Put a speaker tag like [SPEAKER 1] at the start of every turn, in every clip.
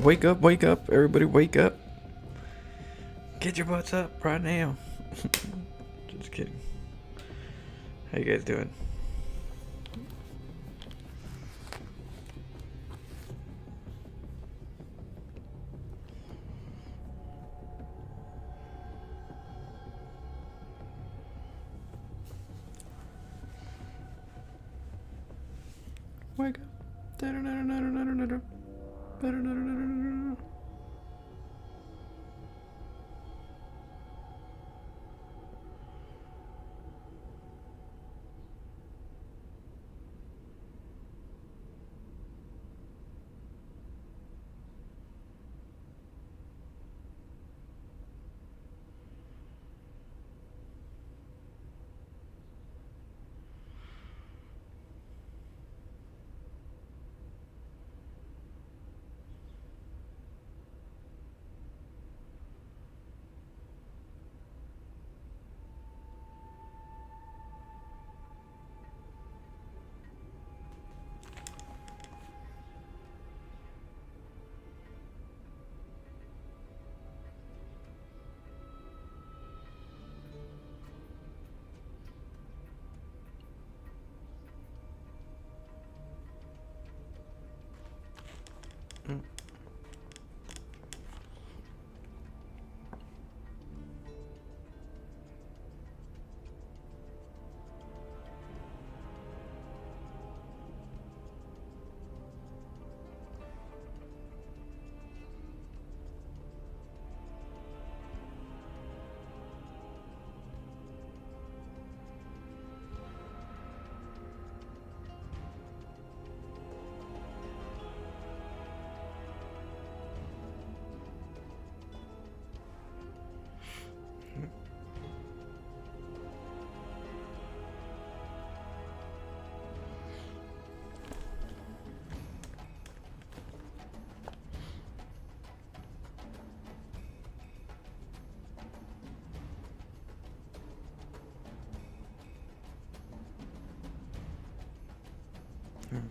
[SPEAKER 1] wake up, wake up. Everybody wake up. Get your butts up right now. Just kidding. How you guys doing? Wake up.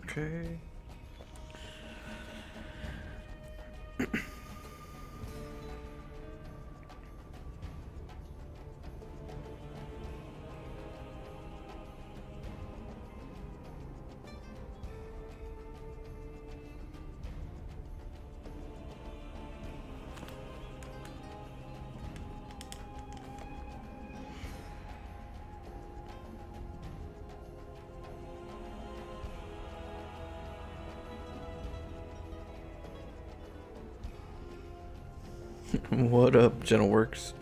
[SPEAKER 1] Okay. What up, Gentleworks?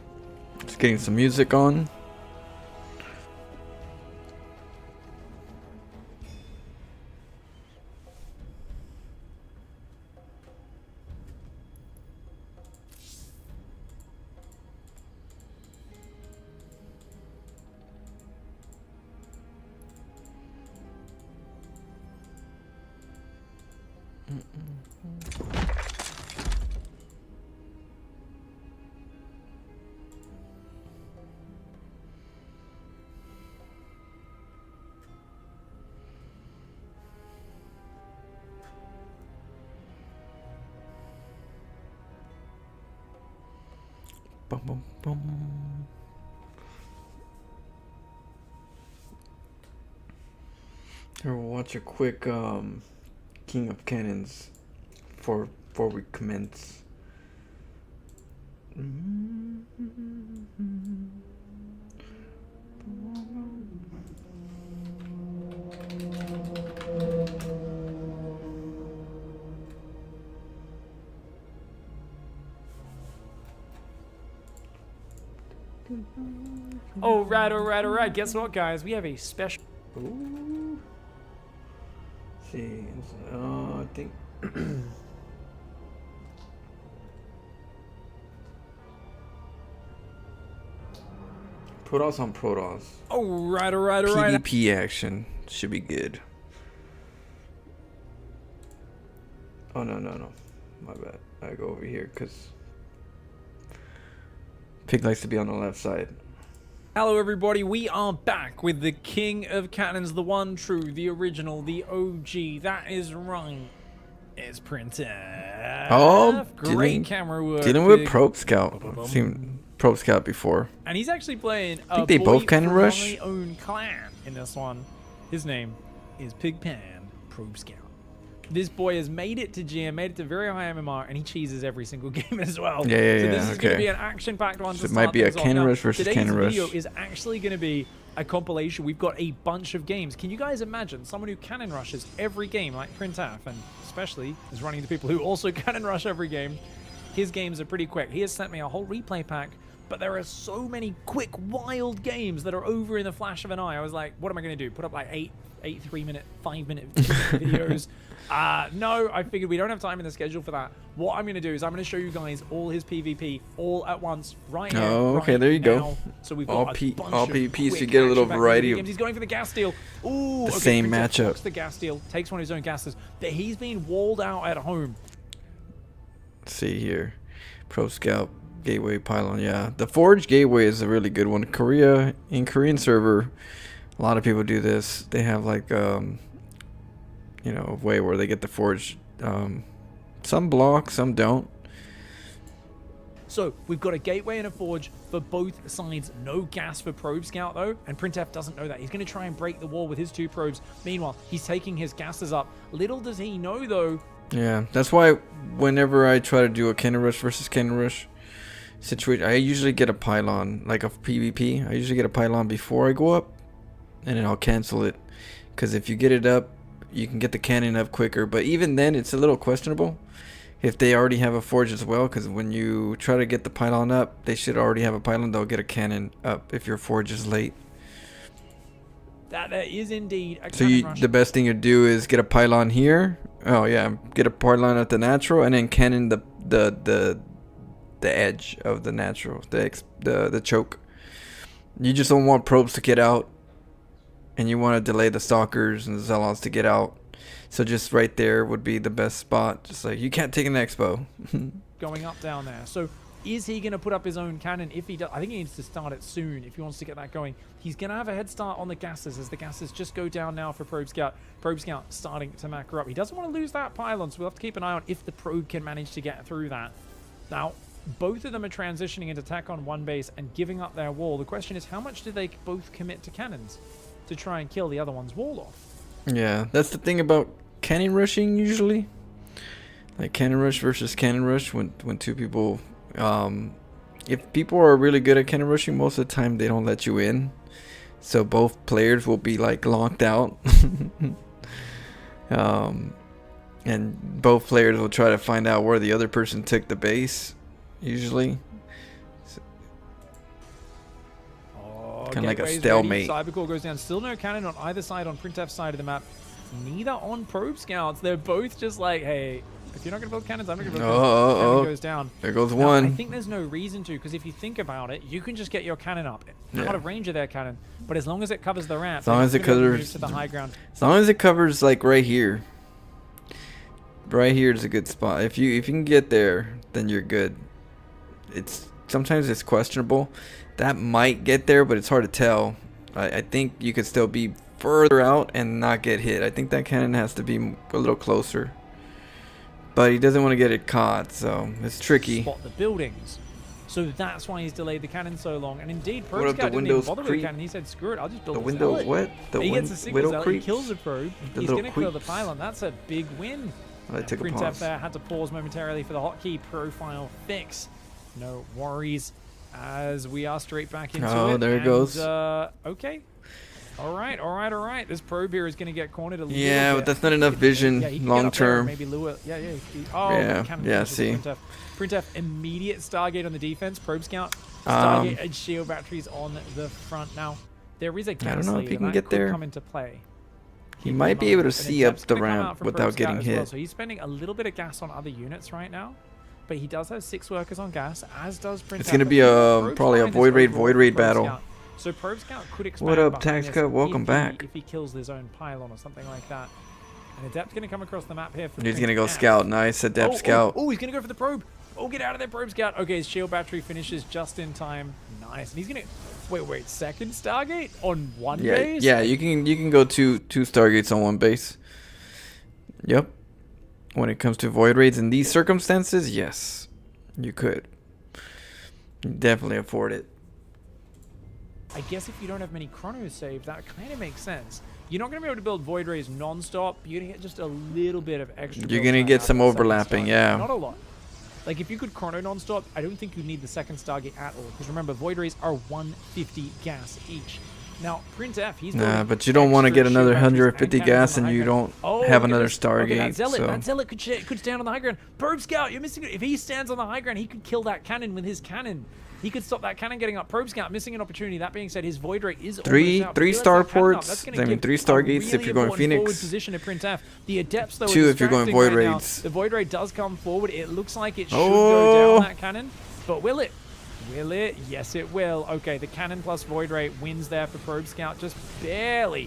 [SPEAKER 1] Just getting some music on. Bum, bum, bum. Here, we'll watch a quick King of Cannons before we commence.
[SPEAKER 2] Alright. Guess what, guys? We have a special.
[SPEAKER 1] Ooh. See, I think. Protoss on Protoss.
[SPEAKER 2] Alright.
[SPEAKER 1] PvP action should be good. Oh no, my bad. I go over here because Pig likes to be on the left side.
[SPEAKER 2] Hello everybody, we are back with the King of Cannons, the one true, the original, the OG. That is right. It's Princess.
[SPEAKER 1] Oh,
[SPEAKER 2] great camera work.
[SPEAKER 1] Dealing with Probe Scout. I've seen Probe Scout before.
[SPEAKER 2] And he's actually playing
[SPEAKER 1] I think they both Cannon Rush.
[SPEAKER 2] my own clan in this one. His name is Pigpan Probe Scout. This boy has made it to GM, made it to very high MMR, and he cheeses every single game as well.
[SPEAKER 1] Yeah,
[SPEAKER 2] so
[SPEAKER 1] yeah,
[SPEAKER 2] this is going to be an action-packed one.
[SPEAKER 1] So it might be a Cannon Rush versus Cannon Rush.
[SPEAKER 2] Today's video is actually going to be a compilation. We've got a bunch of games. Can you guys imagine someone who Cannon Rushes every game like Printaf, and especially is running into people who also Cannon Rush every game? His games are pretty quick. He has sent me a whole replay pack, but there are so many quick, wild games that are over in the flash of an eye. I was like, what am I going to do? Put up like 8 3-minute, 5-minute videos? No, I figured we don't have time in the schedule for that. What I'm going to do is I'm going to show you guys all his PvP all at once right now.
[SPEAKER 1] Oh, okay,
[SPEAKER 2] right
[SPEAKER 1] there you
[SPEAKER 2] now.
[SPEAKER 1] go.
[SPEAKER 2] So we've
[SPEAKER 1] all
[SPEAKER 2] got
[SPEAKER 1] all PvP, so you get a little variety of.
[SPEAKER 2] He's going for the gas steal. Ooh,
[SPEAKER 1] the same matchup.
[SPEAKER 2] Blocks the gas steal, takes one of his own gases. But he's being walled out at home.
[SPEAKER 1] Let's see here, Pro Scout Gateway Pylon. Yeah, the Forge Gateway is a really good one. Korean server, a lot of people do this. They have like you know, a way where they get the Forge. Some block, some don't.
[SPEAKER 2] So we've got a gateway and a forge for both sides. No gas for Probe Scout though, and Printf doesn't know that. He's going to try and break the wall with his 2 probes. Meanwhile, he's taking his gases up. Little does he know though.
[SPEAKER 1] Yeah, that's why whenever I try to do a Cannon Rush versus Cannon Rush situation, I usually get a pylon, like a PvP. I usually get a pylon before I go up, and then I'll cancel it. Because if you get it up, you can get the cannon up quicker. But even then, it's a little questionable if they already have a forge as well. Because when you try to get the pylon up, they should already have a pylon. They'll get a cannon up if your forge is late.
[SPEAKER 2] That is indeed a
[SPEAKER 1] so
[SPEAKER 2] cannon rush.
[SPEAKER 1] The best thing to do is get a pylon here. Oh yeah, get a pylon at the natural, and then cannon the edge of the natural, the choke. You just don't want probes to get out, and you want to delay the stalkers and the zealots to get out. So just right there would be the best spot. Just like, you can't take an expo.
[SPEAKER 2] Going up down there. So is he going to put up his own cannon? If he does, I think he needs to start it soon if he wants to get that going. He's going to have a head start on the gases as the gases just go down now for Probe Scout. Probe Scout starting to macro up. He doesn't want to lose that pylon, so we'll have to keep an eye on if the probe can manage to get through that. Now, both of them are transitioning into attack on one base and giving up their wall. The question is, how much do they both commit to cannons to try and kill the other one's wall off?
[SPEAKER 1] Yeah, that's the thing about cannon rushing usually. Like cannon rush versus cannon rush, when 2 people, if people are really good at cannon rushing, most of the time they don't let you in. So both players will be like locked out. And both players will try to find out where the other person took the base, usually. Kind of like a stalemate.
[SPEAKER 2] Cybercore goes down. Still no cannon on either side on Printf's side of the map. Neither on Probe Scouts. They're both just like, hey, if you're not going to build cannons, I'm not going to build cannons. Cannon goes down.
[SPEAKER 1] There goes one.
[SPEAKER 2] I think there's no reason to, because if you think about it, you can just get your cannon up out of range of their cannon. But as long as it covers the ramp,
[SPEAKER 1] as long as it covers
[SPEAKER 2] to the high ground.
[SPEAKER 1] As long as it covers like right here. Right here is a good spot. If you can get there, then you're good. Sometimes it's questionable. That might get there, but it's hard to tell. I think you could still be further out and not get hit. I think that cannon has to be a little closer. But he doesn't want to get it caught, so it's tricky.
[SPEAKER 2] Spot the buildings. So that's why he's delayed the cannon so long. And indeed, Probe
[SPEAKER 1] What if
[SPEAKER 2] Scout
[SPEAKER 1] the
[SPEAKER 2] didn't even
[SPEAKER 1] windows
[SPEAKER 2] bother with the
[SPEAKER 1] creep?
[SPEAKER 2] cannon. He said, screw it, I'll just build
[SPEAKER 1] The
[SPEAKER 2] a
[SPEAKER 1] windows
[SPEAKER 2] zealot.
[SPEAKER 1] what? The
[SPEAKER 2] He gets a single
[SPEAKER 1] window
[SPEAKER 2] zealot, he
[SPEAKER 1] creeps?
[SPEAKER 2] kills a probe.
[SPEAKER 1] The
[SPEAKER 2] He's
[SPEAKER 1] little
[SPEAKER 2] going to kill the
[SPEAKER 1] creeps.
[SPEAKER 2] pylon. That's a big win.
[SPEAKER 1] I took a
[SPEAKER 2] Printf
[SPEAKER 1] pause.
[SPEAKER 2] there had to pause momentarily for the hotkey profile fix. No worries, as we are straight back into it.
[SPEAKER 1] Oh, there it goes.
[SPEAKER 2] Okay. All right. This probe here is going to get cornered a little bit.
[SPEAKER 1] Yeah, but that's not enough vision
[SPEAKER 2] he can get
[SPEAKER 1] long
[SPEAKER 2] up there and
[SPEAKER 1] term.
[SPEAKER 2] Maybe lure.
[SPEAKER 1] See.
[SPEAKER 2] Printf immediate Stargate on the defense. Probe Scout, Stargate and shield batteries on the front. Now, there is a gas
[SPEAKER 1] I don't know if he can
[SPEAKER 2] that
[SPEAKER 1] get
[SPEAKER 2] could
[SPEAKER 1] there.
[SPEAKER 2] come into play.
[SPEAKER 1] He might be able to
[SPEAKER 2] And
[SPEAKER 1] see up
[SPEAKER 2] Adept's
[SPEAKER 1] the
[SPEAKER 2] gonna come out
[SPEAKER 1] ramp
[SPEAKER 2] from
[SPEAKER 1] without
[SPEAKER 2] Probe Scout
[SPEAKER 1] getting
[SPEAKER 2] as
[SPEAKER 1] hit.
[SPEAKER 2] well. So he's spending a little bit of gas on other units right now. But he does have 6 workers on gas, as does Printf.
[SPEAKER 1] It's going to be probably a void raid battle.
[SPEAKER 2] So Probe Scout could expand.
[SPEAKER 1] What up,
[SPEAKER 2] behind
[SPEAKER 1] Tax
[SPEAKER 2] this
[SPEAKER 1] Cut? Welcome back.
[SPEAKER 2] If he kills his own pylon or something like that. And Adept's going to come across the map here. For
[SPEAKER 1] He's going to go
[SPEAKER 2] Printf.
[SPEAKER 1] scout. Nice, Adept scout.
[SPEAKER 2] Oh, he's going to go for the probe. Oh, get out of there, Probe Scout. Okay, his shield battery finishes just in time. Nice. And he's going to... Wait, second Stargate on one base?
[SPEAKER 1] Yeah, you can go two Stargates on one base. Yep. when it comes to void raids in these circumstances, yes, you could. You definitely afford it.
[SPEAKER 2] I guess if you don't have many chronos saved, that kind of makes sense. You're not going to be able to build void rays non-stop. You're going to get just a little bit of extra.
[SPEAKER 1] You're going to get some overlapping, yeah.
[SPEAKER 2] Not a lot. Like, if you could chrono non-stop, I don't think you need the second Stargate at all. Because remember, void rays are 150 gas each. Now, Printf, he's
[SPEAKER 1] but you don't want to get another 150 gas and you don't have another Stargate.
[SPEAKER 2] Okay, that Zealot could stand on the high ground. Probe Scout, you're missing it. If he stands on the high ground, he could kill that cannon with his cannon. He could stop that cannon getting up. Probe Scout missing an opportunity. That being said, his void ray is
[SPEAKER 1] three
[SPEAKER 2] out.
[SPEAKER 1] starports. I mean, 3 Stargates if you're going Phoenix.
[SPEAKER 2] Position at Printf. The Adepts, though,
[SPEAKER 1] 2 if you're going void raids.
[SPEAKER 2] The void ray does come forward. It looks like it should go down that cannon, but will it? Will it? Yes, it will. Okay, the cannon plus void ray wins there for Probe Scout. Just barely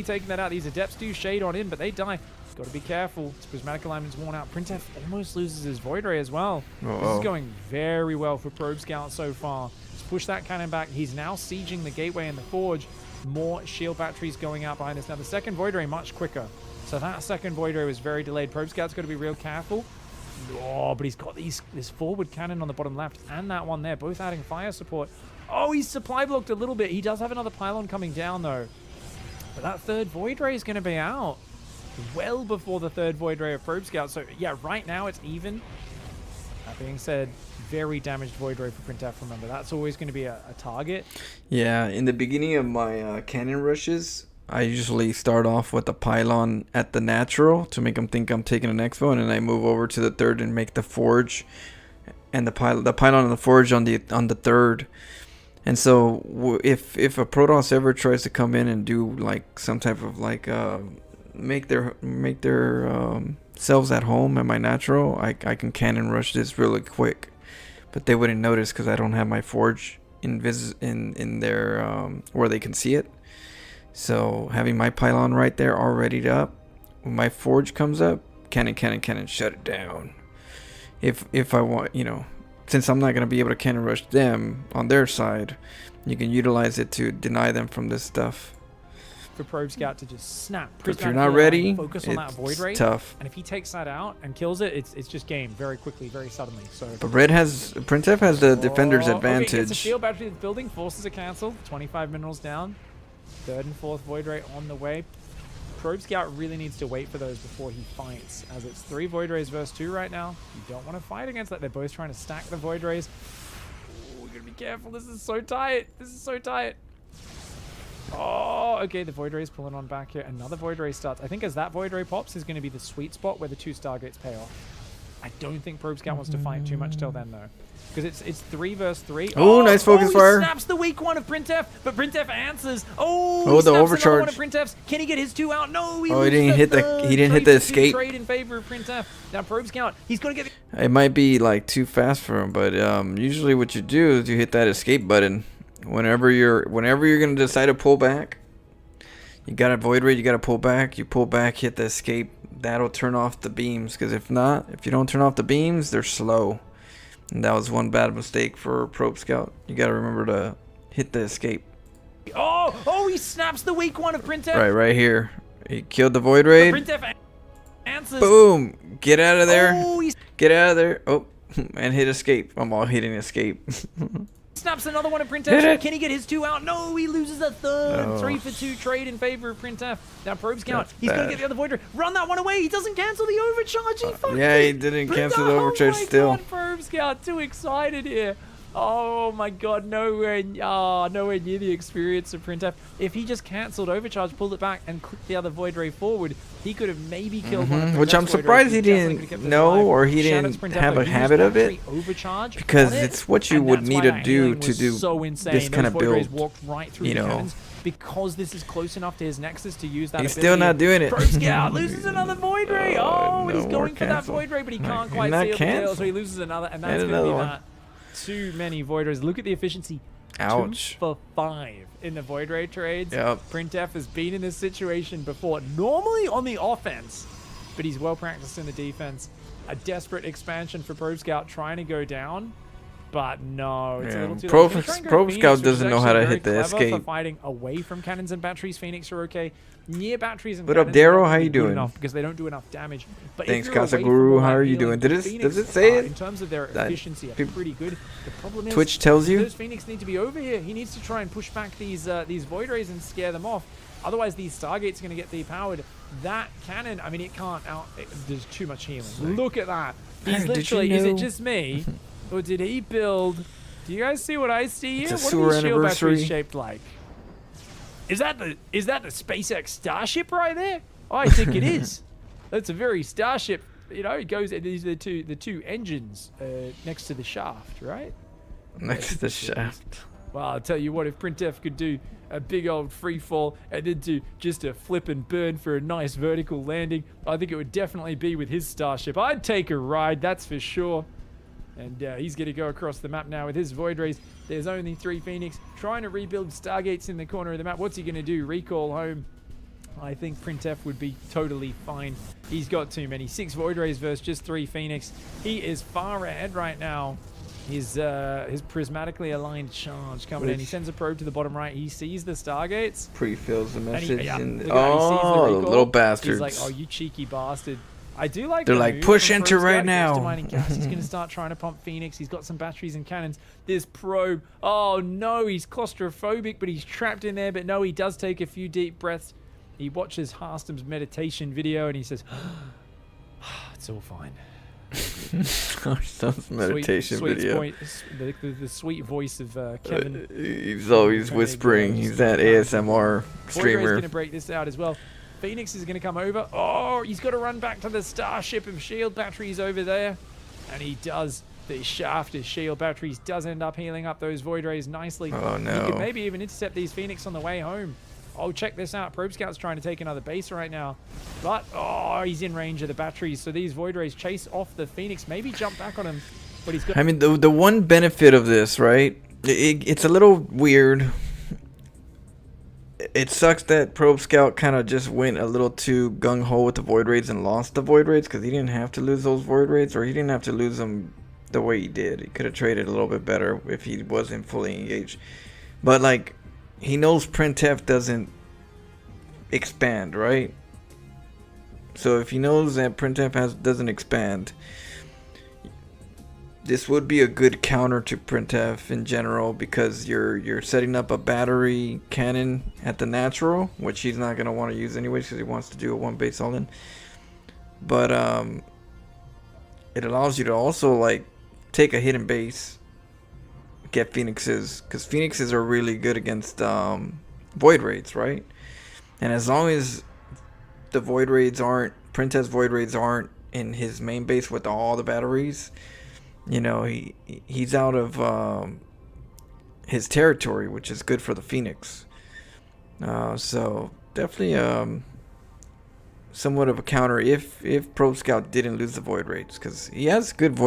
[SPEAKER 2] taking that out. These Adepts do shade on in, but they die. Got to be careful. His prismatic alignment's worn out. Printf almost loses his void ray as well. This is going very well for Probe Scout so far. Let's push that cannon back. He's now sieging the gateway and the forge. More shield batteries going out behind us. Now the second void ray much quicker. So that second void ray was very delayed. Probe Scout's got to be real careful. Oh, but he's got this forward cannon on the bottom left and that one there, both adding fire support. Oh, he's supply blocked a little bit. He does have another pylon coming down though. But that third void ray is going to be out well before the third void ray of Probe Scout. So yeah, right now it's even. That being said, very damaged void ray for Printf. Remember, that's always going to be a target.
[SPEAKER 1] Yeah, in the beginning of my cannon rushes, I usually start off with a pylon at the natural to make them think I'm taking an expo, and then I move over to the third and make the forge and the pylon and the forge on the third. And so if a Protoss ever tries to come in and do like some type of like make their selves at home at my natural, I can cannon rush this really quick, but they wouldn't notice because I don't have my forge in their where they can see it. So having my pylon right there all readied up, when my forge comes up, cannon, shut it down. If I want, since I'm not going to be able to cannon rush them on their side, you can utilize it to deny them from this stuff.
[SPEAKER 2] For Probe Scout to just snap.
[SPEAKER 1] If you're not ready,
[SPEAKER 2] focus on that void ray,
[SPEAKER 1] tough.
[SPEAKER 2] And if he takes that out and kills it, it's just game very quickly, very suddenly. So.
[SPEAKER 1] But Printf has the defender's advantage.
[SPEAKER 2] Okay, gets a shield battery to the building, forces a cancel. 25 minerals down. Third and fourth void ray on the way. Probe Scout really needs to wait for those before he fights, as it's 3 void rays versus 2 right now. You don't want to fight against that. They're both trying to stack the void rays. Ooh, we gotta be careful. This is so tight. Oh, okay. The void ray's pulling on back here. Another void ray starts. I think as that void ray pops is going to be the sweet spot where the 2 Stargates pay off. I don't think Probe Scout wants to fight too much till then, though. Because it's 3 versus 3.
[SPEAKER 1] Oh, nice focus fire.
[SPEAKER 2] He snaps the weak one of Printf, but Printf answers. Oh,
[SPEAKER 1] he
[SPEAKER 2] the
[SPEAKER 1] overcharge.
[SPEAKER 2] One of Printf's. Can he get his 2 out? No,
[SPEAKER 1] he didn't hit the escape.
[SPEAKER 2] Trade in favor of Printf. Now Probe Scout, he's going to get.
[SPEAKER 1] It might be like too fast for him, but usually what you do is you hit that escape button whenever you're going to decide to pull back. You got a void ray, you got to pull back. You pull back, hit the escape. That'll turn off the beams. Because if you don't turn off the beams, they're slow. And that was one bad mistake for Probe Scout. You got to remember to hit the escape.
[SPEAKER 2] Oh, he snaps the weak one of Printf.
[SPEAKER 1] Right here. He killed the void ray.
[SPEAKER 2] Printf answers.
[SPEAKER 1] Boom. Get out of there. Get out of there. Oh, and hit escape. I'm all hitting escape.
[SPEAKER 2] Snaps another one of Printf. Can he get his 2 out? No, he loses a third.
[SPEAKER 1] No.
[SPEAKER 2] 3 for 2 trade in favor of Printf. Now Probe Scout, he's going to get the other void ray. Run that one away. He doesn't cancel the overcharge.
[SPEAKER 1] He didn't cancel the overcharge still.
[SPEAKER 2] God, Probe Scout, too excited here. Oh my god, nowhere near the experience of Printf. If he just cancelled overcharge, pulled it back, and clicked the other void ray forward, he could have maybe killed one of
[SPEAKER 1] which I'm surprised he didn't know, or he didn't have a habit of it, because it's what you would need to do this kind of build.
[SPEAKER 2] Because this is close enough to his nexus to use that.
[SPEAKER 1] He's still not doing it.
[SPEAKER 2] Probe Scout loses another void ray. He's going for that void ray, but he can't quite seal the tail, so he loses another, and that's going to be that. Too many void rays. Look at the efficiency.
[SPEAKER 1] Ouch.
[SPEAKER 2] 2 for 5 in the void ray trades.
[SPEAKER 1] Yep.
[SPEAKER 2] Printf has been in this situation before, normally on the offense, but he's well practiced in the defense. A desperate expansion for Probe Scout trying to go down. But no, it's a little too
[SPEAKER 1] Probe
[SPEAKER 2] late. Gonna try and go Phoenix,
[SPEAKER 1] Scout
[SPEAKER 2] which is
[SPEAKER 1] doesn't know
[SPEAKER 2] actually
[SPEAKER 1] how to
[SPEAKER 2] very
[SPEAKER 1] hit the
[SPEAKER 2] clever
[SPEAKER 1] escape.
[SPEAKER 2] For fighting away from cannons and batteries, Phoenix are okay. Near batteries and
[SPEAKER 1] What up,
[SPEAKER 2] cannons are
[SPEAKER 1] Daryl?
[SPEAKER 2] not
[SPEAKER 1] How
[SPEAKER 2] really
[SPEAKER 1] you
[SPEAKER 2] good
[SPEAKER 1] doing?
[SPEAKER 2] enough because they don't do enough damage. But
[SPEAKER 1] Thanks,
[SPEAKER 2] if you're away from
[SPEAKER 1] Kasaguru.
[SPEAKER 2] all
[SPEAKER 1] How
[SPEAKER 2] that
[SPEAKER 1] are you
[SPEAKER 2] healing,
[SPEAKER 1] doing?
[SPEAKER 2] Phoenix,
[SPEAKER 1] Does it say it?
[SPEAKER 2] in terms of their efficiency, are pretty good. The problem is
[SPEAKER 1] Twitch tells you?
[SPEAKER 2] those Phoenix need to be over here. He needs to try and push back these Void Rays and scare them off. Otherwise, these Stargates are going to get depowered. That cannon, I mean, it can't out. There's too much healing. Look at that. He's literally. Is it just me, or did he build? Do you guys see what I see here?
[SPEAKER 1] It's a
[SPEAKER 2] What are
[SPEAKER 1] sewer
[SPEAKER 2] these shield batteries
[SPEAKER 1] anniversary.
[SPEAKER 2] shaped like? Is that the SpaceX Starship right there? I think it is. That's a very Starship. You know, it goes. These are the two engines next to the shaft, right?
[SPEAKER 1] Next to the shaft.
[SPEAKER 2] Well, I'll tell you what, if Printf could do a big old free fall and then do just a flip and burn for a nice vertical landing, I think it would definitely be with his Starship. I'd take a ride, that's for sure. And he's going to go across the map now with his Void Rays. There's only 3 Phoenix trying to rebuild Stargates in the corner of the map. What's he going to do? Recall home? I think Printf would be totally fine. He's got too many. 6 Void Rays versus just 3 Phoenix. He is far ahead right now. His prismatically aligned charge coming in. He sends a probe to the bottom right. He sees the Stargates.
[SPEAKER 1] Pre-fills the message.
[SPEAKER 2] And
[SPEAKER 1] And oh, little bastards.
[SPEAKER 2] He's like, oh, you cheeky bastard. I do like
[SPEAKER 1] They're
[SPEAKER 2] the
[SPEAKER 1] like,
[SPEAKER 2] move
[SPEAKER 1] push
[SPEAKER 2] from
[SPEAKER 1] enter
[SPEAKER 2] Pro
[SPEAKER 1] right
[SPEAKER 2] Scout.
[SPEAKER 1] now.
[SPEAKER 2] Extra mining gas. He's going to start trying to pump Phoenix. He's got some batteries and cannons. This probe. Oh, no. He's claustrophobic, but he's trapped in there. But no, he does take a few deep breaths. He watches Harstom's meditation video, and he says, it's all fine.
[SPEAKER 1] Harstom's meditation video.
[SPEAKER 2] The sweet voice of Kevin.
[SPEAKER 1] He's always whispering. He's that ASMR streamer.
[SPEAKER 2] Void going to break this out as well. Phoenix is going to come over. Oh, he's got to run back to the Starship of shield batteries over there. And he does. The shaft of shield batteries does end up healing up those Void Rays nicely.
[SPEAKER 1] Oh, no.
[SPEAKER 2] He could maybe even intercept these Phoenix on the way home. Oh, check this out. Probe Scout's trying to take another base right now. But, oh, he's in range of the batteries. So these Void Rays chase off the Phoenix. Maybe jump back on him. But he's got...
[SPEAKER 1] I mean, the one benefit of this, right? It's a little weird. It sucks that Probe Scout kind of just went a little too gung-ho with the Void Raids and lost the Void Raids because he didn't have to lose those Void Raids, or he didn't have to lose them the way he did. He could have traded a little bit better if he wasn't fully engaged. But, like, he knows Printf doesn't expand, right? So if he knows that Printf doesn't expand, this would be a good counter to Printf in general, because you're setting up a battery cannon at the natural, which he's not going to want to use anyways because he wants to do a one base all in. But it allows you to also like take a hidden base, get Phoenixes, because Phoenixes are really good against Void Raids, right? And as long as the Void Raids aren't, Printf's Void Raids aren't in his main base with all the batteries, you know, he's out of his territory, which is good for the Phoenix. So definitely somewhat of a counter if Probe Scout didn't lose the Void Raids, because he has good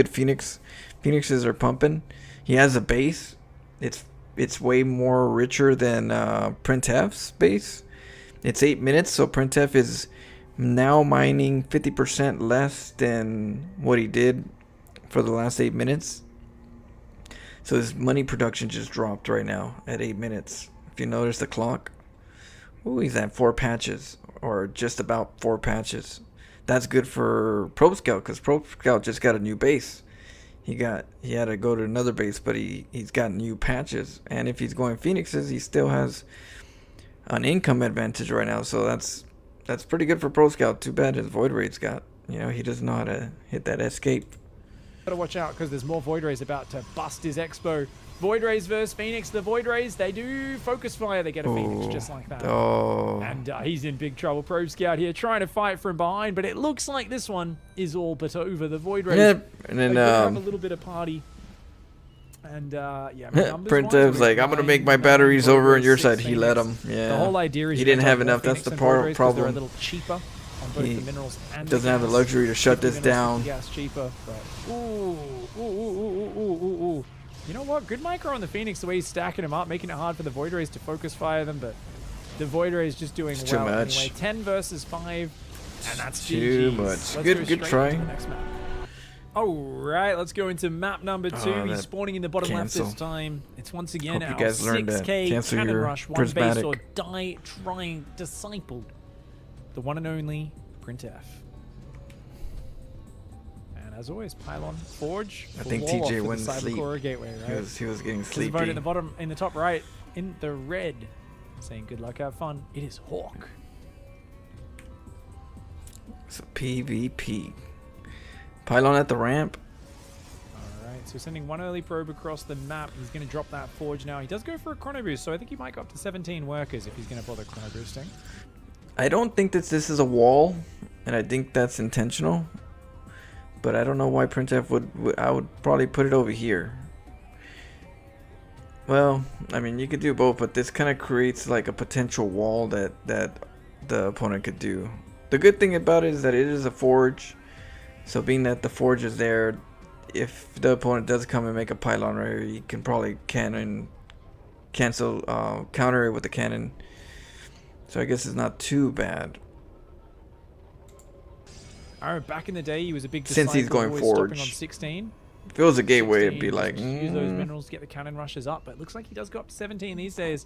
[SPEAKER 1] Phoenix. Phoenixes are pumping. He has a base. It's way more richer than Printf's base. It's 8 minutes, so Printf is now mining 50% less than what he did for the last 8 minutes. So his money production just dropped right now at 8 minutes. If you notice the clock, ooh, he's at 4 patches, or just about 4 patches. That's good for Probe Scout, because Probe Scout just got a new base. He had to go to another base, but he's got new patches. And if he's going Phoenixes, he still has an income advantage right now. So that's pretty good for Probe Scout. Too bad his Void Raid's got, he doesn't know how to hit that escape.
[SPEAKER 2] Gotta watch out, because there's more Void Rays about to bust his expo. Void Rays versus Phoenix. The Void Rays, they do focus fire. They get a Phoenix just like that.
[SPEAKER 1] Oh.
[SPEAKER 2] And he's in big trouble. Probe Scout here trying to fight from behind, but it looks like this one is all but over. The Void Rays
[SPEAKER 1] and then
[SPEAKER 2] have a little bit of party. And yeah,
[SPEAKER 1] Printf's like, I'm gonna make my batteries over on your side. He let him. Yeah.
[SPEAKER 2] The whole idea is
[SPEAKER 1] he didn't have enough. That's the problem.
[SPEAKER 2] They're a little cheaper on both the minerals and
[SPEAKER 1] doesn't have the luxury to shut this down.
[SPEAKER 2] Gas cheaper, but ooh. You know what? Good micro on the Phoenix, the way he's stacking him up, making it hard for the Void Rays to focus fire them, but the Void Rays just doing
[SPEAKER 1] it's
[SPEAKER 2] well
[SPEAKER 1] too much.
[SPEAKER 2] anyway. 10 versus 5, and that's
[SPEAKER 1] too
[SPEAKER 2] GG's.
[SPEAKER 1] much.
[SPEAKER 2] Let's
[SPEAKER 1] Good try.
[SPEAKER 2] to the next map. All right, let's go into map number 2. He's
[SPEAKER 1] that
[SPEAKER 2] spawning in the bottom
[SPEAKER 1] cancel.
[SPEAKER 2] left this time. It's once again
[SPEAKER 1] Hope you
[SPEAKER 2] our
[SPEAKER 1] guys learned that.
[SPEAKER 2] 6K
[SPEAKER 1] Cancel
[SPEAKER 2] cannon
[SPEAKER 1] your
[SPEAKER 2] rush, one base
[SPEAKER 1] prismatic.
[SPEAKER 2] or die trying disciple. The one and only Printf. And as always, Pylon, Forge.
[SPEAKER 1] I think
[SPEAKER 2] wall off
[SPEAKER 1] TJ
[SPEAKER 2] for
[SPEAKER 1] went
[SPEAKER 2] the
[SPEAKER 1] to sleep.
[SPEAKER 2] Cybercore Gateway, right?
[SPEAKER 1] He was getting
[SPEAKER 2] There's a
[SPEAKER 1] sleepy.
[SPEAKER 2] vote in the bottom, in the top right, in the red, saying good luck, have fun. It is Hawk.
[SPEAKER 1] So PvP. Pylon at the ramp.
[SPEAKER 2] Alright, so sending one early probe across the map. He's going to drop that Forge now. He does go for a chrono boost, so I think he might go up to 17 workers if he's going to bother chrono boosting.
[SPEAKER 1] I don't think that this is a wall, and I think that's intentional. But I don't know why Printf would I would probably put it over here. Well, I mean, you could do both, but this kind of creates like a potential wall that the opponent could do. The good thing about it is that it is a forge. So being that the forge is there, if the opponent does come and make a pylon right here, he can probably counter it with the cannon. So I guess it's not too bad.
[SPEAKER 2] Back in the day, he was a big
[SPEAKER 1] Since he's
[SPEAKER 2] disciple,
[SPEAKER 1] going
[SPEAKER 2] always
[SPEAKER 1] forge.
[SPEAKER 2] stopping on 16.
[SPEAKER 1] If it was a gateway, it'd be
[SPEAKER 2] 16,
[SPEAKER 1] like,
[SPEAKER 2] just use those minerals to get the cannon rushes up, but it looks like he does go up to 17 these days.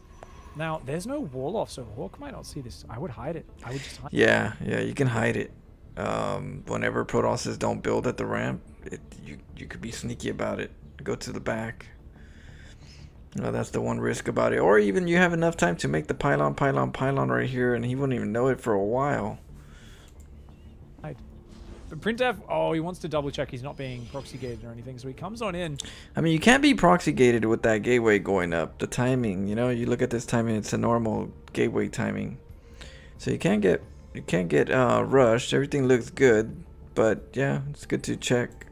[SPEAKER 2] Now, there's no wall off, so Hawk might not see this. I would hide it. I would just hide it.
[SPEAKER 1] yeah, you can hide it. Whenever Protosses don't build at the ramp, you could be sneaky about it. Go to the back. That's the one risk about it. Or even you have enough time to make the pylon right here, and he wouldn't even know it for a while.
[SPEAKER 2] Hide. But Printf, oh, he wants to double check he's not being proxy gated or anything, so he comes on in.
[SPEAKER 1] I mean, you can't be proxy gated with that gateway going up. The timing, you look at this timing, it's a normal gateway timing. So you can't get rushed. Everything looks good, but yeah, it's good to check.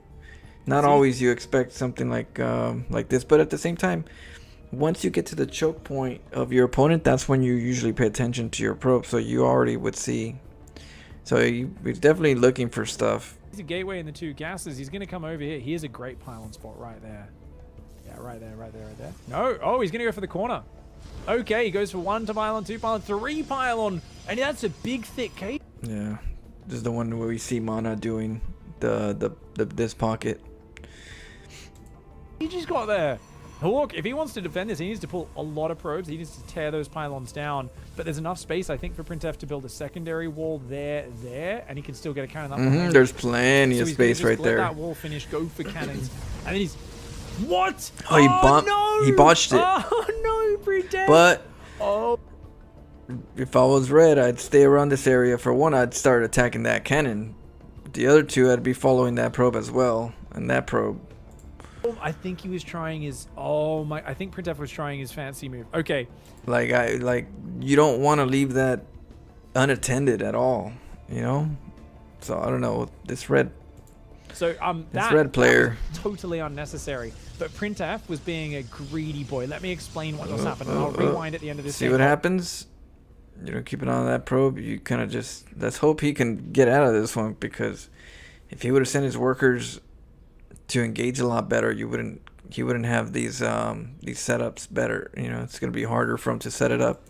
[SPEAKER 1] Not always you expect something like this, but at the same time, once you get to the choke point of your opponent, that's when you usually pay attention to your probe, so you already would see. So you're definitely looking for stuff.
[SPEAKER 2] He's a gateway in the 2 gases. He's going to come over here. Here's a great pylon spot right there. Yeah, right there. No. Oh, he's going to go for the corner. Okay, he goes for 1 to pylon, 2 pylon, 3 pylon. And that's a big, thick cave.
[SPEAKER 1] Yeah. This is the one where we see Mana doing this pocket.
[SPEAKER 2] He just got there. Hawk, if he wants to defend this, he needs to pull a lot of probes. He needs to tear those pylons down. But there's enough space, I think, for Printf to build a secondary wall there, and he can still get a cannon up.
[SPEAKER 1] There's plenty
[SPEAKER 2] so
[SPEAKER 1] of
[SPEAKER 2] he's gonna
[SPEAKER 1] space
[SPEAKER 2] just
[SPEAKER 1] right
[SPEAKER 2] let
[SPEAKER 1] there.
[SPEAKER 2] that wall finish, go for cannons, and then he's what?
[SPEAKER 1] Oh,
[SPEAKER 2] no!
[SPEAKER 1] He botched it.
[SPEAKER 2] Oh no, Printf!
[SPEAKER 1] But
[SPEAKER 2] oh,
[SPEAKER 1] if I was red, I'd stay around this area. For one, I'd start attacking that cannon. The other 2, I'd be following that probe as well, and that probe.
[SPEAKER 2] I think he was trying his. Oh my! I think Printf was trying his fancy move. Okay.
[SPEAKER 1] Like you don't want to leave that unattended at all, So I don't know this red.
[SPEAKER 2] So
[SPEAKER 1] this red player
[SPEAKER 2] that was totally unnecessary. But Printf was being a greedy boy. Let me explain what just happened. And I'll rewind at the end of this.
[SPEAKER 1] See what happens. Keep an eye on that probe. You kind of just let's hope he can get out of this one, because if he would have sent his workers to engage a lot better, he wouldn't have these setups better. It's gonna be harder for him to set it up.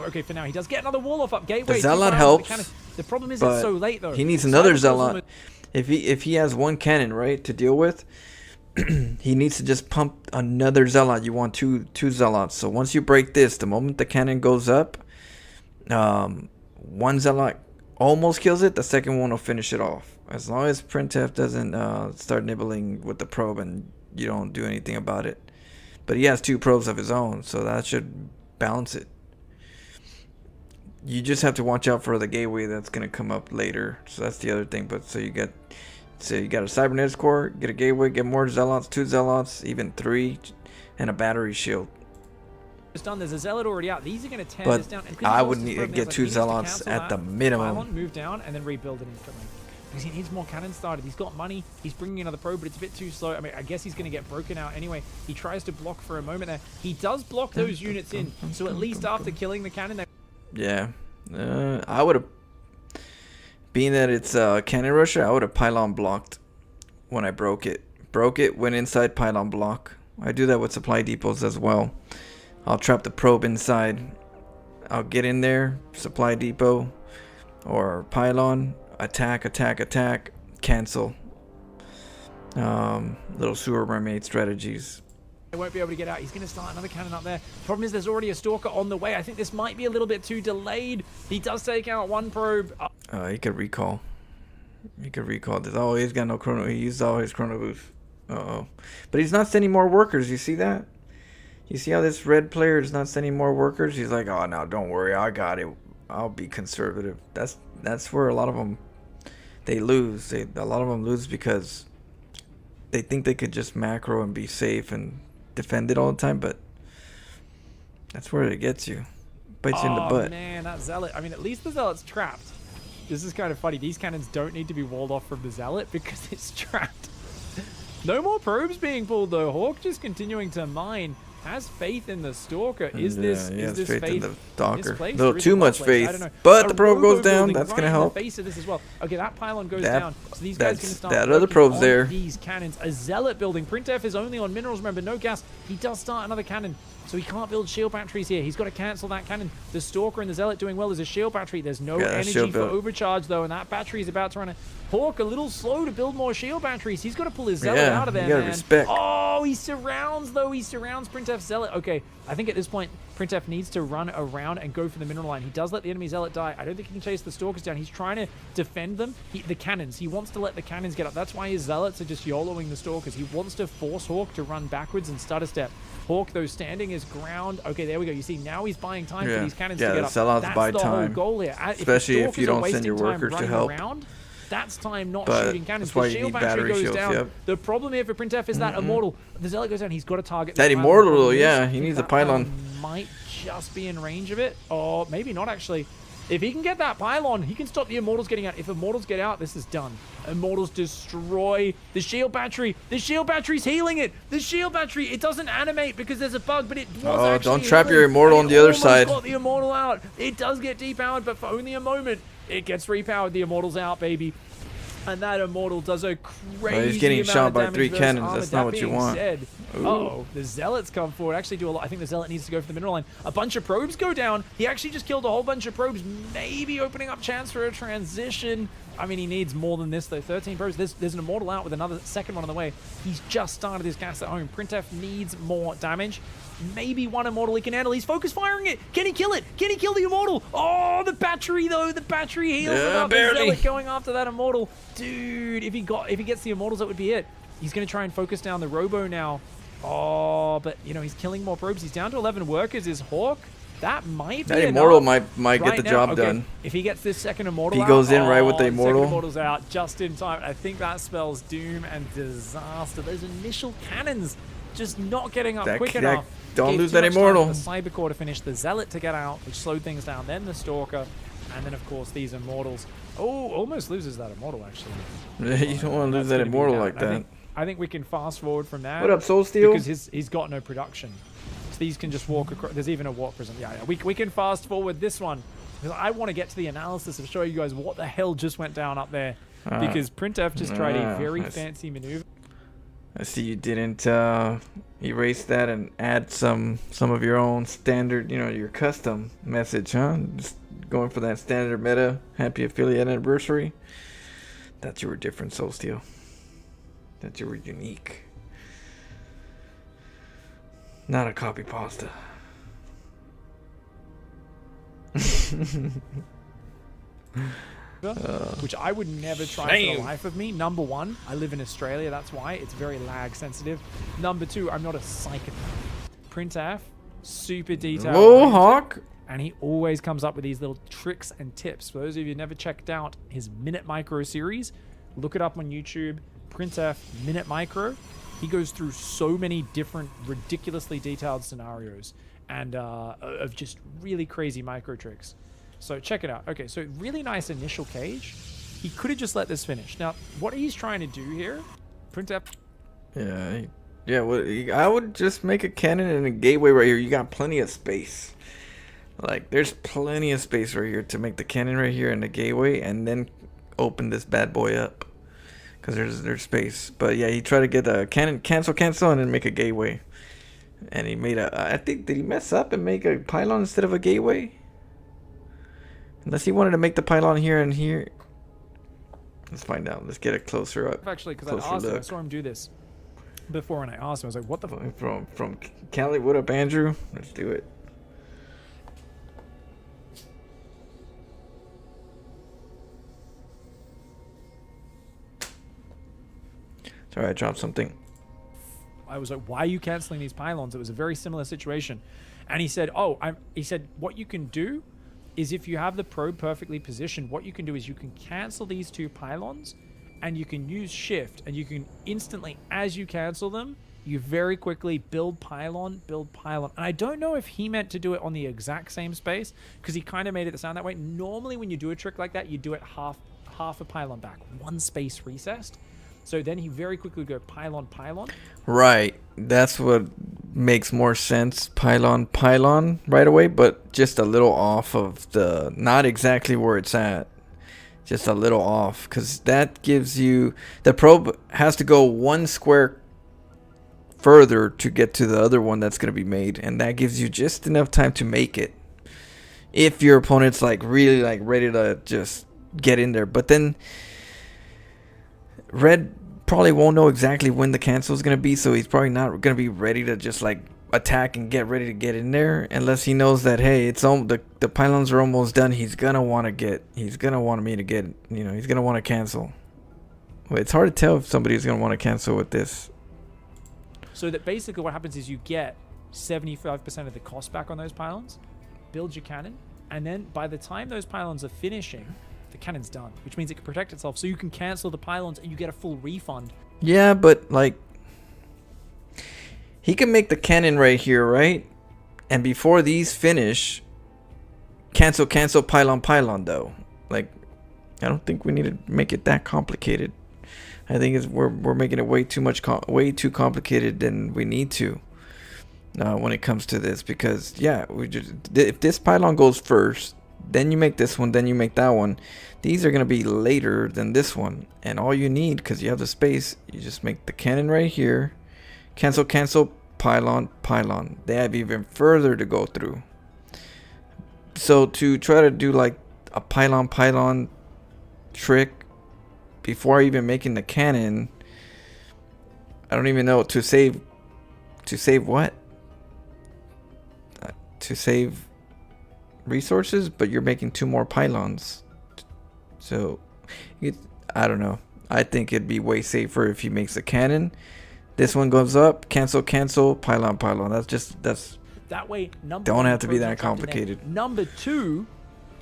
[SPEAKER 2] Okay, for now he does get another wall off up gateway.
[SPEAKER 1] The zealot helps.
[SPEAKER 2] The problem is it's so late though.
[SPEAKER 1] He needs another zealot. If he has 1 cannon right to deal with, he needs to just pump another zealot. You want two zealots. So once you break this, the moment the cannon goes up, 1 zealot almost kills it. The second one will finish it off. As long as Printf doesn't start nibbling with the probe and you don't do anything about it. But he has 2 probes of his own, so that should balance it. You just have to watch out for the gateway that's going to come up later. So that's the other thing. But so you got a cybernetics core, get a gateway, get more zealots, 2 zealots, even 3, and a battery shield.
[SPEAKER 2] Done. There's a zealot already out. These are going to tear
[SPEAKER 1] But
[SPEAKER 2] this down.
[SPEAKER 1] I would get 2 zealots at the minimum.
[SPEAKER 2] Pylon, move down and then rebuild it instantly. Because he needs more cannons started. He's got money. He's bringing another probe, but it's a bit too slow. I mean, I guess he's going to get broken out anyway. He tries to block for a moment there. He does block those units in. So at least after killing the cannon,
[SPEAKER 1] yeah. I would have, being that it's a cannon rusher, I would have pylon blocked when I broke it. Went inside, pylon block. I do that with supply depots as well. I'll trap the probe inside. I'll get in there, supply depot or pylon, attack, cancel. little sewer mermaid strategies.
[SPEAKER 2] He won't be able to get out. He's going to start another cannon up there. Problem is there's already a stalker on the way. I think this might be a little bit too delayed. He does take out one probe.
[SPEAKER 1] He could recall. He could recall this. Oh, he's got no chrono. He used all his chrono boost. Uh-oh. But he's not sending more workers. You see that? You see how this red player is not sending more workers? He's like, oh, no, don't worry. I got it. I'll be conservative. That's where a lot of them, they lose. A lot of them lose because they think they could just macro and be safe and defend it all the time, but that's where it gets you. Bites you in the butt.
[SPEAKER 2] Oh, man, that Zealot. I mean, at least the Zealot's trapped. This is kind of funny. These cannons don't need to be walled off from the Zealot because it's trapped. No more probes being pulled, though. Hawk just continuing to mine. Has faith in the Stalker. Is this faith
[SPEAKER 1] in the Stalker? A
[SPEAKER 2] misplaced,
[SPEAKER 1] little
[SPEAKER 2] or is
[SPEAKER 1] too
[SPEAKER 2] it
[SPEAKER 1] much
[SPEAKER 2] well placed? I
[SPEAKER 1] faith.
[SPEAKER 2] don't know.
[SPEAKER 1] But
[SPEAKER 2] A
[SPEAKER 1] the probe
[SPEAKER 2] robo
[SPEAKER 1] goes down.
[SPEAKER 2] building
[SPEAKER 1] That's
[SPEAKER 2] right
[SPEAKER 1] going to
[SPEAKER 2] in
[SPEAKER 1] help.
[SPEAKER 2] the face of this as well. Okay, that pylon goes
[SPEAKER 1] That-
[SPEAKER 2] down. So these guys can start
[SPEAKER 1] that other
[SPEAKER 2] working
[SPEAKER 1] probe's
[SPEAKER 2] on
[SPEAKER 1] there.
[SPEAKER 2] these cannons. A Zealot building. Printf is only on minerals, remember, no gas. He does start another cannon. So he can't build shield batteries here. He's got to cancel that cannon. The Stalker and the Zealot doing well as a shield battery. There's no energy for overcharge, though, and that battery is about to run out. Hawk a little slow to build more shield batteries. He's got to pull his Zealot out of there,
[SPEAKER 1] you gotta
[SPEAKER 2] man.
[SPEAKER 1] respect.
[SPEAKER 2] Oh, he surrounds, though. He surrounds Printf's Zealot. Okay, I think at this point, Printf needs to run around and go for the mineral line. He does let the enemy Zealot die. I don't think he can chase the Stalkers down. He's trying to defend them. The cannons. He wants to let the cannons get up. That's why his Zealots are just YOLOing the Stalkers. He wants to force Hawk to run backwards and stutter step. Hawk, though, standing his ground. Okay, there we go. You see, now he's buying time for these cannons to get up.
[SPEAKER 1] Sellouts
[SPEAKER 2] That's
[SPEAKER 1] buy
[SPEAKER 2] the
[SPEAKER 1] time.
[SPEAKER 2] whole goal here.
[SPEAKER 1] Especially if you don't send your workers to help.
[SPEAKER 2] That's time not
[SPEAKER 1] But
[SPEAKER 2] shooting cannons.
[SPEAKER 1] that's why
[SPEAKER 2] The
[SPEAKER 1] you
[SPEAKER 2] shield
[SPEAKER 1] need
[SPEAKER 2] battery
[SPEAKER 1] battery
[SPEAKER 2] goes
[SPEAKER 1] shields,
[SPEAKER 2] down.
[SPEAKER 1] yep.
[SPEAKER 2] The problem here for Printf is that Immortal. The Zealot goes down. He's got to target
[SPEAKER 1] That
[SPEAKER 2] pylon.
[SPEAKER 1] Immortal,
[SPEAKER 2] The problem
[SPEAKER 1] yeah,
[SPEAKER 2] is,
[SPEAKER 1] he
[SPEAKER 2] I
[SPEAKER 1] needs
[SPEAKER 2] think
[SPEAKER 1] a pylon.
[SPEAKER 2] that might just be in range of it. Or maybe not, actually. If he can get that pylon, he can stop the Immortals getting out. If Immortals get out, this is done. Immortals destroy the shield battery. The shield battery's healing it. The shield battery, it doesn't animate because there's a bug, but it was actually
[SPEAKER 1] don't trap your
[SPEAKER 2] healing,
[SPEAKER 1] Immortal
[SPEAKER 2] and
[SPEAKER 1] on the other
[SPEAKER 2] almost
[SPEAKER 1] side.
[SPEAKER 2] got the Immortal out. It does get depowered, but for only a moment. It gets repowered. The Immortal's out, baby. And that Immortal does a crazy
[SPEAKER 1] he's getting
[SPEAKER 2] amount
[SPEAKER 1] shot
[SPEAKER 2] of
[SPEAKER 1] by
[SPEAKER 2] damage
[SPEAKER 1] 3
[SPEAKER 2] versus
[SPEAKER 1] cannons.
[SPEAKER 2] armor.
[SPEAKER 1] That's not what you want.
[SPEAKER 2] Uh-oh, the Zealots come forward. Actually do a lot. I think the Zealot needs to go for the mineral line. A bunch of probes go down. He actually just killed a whole bunch of probes, maybe opening up chance for a transition. I mean, he needs more than this, though. 13 probes. There's an Immortal out with another second one on the way. He's just started his gas at home. Printf needs more damage. Maybe one Immortal he can handle. He's focus firing it. Can he kill it? Can he kill the Immortal? Oh, the battery, though. The battery heals without the Zealot going after that Immortal. Dude, if he gets the Immortals, that would be it. He's going to try and focus down the Robo now. Oh, but, you know, he's killing more probes. He's down to 11 workers. Is Hawk? That might be
[SPEAKER 1] That Immortal
[SPEAKER 2] enough
[SPEAKER 1] might get the job done.
[SPEAKER 2] If he gets this second Immortal
[SPEAKER 1] He
[SPEAKER 2] out,
[SPEAKER 1] goes in right with the
[SPEAKER 2] second
[SPEAKER 1] Immortal.
[SPEAKER 2] Immortal's out just in time. I think that spells doom and disaster. Those initial cannons just not getting up quick enough.
[SPEAKER 1] Don't
[SPEAKER 2] Gave
[SPEAKER 1] lose
[SPEAKER 2] too
[SPEAKER 1] that
[SPEAKER 2] much time
[SPEAKER 1] Immortal.
[SPEAKER 2] for the Cybercore to finish, the Zealot to get out, which slowed things down, then the Stalker, and then, of course, these Immortals. Oh, almost loses that Immortal, actually.
[SPEAKER 1] You don't want to lose that Immortal like that.
[SPEAKER 2] I think we can fast forward from that.
[SPEAKER 1] What up, Soul Steel?
[SPEAKER 2] Because he's got no production. So these can just walk across. There's even a warp prism. Yeah. We can fast forward this one. Because I want to get to the analysis of showing you guys what the hell just went down up there. Because Printf just tried a very fancy maneuver.
[SPEAKER 1] I see you didn't erase that and add some of your own standard, you know, your custom message, huh? Just going for that standard meta. Happy affiliate anniversary. That you were different, Soul Steel. That you were unique. Not a copy pasta.
[SPEAKER 2] Which I would never try for the life of me. Number one, I live in Australia. That's why. It's very lag sensitive. Number two, I'm not a psychopath. Printf, super detailed.
[SPEAKER 1] Whoa, Hawk.
[SPEAKER 2] And he always comes up with these little tricks and tips. For those of you who never checked out his Minute Micro series, look it up on YouTube. Printf Minute Micro. He goes through so many different ridiculously detailed scenarios and of just really crazy micro tricks. So check it out. Okay, so really nice initial cage. He could have just let this finish. Now, what he's trying to do here, Printf.
[SPEAKER 1] Yeah. Well, I would just make a cannon and a gateway right here. You got plenty of space. Like, there's plenty of space right here to make the cannon right here and the gateway, and then open this bad boy up. Because there's space. But yeah, he tried to get a cannon, cancel, and then make a gateway. And he made I think, did he mess up and make a pylon instead of a gateway? Unless he wanted to make the pylon here and here. Let's find out. Let's get a closer up.
[SPEAKER 2] Actually, because I asked him, I saw him do this before, and I asked him, I was like, what the
[SPEAKER 1] from Cali? What up, Andrew? Let's do it. Sorry, I dropped something.
[SPEAKER 2] I was like, why are you canceling these pylons? It was a very similar situation. And he said, he said, what you can do is if you have the probe perfectly positioned, what you can do is you can cancel these 2 pylons and you can use shift, and you can instantly, as you cancel them, you very quickly build pylon. And I don't know if he meant to do it on the exact same space, because he kind of made it sound that way. Normally when you do a trick like that, you do it half a pylon back, 1 space recessed. So then he very quickly would go pylon.
[SPEAKER 1] Right. That's what makes more sense. Pylon right away, but just a little off of the, not exactly where it's at. Just a little off, because that gives you, the probe has to go 1 square further to get to the other one that's going to be made, and that gives you just enough time to make it. If your opponent's like really like ready to just get in there, but then Red probably won't know exactly when the cancel is going to be, so he's probably not going to be ready to just like attack and get ready to get in there unless he knows that, hey, it's the pylons are almost done. He's gonna want me to get, you know, he's gonna want to cancel. Well, it's hard to tell if somebody's gonna want to cancel with this.
[SPEAKER 2] So that basically what happens is you get 75% of the cost back on those pylons, build your cannon, and then by the time those pylons are finishing, the cannon's done, which means it can protect itself, so you can cancel the pylons and you get a full refund.
[SPEAKER 1] Yeah, but like, he can make the cannon right here, right? And before these finish, cancel pylon though. Like, I don't think we need to make it that complicated. I think we're making it way too complicated than we need to when it comes to this, because yeah, if this pylon goes first, then you make this one, then you make that one. These are gonna be later than this one, and all you need, because you have the space, you just make the cannon right here. Cancel pylon. They have even further to go through. So to try to do like a pylon trick before even making the cannon, I don't even know, to save what? To save resources, but you're making 2 more pylons. So I don't know. I think it'd be way safer if he makes a cannon. This one goes up, cancel, pylon. That's
[SPEAKER 2] that way.
[SPEAKER 1] Don't have to be that complicated.
[SPEAKER 2] Number 2,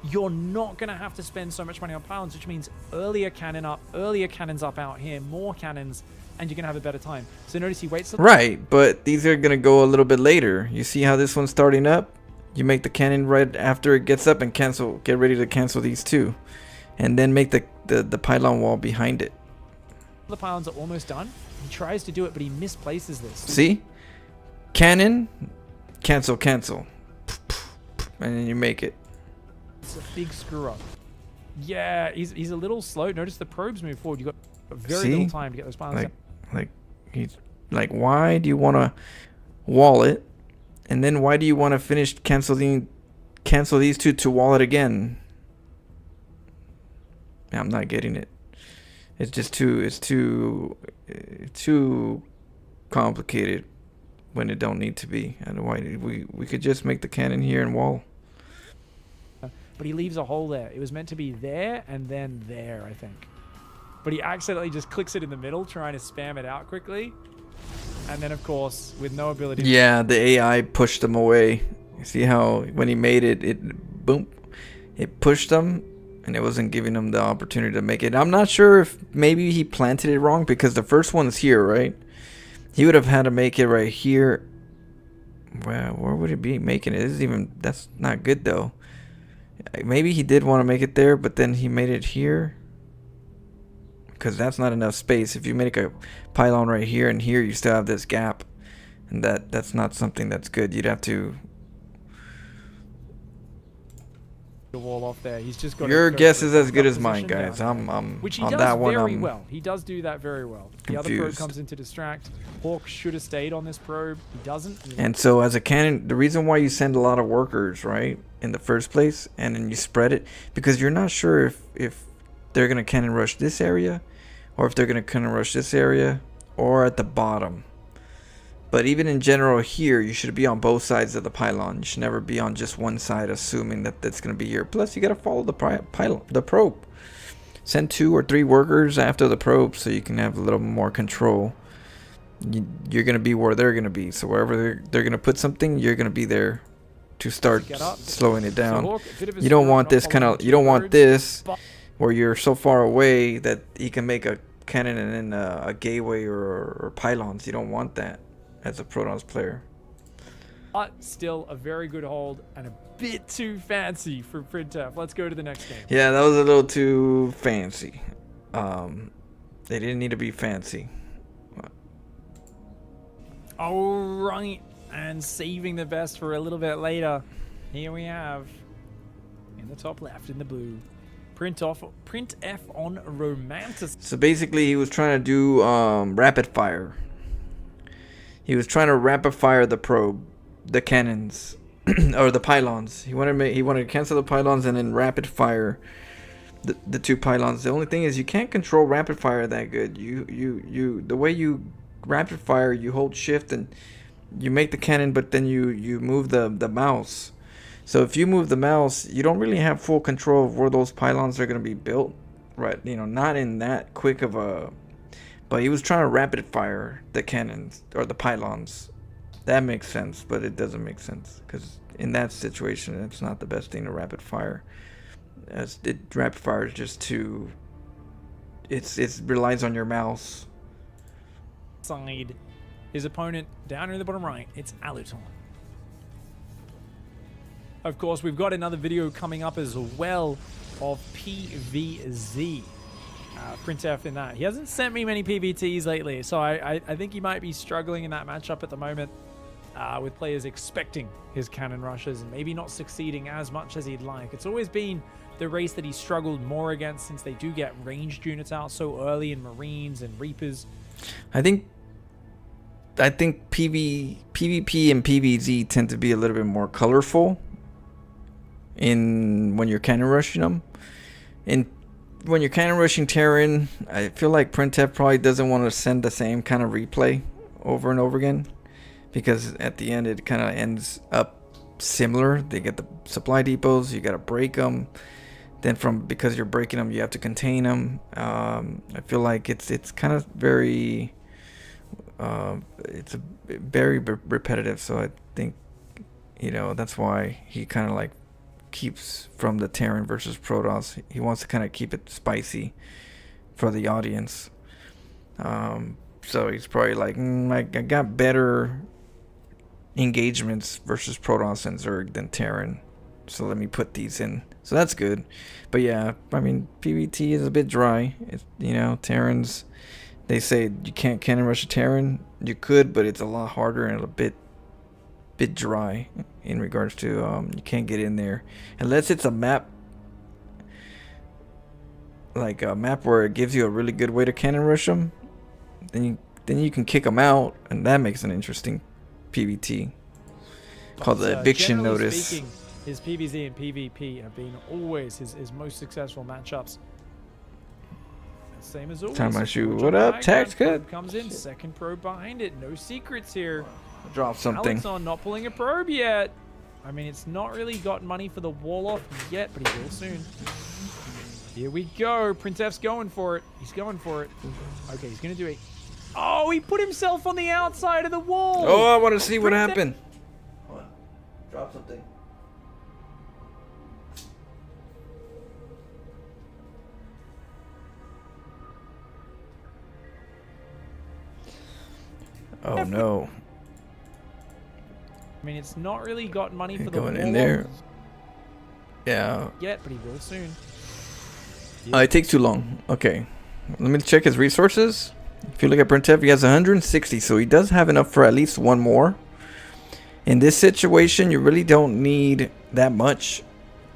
[SPEAKER 2] you're not gonna have to spend so much money on pylons, which means earlier cannons up out here, more cannons, and you're gonna have a better time. So notice he waits.
[SPEAKER 1] Right, but these are gonna go a little bit later. You see how this one's starting up? You make the cannon right after it gets up and cancel. Get ready to cancel these 2, and then make the pylon wall behind it.
[SPEAKER 2] The pylons are almost done. He tries to do it, but he misplaces this.
[SPEAKER 1] See? Cannon, cancel. And then you make it.
[SPEAKER 2] It's a big screw up. Yeah, he's a little slow. Notice the probes move forward. You've got very little time to get those pylons down.
[SPEAKER 1] He's like, why do you want to wall it? And then why do you want to finish cancel these 2 to wall it again? I'm not getting it. It's just too complicated when it don't need to be. And why we could just make the cannon here and wall.
[SPEAKER 2] But he leaves a hole there. It was meant to be there and then there, I think. But he accidentally just clicks it in the middle, trying to spam it out quickly. And then, of course, with no ability.
[SPEAKER 1] Yeah, the AI pushed them away. You see how when he made it, it pushed them, and it wasn't giving him the opportunity to make it. I'm not sure if maybe he planted it wrong, because the first one's here, right? He would have had to make it right here. Well, where would he be making it? That's not good though. Maybe he did want to make it there, but then he made it here, because that's not enough space. If you make a pylon right here and here, you still have this gap, and that's not something that's good. You'd have to.
[SPEAKER 2] The wall off there. He's just got.
[SPEAKER 1] Your guess is as good as mine, guys. I'm
[SPEAKER 2] which he
[SPEAKER 1] on
[SPEAKER 2] does
[SPEAKER 1] that one.
[SPEAKER 2] Very well. He does do that very well. The other probe
[SPEAKER 1] confused.
[SPEAKER 2] comes in to distract. Hawk should have stayed on this probe. He doesn't.
[SPEAKER 1] And so as a cannon, the reason why you send a lot of workers, right, in the first place, and then you spread it, because you're not sure if they're going to cannon rush this area, or if they're going to cannon rush this area, or at the bottom. But even in general here, you should be on both sides of the pylon. You should never be on just one side, assuming that that's going to be here. Plus, you got to follow the probe. Send 2 or 3 workers after the probe so you can have a little more control. You're going to be where they're going to be. So wherever they're going to put something, you're going to be there to start slowing it down. You don't want this kind of, you don't want this where you're so far away that he can make a cannon and then a gateway or pylons. You don't want that as a Protons player.
[SPEAKER 2] But still a very good hold and a bit too fancy for Printf. Let's go to the next game.
[SPEAKER 1] Yeah, that was a little too fancy. They didn't need to be fancy.
[SPEAKER 2] All right, and saving the best for a little bit later. Here we have, in the top left, in the blue, Printf on Romantic.
[SPEAKER 1] So basically, he was trying to do rapid fire. He was trying to rapid fire the probe, the cannons, or the pylons. He wanted to cancel the pylons and then rapid fire the 2 pylons. The only thing is you can't control rapid fire that good. The way you rapid fire, you hold shift and you make the cannon, but then you move the mouse. So if you move the mouse, you don't really have full control of where those pylons are going to be built, right? You know, not in that quick of a. But he was trying to rapid fire the cannons or the pylons. That makes sense, but it doesn't make sense because in that situation, it's not the best thing to rapid fire. Rapid fire is just too. It relies on your mouse.
[SPEAKER 2] Side, his opponent down in the bottom right, it's Aluton. Of course, we've got another video coming up as well of PVZ. Printf in that. He hasn't sent me many PVTs lately, so I think he might be struggling in that matchup at the moment with players expecting his cannon rushes and maybe not succeeding as much as he'd like. It's always been the race that he struggled more against since they do get ranged units out so early in Marines and Reapers.
[SPEAKER 1] I think PvP and PvZ tend to be a little bit more colorful when you're cannon rushing them. And when you're cannon rushing Terran, I feel like Printf probably doesn't want to send the same kind of replay over and over again, because at the end it kind of ends up similar. They get the supply depots, you got to break them. Then because you're breaking them, you have to contain them. I feel like it's kind of very it's a very repetitive. So I think that's why he kind of like keeps from the Terran versus Protoss. He wants to kind of keep it spicy for the audience. So he's probably like, I got better engagements versus Protoss and Zerg than Terran, so let me put these in. So that's good. But yeah, I mean, PvT is a bit dry. It's, Terrans, they say you can't cannon rush a Terran. You could, but it's a lot harder and a bit dry in regards to you can't get in there unless it's a map, like a map where it gives you a really good way to cannon rush them. Then you can kick them out, and that makes an interesting PvT called the eviction notice.
[SPEAKER 2] Speaking, his PvZ and PvP have been always his most successful matchups. Same as always.
[SPEAKER 1] Time I shoot. What up, Tax Cut?
[SPEAKER 2] Comes in, second probe behind it. No secrets here.
[SPEAKER 1] Drop something.
[SPEAKER 2] Alexon not pulling a probe yet. I mean, it's not really got money for the wall off yet, but he will soon. Here we go. Printf's going for it. He's going for it. Okay, he's going to do it. Oh, he put himself on the outside of the wall.
[SPEAKER 1] Oh, I want to see what happened. Hold on. Drop something. Oh, no.
[SPEAKER 2] I mean, it's not really got money for the
[SPEAKER 1] going in there. Yeah.
[SPEAKER 2] Yet, but he will soon.
[SPEAKER 1] It takes too long. Okay. Let me check his resources. If you look at Printf, he has 160, so he does have enough for at least one more. In this situation, you really don't need that much.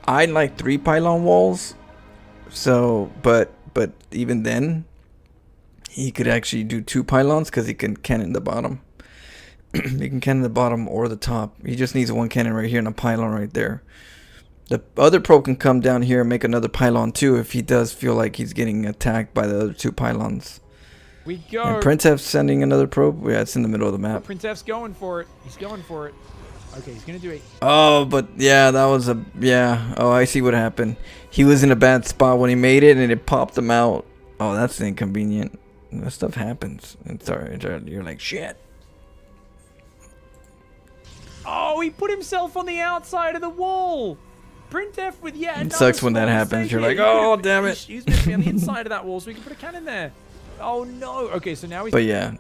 [SPEAKER 1] I like 3 pylon walls. So, but even then, he could actually do 2 pylons because he can cannon the bottom. He can cannon the bottom or the top. He just needs one cannon right here and a pylon right there. The other probe can come down here and make another pylon too if he does feel like he's getting attacked by the other 2 pylons.
[SPEAKER 2] We go.
[SPEAKER 1] And Printef's sending another probe. Yeah, it's in the middle of the map.
[SPEAKER 2] Printef's going for it. He's going for it. Okay, he's gonna do it.
[SPEAKER 1] Oh, but yeah, that was a Oh, I see what happened. He was in a bad spot when he made it, and it popped him out. Oh, that's inconvenient. That stuff happens. It's alright. You're like shit.
[SPEAKER 2] Oh, he put himself on the outside of the wall. Printef with
[SPEAKER 1] It sucks when that happens. You're like, oh, damn it.
[SPEAKER 2] He's meant to be on the inside of that wall, so we can put a cannon there. Oh no. Okay, so now he's.
[SPEAKER 1] But yeah,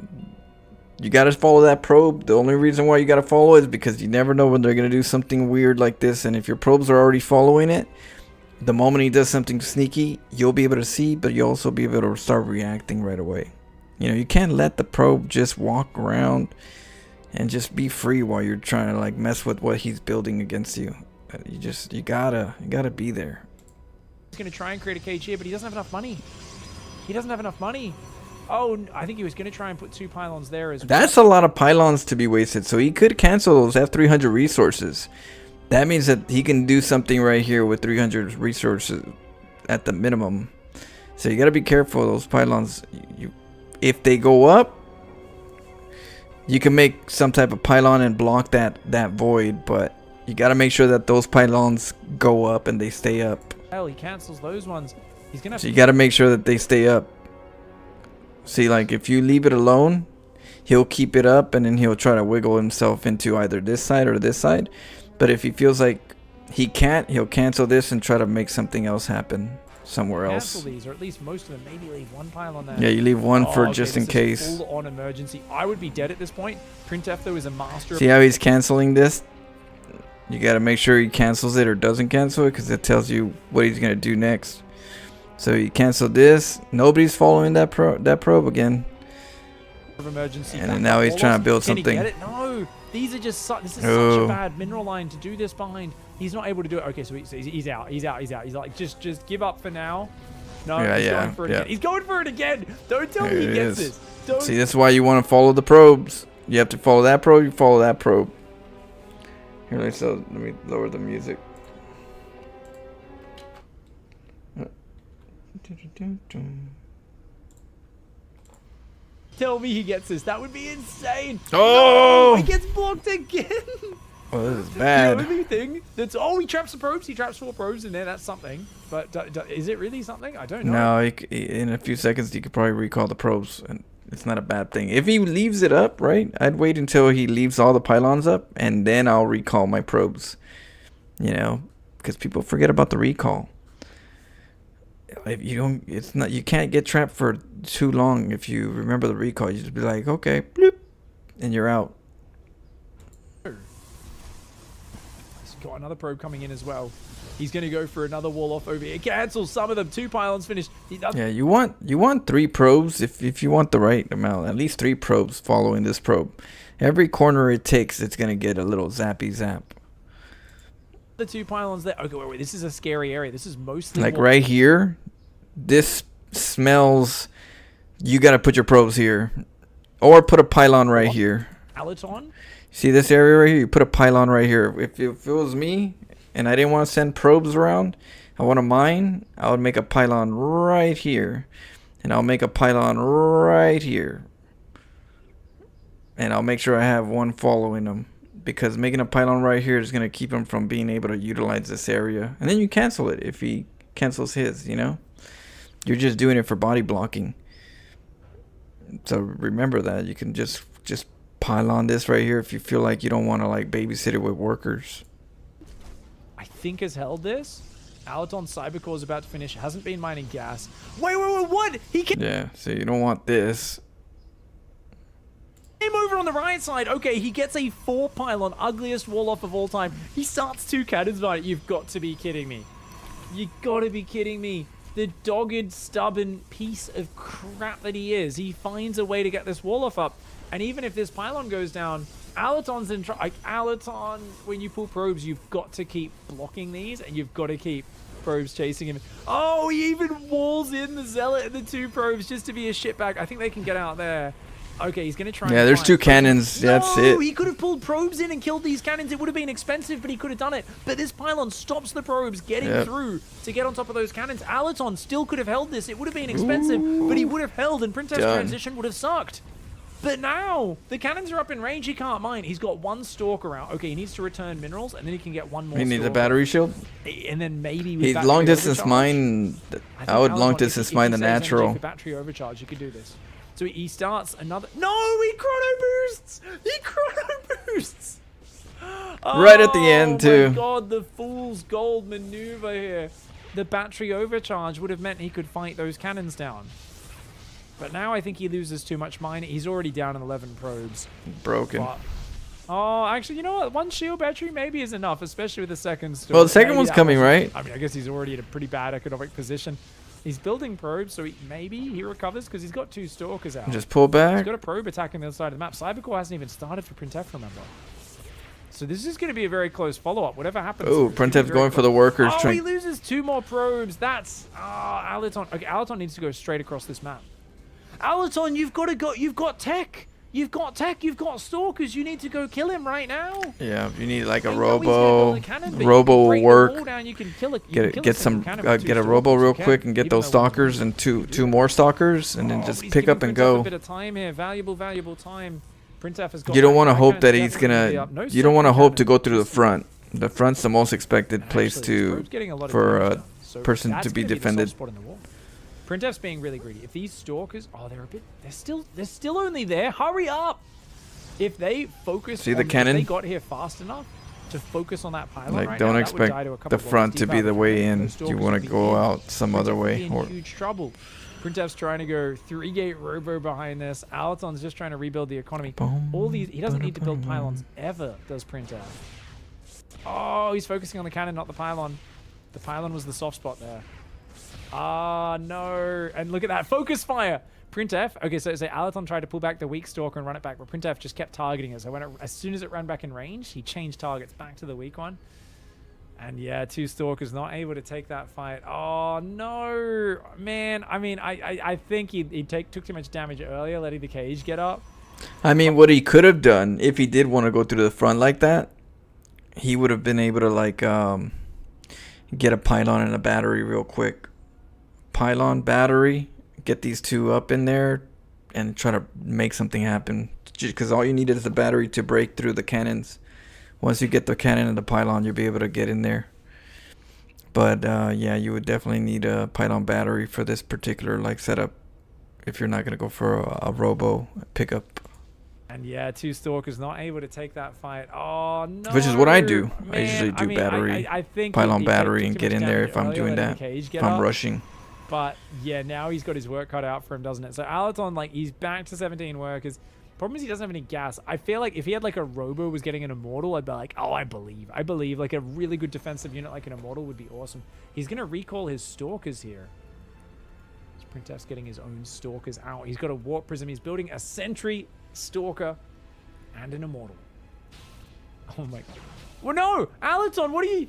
[SPEAKER 1] you gotta follow that probe. The only reason why you gotta follow it is because you never know when they're gonna do something weird like this. And if your probes are already following it, the moment he does something sneaky, you'll be able to see, but you'll also be able to start reacting right away. You know, you can't let the probe just walk around and just be free while you're trying to like mess with what he's building against you. You gotta be there.
[SPEAKER 2] He's gonna try and create a cage here, but he doesn't have enough money. He doesn't have enough money. Oh, I think he was gonna try and put 2 pylons there as well.
[SPEAKER 1] That's a lot of pylons to be wasted, so he could cancel those F300 resources. That means that he can do something right here with 300 resources at the minimum. So you gotta be careful of those pylons. If they go up, you can make some type of pylon and block that void, but you gotta make sure that those pylons go up and they stay up.
[SPEAKER 2] Hell, he cancels those ones. He's gonna have
[SPEAKER 1] so you gotta make sure that they stay up. See, like if you leave it alone, he'll keep it up and then he'll try to wiggle himself into either this side or this side. But if he feels like he can't, he'll cancel this and try to make something else happen somewhere else.
[SPEAKER 2] Cancel these, or at least most of them. Maybe leave 1 pylon there.
[SPEAKER 1] Yeah, you leave one for just in case.
[SPEAKER 2] Full on emergency. I would be dead at this point. Printef though is a master.
[SPEAKER 1] See how he's canceling this? You gotta make sure he cancels it or doesn't cancel it because it tells you what he's gonna do next. So he canceled this. Nobody's following that probe again.
[SPEAKER 2] Emergency.
[SPEAKER 1] And then now he's trying to build something.
[SPEAKER 2] Can he get it? No. These are just this is such a bad mineral line to do this behind. He's not able to do it. Okay, so he's out. He's like just give up for now. No, he's going for it again. He's going for it again. Don't tell me he gets this. Don't.
[SPEAKER 1] See, that's why you want to follow the probes. You have to follow that probe. You follow that probe. Here, let me lower the music.
[SPEAKER 2] Tell me he gets this. That would be insane.
[SPEAKER 1] Oh!
[SPEAKER 2] No, he gets blocked again.
[SPEAKER 1] Oh, this is bad.
[SPEAKER 2] The only thing that's he traps the probes. He traps 4 probes in there. That's something. But is it really something? I don't know.
[SPEAKER 1] No, in a few seconds he could probably recall the probes, and it's not a bad thing. If he leaves it up, right? I'd wait until he leaves all the pylons up, and then I'll recall my probes. You know, because people forget about the recall. If you don't, you can't get trapped for too long. If you remember the recall, you just be like, okay, bloop, and you're out.
[SPEAKER 2] He's got another probe coming in as well. He's going to go for another wall off over here. Cancels some of them. 2 pylons finished.
[SPEAKER 1] Yeah, you want 3 probes if you want the right amount. At least 3 probes following this probe. Every corner it takes, it's going to get a little zappy zap.
[SPEAKER 2] The 2 pylons there. Okay, wait. This is a scary area. This is mostly
[SPEAKER 1] like right here. This smells. You got to put your probes here, or put a pylon right here.
[SPEAKER 2] Alaton?
[SPEAKER 1] See this area right here? You put a pylon right here. If it was me and I didn't want to send probes around, I want to mine. I would make a pylon right here, and I'll make a pylon right here, and I'll make sure I have one following them. Because making a pylon right here is going to keep him from being able to utilize this area. And then you cancel it if he cancels his, you know? You're just doing it for body blocking. So remember that. You can just pylon this right here if you feel like you don't want to like babysit it with workers.
[SPEAKER 2] I think has held this. Alaton Cybercore is about to finish. Hasn't been mining gas. Wait, what? He can...
[SPEAKER 1] Yeah, so you don't want this.
[SPEAKER 2] Him over on the right side. Okay, he gets a 4 pylon, ugliest wall off of all time. He starts 2 cannons by it. You've got to be kidding me. You gotta be kidding me. The dogged, stubborn piece of crap that he is. He finds a way to get this wall off up. And even if this pylon goes down, Alaton's in trouble. Like, Alaton, when you pull probes, you've got to keep blocking these, and you've got to keep probes chasing him. Oh, he even walls in the Zealot and the 2 probes just to be a shitbag. I think they can get out there. Okay, he's going to try.
[SPEAKER 1] Yeah, there's 2 cannons.
[SPEAKER 2] No,
[SPEAKER 1] That's it.
[SPEAKER 2] He could have pulled probes in and killed these cannons. It would have been expensive, but he could have done it. But this pylon stops the probes getting through to get on top of those cannons. Alaton still could have held this. It would have been expensive, but he would have held, and Printef's transition would have sucked. But now, the cannons are up in range. He can't mine. He's got 1 stalker out. Okay, he needs to return minerals, and then he can get 1 more
[SPEAKER 1] He needs a
[SPEAKER 2] stalker.
[SPEAKER 1] battery shield.
[SPEAKER 2] And then maybe with
[SPEAKER 1] He's
[SPEAKER 2] battery
[SPEAKER 1] long distance
[SPEAKER 2] overcharge.
[SPEAKER 1] mine. I would long distance mine the natural.
[SPEAKER 2] For battery overcharge, you could do this. So he starts another. No, he chrono boosts. He chrono boosts.
[SPEAKER 1] Right at the end, too.
[SPEAKER 2] Oh my god, the fool's gold maneuver here. The battery overcharge would have meant he could fight those cannons down. But now I think he loses too much mine. He's already down in 11 probes.
[SPEAKER 1] Broken.
[SPEAKER 2] But, oh, actually, you know what? 1 shield battery maybe is enough, especially with the second store.
[SPEAKER 1] Well, the second
[SPEAKER 2] Maybe
[SPEAKER 1] one's
[SPEAKER 2] that
[SPEAKER 1] coming,
[SPEAKER 2] wasn't-
[SPEAKER 1] right?
[SPEAKER 2] I mean, I guess he's already in a pretty bad economic position. He's building probes, so maybe he recovers because he's got 2 stalkers out.
[SPEAKER 1] Just pull
[SPEAKER 2] He's
[SPEAKER 1] back.
[SPEAKER 2] got a probe attacking the other side of the map. Cybercore hasn't even started for Printef, remember? So this is going to be a very close follow-up. Whatever happens.
[SPEAKER 1] Oh,
[SPEAKER 2] it's gonna be
[SPEAKER 1] Printef's
[SPEAKER 2] very
[SPEAKER 1] going for
[SPEAKER 2] close.
[SPEAKER 1] the workers.
[SPEAKER 2] Oh,
[SPEAKER 1] trying-
[SPEAKER 2] he loses 2 more probes. That's Alaton. Okay, Alaton needs to go straight across this map. Alaton, you've got to go. You've got tech. You've got tech. You've got stalkers. You need to go kill him right now.
[SPEAKER 1] Yeah, you need like a
[SPEAKER 2] I know he's gonna
[SPEAKER 1] robo.
[SPEAKER 2] build a cannon, but you
[SPEAKER 1] Robo
[SPEAKER 2] can
[SPEAKER 1] will
[SPEAKER 2] break the
[SPEAKER 1] work.
[SPEAKER 2] wall down, you can kill it.
[SPEAKER 1] Get some get a robo real quick and get those stalkers and two more stalkers and then just pick up and go.
[SPEAKER 2] A bit of time here, valuable time. Printef has got.
[SPEAKER 1] You don't want to
[SPEAKER 2] back.
[SPEAKER 1] hope that
[SPEAKER 2] Cannons
[SPEAKER 1] he's
[SPEAKER 2] definitely
[SPEAKER 1] gonna.
[SPEAKER 2] up. No
[SPEAKER 1] You don't want to
[SPEAKER 2] stalker
[SPEAKER 1] hope to
[SPEAKER 2] cannon.
[SPEAKER 1] go through the front. The front's the most expected place
[SPEAKER 2] Actually, this
[SPEAKER 1] to
[SPEAKER 2] probe's getting a lot of
[SPEAKER 1] for
[SPEAKER 2] damage
[SPEAKER 1] a
[SPEAKER 2] done. So
[SPEAKER 1] person
[SPEAKER 2] that's
[SPEAKER 1] to be
[SPEAKER 2] gonna the soft
[SPEAKER 1] defended.
[SPEAKER 2] spot in the wall. Printef's being really greedy. If these stalkers, they're still only there. Hurry up! If they focus,
[SPEAKER 1] See the
[SPEAKER 2] if
[SPEAKER 1] cannon?
[SPEAKER 2] they got here fast enough to focus on that pylon
[SPEAKER 1] Like,
[SPEAKER 2] right
[SPEAKER 1] don't
[SPEAKER 2] now, that would die
[SPEAKER 1] expect
[SPEAKER 2] to a couple
[SPEAKER 1] the
[SPEAKER 2] of
[SPEAKER 1] front
[SPEAKER 2] bullets
[SPEAKER 1] to
[SPEAKER 2] deep
[SPEAKER 1] be
[SPEAKER 2] out
[SPEAKER 1] the
[SPEAKER 2] of the
[SPEAKER 1] way
[SPEAKER 2] cannon.
[SPEAKER 1] in.
[SPEAKER 2] Those
[SPEAKER 1] You
[SPEAKER 2] stalkers
[SPEAKER 1] want
[SPEAKER 2] would
[SPEAKER 1] to
[SPEAKER 2] be
[SPEAKER 1] go
[SPEAKER 2] in.
[SPEAKER 1] out some
[SPEAKER 2] Printef
[SPEAKER 1] other
[SPEAKER 2] would be
[SPEAKER 1] way.
[SPEAKER 2] in
[SPEAKER 1] Or
[SPEAKER 2] huge trouble. Printef's trying to go 3-gate robo behind this. Alaton's just trying to rebuild the economy. All these, he doesn't need to build pylons ever, does Printef. Oh, he's focusing on the cannon, not the pylon. The pylon was the soft spot there. Ah, no. And look at that. Focus fire. Printef. Okay, so Alaton tried to pull back the weak stalker and run it back, but Printef just kept targeting it. So as soon as it ran back in range, he changed targets back to the weak one. And yeah, 2 stalkers not able to take that fight. Oh, no. Man, I mean, I think he took too much damage earlier, letting the cage get up.
[SPEAKER 1] I mean, what he could have done if he did want to go through the front like that, he would have been able to like get a pylon and a battery real quick. Pylon, battery, get these 2 up in there and try to make something happen. Because all you need is the battery to break through the cannons. Once you get the cannon and the pylon, you'll be able to get in there. But yeah, you would definitely need a pylon battery for this particular like setup if you're not going to go for a robo pickup.
[SPEAKER 2] And yeah, 2 stalkers not able to take that fight. Oh, no.
[SPEAKER 1] Which is what I do.
[SPEAKER 2] Man,
[SPEAKER 1] I usually do battery,
[SPEAKER 2] I think
[SPEAKER 1] pylon
[SPEAKER 2] he
[SPEAKER 1] battery,
[SPEAKER 2] took
[SPEAKER 1] and
[SPEAKER 2] too
[SPEAKER 1] get
[SPEAKER 2] much
[SPEAKER 1] in there
[SPEAKER 2] damage
[SPEAKER 1] if I'm
[SPEAKER 2] earlier,
[SPEAKER 1] doing
[SPEAKER 2] letting
[SPEAKER 1] that.
[SPEAKER 2] the cage get
[SPEAKER 1] If I'm
[SPEAKER 2] up.
[SPEAKER 1] rushing.
[SPEAKER 2] But yeah, now he's got his work cut out for him, doesn't it? So Alaton, like, he's back to 17 workers. Problem is he doesn't have any gas. I feel like if he had like a robo was getting an immortal, I'd be like, oh, I believe. Like a really good defensive unit like an immortal would be awesome. He's going to recall his stalkers here. Printef's getting his own stalkers out. He's got a warp prism. He's building a sentry, stalker, and an immortal. Oh my god. Well, no! Alaton, what are you...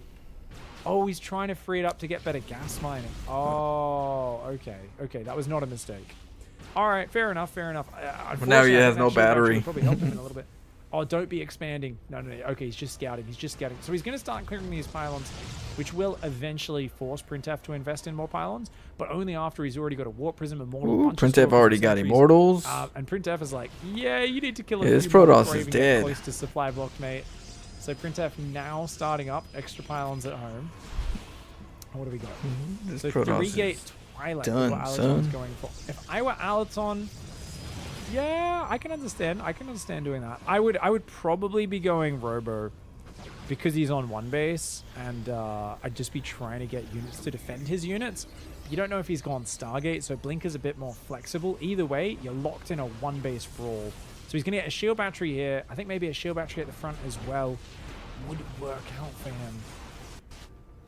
[SPEAKER 2] Oh, he's trying to free it up to get better gas mining. Oh, okay. Okay, that was not a mistake. All right, fair enough, fair enough.
[SPEAKER 1] now he
[SPEAKER 2] Unfortunately, I
[SPEAKER 1] has
[SPEAKER 2] think
[SPEAKER 1] no
[SPEAKER 2] that shield
[SPEAKER 1] battery.
[SPEAKER 2] would probably help him in a little bit. Oh, don't be expanding. No. Okay, he's just scouting. So he's going to start clearing these pylons, which will eventually force Printef to invest in more pylons, but only after he's already got a warp prism, immortal.
[SPEAKER 1] Ooh,
[SPEAKER 2] bunch of
[SPEAKER 1] Printef
[SPEAKER 2] stalkers
[SPEAKER 1] already
[SPEAKER 2] and
[SPEAKER 1] got
[SPEAKER 2] sentries.
[SPEAKER 1] immortals.
[SPEAKER 2] And Printef is like, yeah, you need to kill a
[SPEAKER 1] Yeah, this
[SPEAKER 2] few more
[SPEAKER 1] Protoss
[SPEAKER 2] before I
[SPEAKER 1] is
[SPEAKER 2] even get
[SPEAKER 1] dead.
[SPEAKER 2] close to supply block, mate. So Printef now starting up extra pylons at home. What do we got?
[SPEAKER 1] This
[SPEAKER 2] So
[SPEAKER 1] Protoss
[SPEAKER 2] 3-gate
[SPEAKER 1] is
[SPEAKER 2] Twilight
[SPEAKER 1] done,
[SPEAKER 2] is what Alaton's
[SPEAKER 1] son.
[SPEAKER 2] going for. If I were Alaton, yeah, I can understand. I can understand doing that. I would probably be going Robo because he's on 1 base, and I'd just be trying to get units to defend his units. You don't know if he's gone Stargate, so Blinker's a bit more flexible. Either way, you're locked in a 1 base brawl. So he's going to get a shield battery here. I think maybe a shield battery at the front as well would work out for him.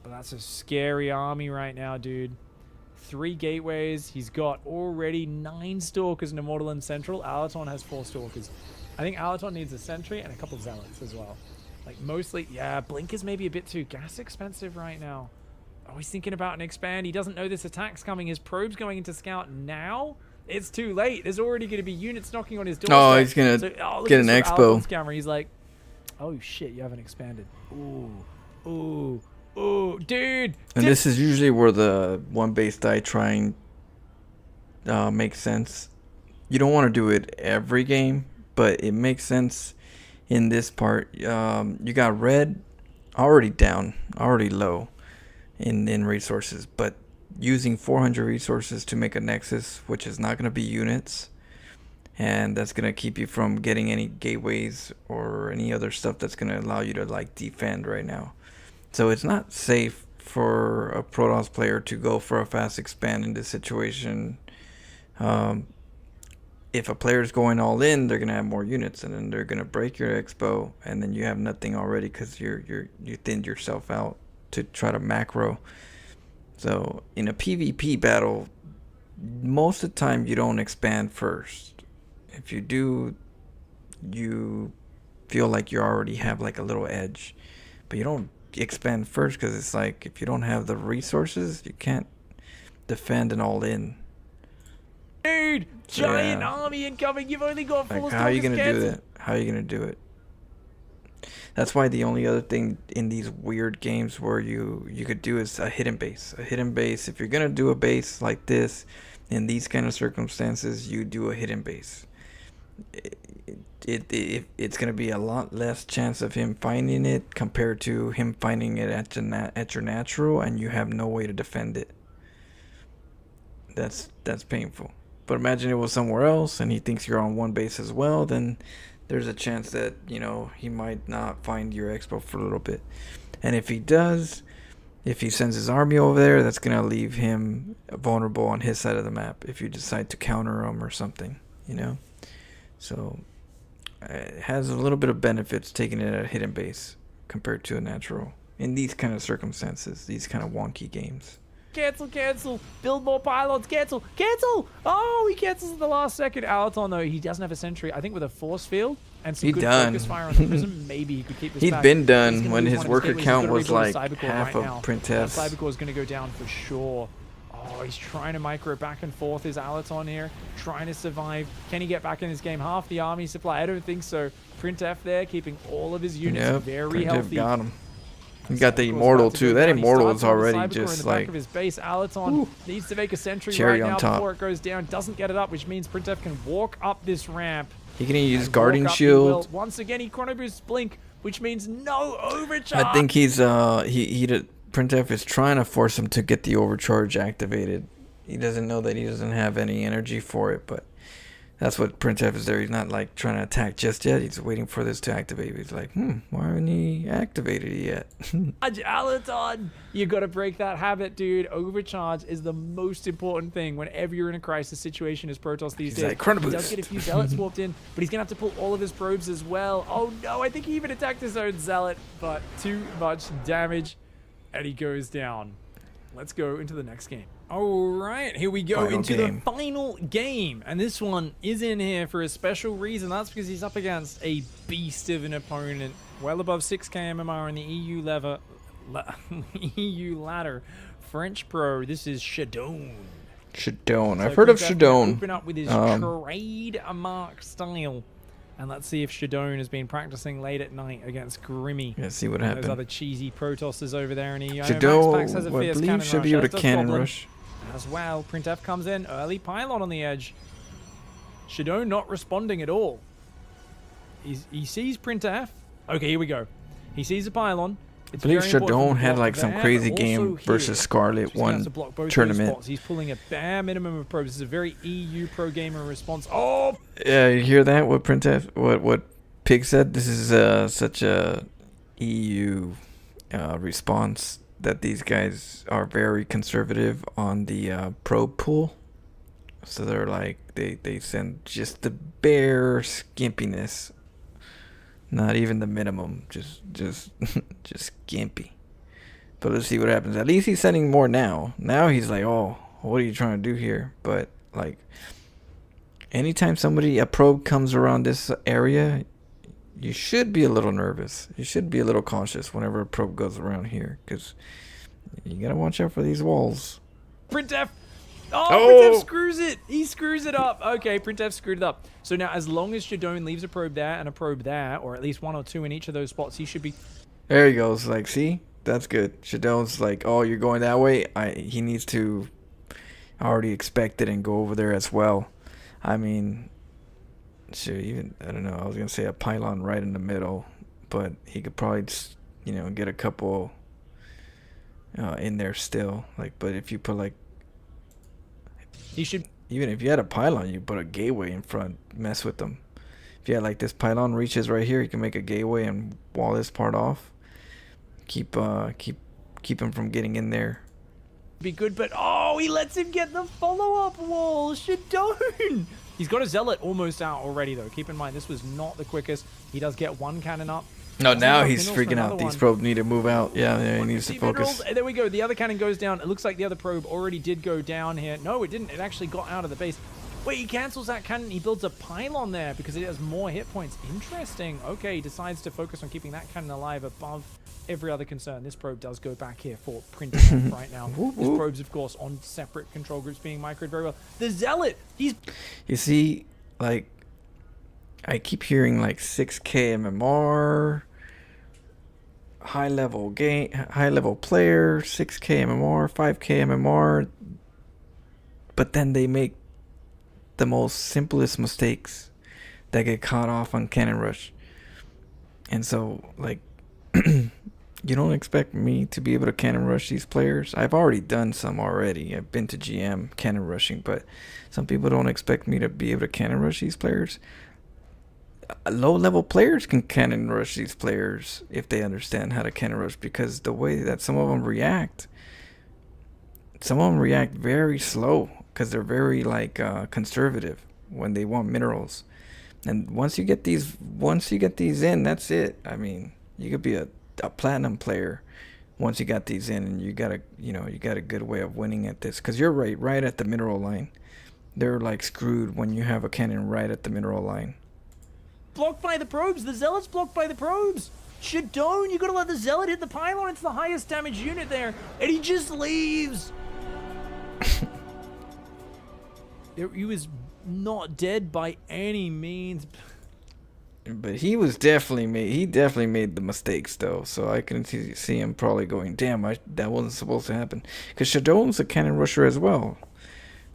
[SPEAKER 2] But that's a scary army right now, dude. 3 gateways. He's got already 9 stalkers in Immortal and Central. Alaton has 4 stalkers. I think Alaton needs a sentry and a couple zealots as well. Like mostly, yeah, Blinker's maybe a bit too gas expensive right now. Oh, he's thinking about an expand. He doesn't know this attack's coming. His probe's going into scout now. It's too late. There's already going to be units knocking on his door.
[SPEAKER 1] Oh, he's gonna get an expo.
[SPEAKER 2] Camera. He's like, oh shit, you haven't expanded. Ooh, dude.
[SPEAKER 1] And this is usually where the one base die trying makes sense. You don't want to do it every game, but it makes sense in this part. You got red already down, already low in resources, but using 400 resources to make a nexus, which is not going to be units, and that's going to keep you from getting any gateways or any other stuff that's going to allow you to like defend right now. So it's not safe for a Protoss player to go for a fast expand in this situation. If a player is going all in, they're going to have more units, and then they're going to break your expo, and then you have nothing already because you thinned yourself out to try to macro. So in a PvP battle, most of the time you don't expand first. If you do, you feel like you already have like a little edge, but you don't expand first because it's like if you don't have the resources, you can't defend an all in.
[SPEAKER 2] Dude, giant army incoming. You've only got full
[SPEAKER 1] like, how are you gonna do that? How are you gonna do it? That's why the only other thing in these weird games where you could do is a hidden base. A hidden base. If you're gonna do a base like this, in these kind of circumstances, you do a hidden base. It's gonna be a lot less chance of him finding it compared to him finding it at your natural, and you have no way to defend it. That's painful. But imagine it was somewhere else and he thinks you're on one base as well, then there's a chance that, you know, he might not find your expo for a little bit. And if he does, if he sends his army over there, that's going to leave him vulnerable on his side of the map if you decide to counter him or something, you know? So it has a little bit of benefits taking it at a hidden base compared to a natural in these kind of circumstances, these kind of wonky games.
[SPEAKER 2] Cancel. Build more pylons. Cancel. Oh, he cancels at the last second. Alaton, though, he doesn't have a sentry. I think with a force field and some good focus fire on the prism, maybe he could keep this
[SPEAKER 1] He'd
[SPEAKER 2] back.
[SPEAKER 1] been done when his worker count was like half of Printef's.
[SPEAKER 2] Cybercore is going to go down for sure. Oh, he's trying to micro back and forth. Is Alaton here trying to survive? Can he get back in this game? Half the army supply? I don't think so. Printef there, keeping all of his units very healthy.
[SPEAKER 1] Got him. You got the immortal too. That immortal is already just like
[SPEAKER 2] of his base. Alaton needs to make a sentry
[SPEAKER 1] cherry
[SPEAKER 2] right
[SPEAKER 1] on
[SPEAKER 2] now
[SPEAKER 1] top
[SPEAKER 2] before it goes down. Doesn't get it up, which means Printef can walk up this ramp.
[SPEAKER 1] He can use guarding shield.
[SPEAKER 2] Once again, he chrono boosts blink, which means no overcharge.
[SPEAKER 1] I think he's Printef is trying to force him to get the overcharge activated. He doesn't know that he doesn't have any energy for it, but that's what Printef is there. He's not like trying to attack just yet. He's waiting for this to activate. He's like, why haven't he activated it yet?
[SPEAKER 2] Alaton, you got to break that habit, dude. Overcharge is the most important thing whenever you're in a crisis situation as Protoss these days.
[SPEAKER 1] Like, chrono
[SPEAKER 2] he
[SPEAKER 1] boost.
[SPEAKER 2] does get a few zealots swapped in, but he's going to have to pull all of his probes as well. Oh no, I think he even attacked his own zealot, but too much damage, and he goes down. Let's go into the next game. All right, here we go into the final game. And this one is in here for a special reason. That's because he's up against a beast of an opponent. Well above 6k MMR in the EU ladder. French pro, this is Custome.
[SPEAKER 1] Custome. I've heard of Custome.
[SPEAKER 2] Open up with his trademark style. And let's see if Custome has been practicing late at night against Grimmy.
[SPEAKER 1] Let's see what happens.
[SPEAKER 2] Those other cheesy Protosses over there in EU.
[SPEAKER 1] Custome, I believe, should be able to cannon rush.
[SPEAKER 2] As well, Printef comes in, early pylon on the edge. Custome not responding at all. He sees Printef. Okay, here we go. He sees a pylon.
[SPEAKER 1] I believe Custome had like some crazy game versus Scarlet one tournament.
[SPEAKER 2] He's pulling a bare minimum of probes. This is a very EU pro gamer response. Oh!
[SPEAKER 1] Yeah, you hear that? What Printef, what Pig said? This is such a EU response that these guys are very conservative on the probe pool. So they're like, they send just the bare skimpiness. Not even the minimum, just skimpy. But let's see what happens. At least he's sending more now. Now he's like, oh, what are you trying to do here? But like, anytime a probe comes around this area, you should be a little nervous. You should be a little cautious whenever a probe goes around here, because you gotta watch out for these walls.
[SPEAKER 2] Printef Oh, Printef screws it. He screws it up. Okay, Printef screwed it up. So now, as long as Custome leaves a probe there and a probe there, or at least 1 or 2 in each of those spots, he should be...
[SPEAKER 1] There he goes. Like, see? That's good. Shadone's like, oh, you're going that way? He needs to already expect it and go over there as well. I mean, shoot, even, I don't know, I was going to say a pylon right in the middle, but he could probably just, you know, get a couple in there still. Like, but if you put like...
[SPEAKER 2] He should...
[SPEAKER 1] Even if you had a pylon, you put a gateway in front, mess with them. If you had like this pylon reaches right here, you can make a gateway and wall this part off. Keep him from getting in there.
[SPEAKER 2] Be good, but oh, he lets him get the follow-up wall. Shadone. He's got a zealot almost out already, though. Keep in mind, this was not the quickest. He does get 1 cannon up.
[SPEAKER 1] No, now he's freaking out. These probes need to move out. Yeah, he needs to focus.
[SPEAKER 2] Minerals. There we go. The other cannon goes down. It looks like the other probe already did go down here. No, it didn't. It actually got out of the base. Wait, he cancels that cannon. He builds a pylon there because it has more hit points. Interesting. Okay, he decides to focus on keeping that cannon alive above every other concern. This probe does go back here for printing right now. This probe's, of course, on separate control groups being microed very well. The zealot, he's...
[SPEAKER 1] You see, like, I keep hearing like 6K MMR, high level player, 6K MMR, 5K MMR, but then they make the most simplest mistakes that get caught off on cannon rush. And so, like, you don't expect me to be able to cannon rush these players. I've already done some already. I've been to GM cannon rushing, but some people don't expect me to be able to cannon rush these players. Low level players can cannon rush these players if they understand how to cannon rush, because the way that some of them react very slow because they're very like conservative when they want minerals. And once you get these in, that's it. I mean, you could be a platinum player once you got these in, and you got a good way of winning at this, because you're right at the mineral line. They're like screwed when you have a cannon right at the mineral line.
[SPEAKER 2] Blocked by the probes. The zealot's blocked by the probes. Shadone, you gotta let the zealot hit the pylon. It's the highest damage unit there, and he just leaves. He was not dead by any means.
[SPEAKER 1] But he definitely made the mistakes though, so I can see him probably going, damn, that wasn't supposed to happen. Because Shadone's a cannon rusher as well,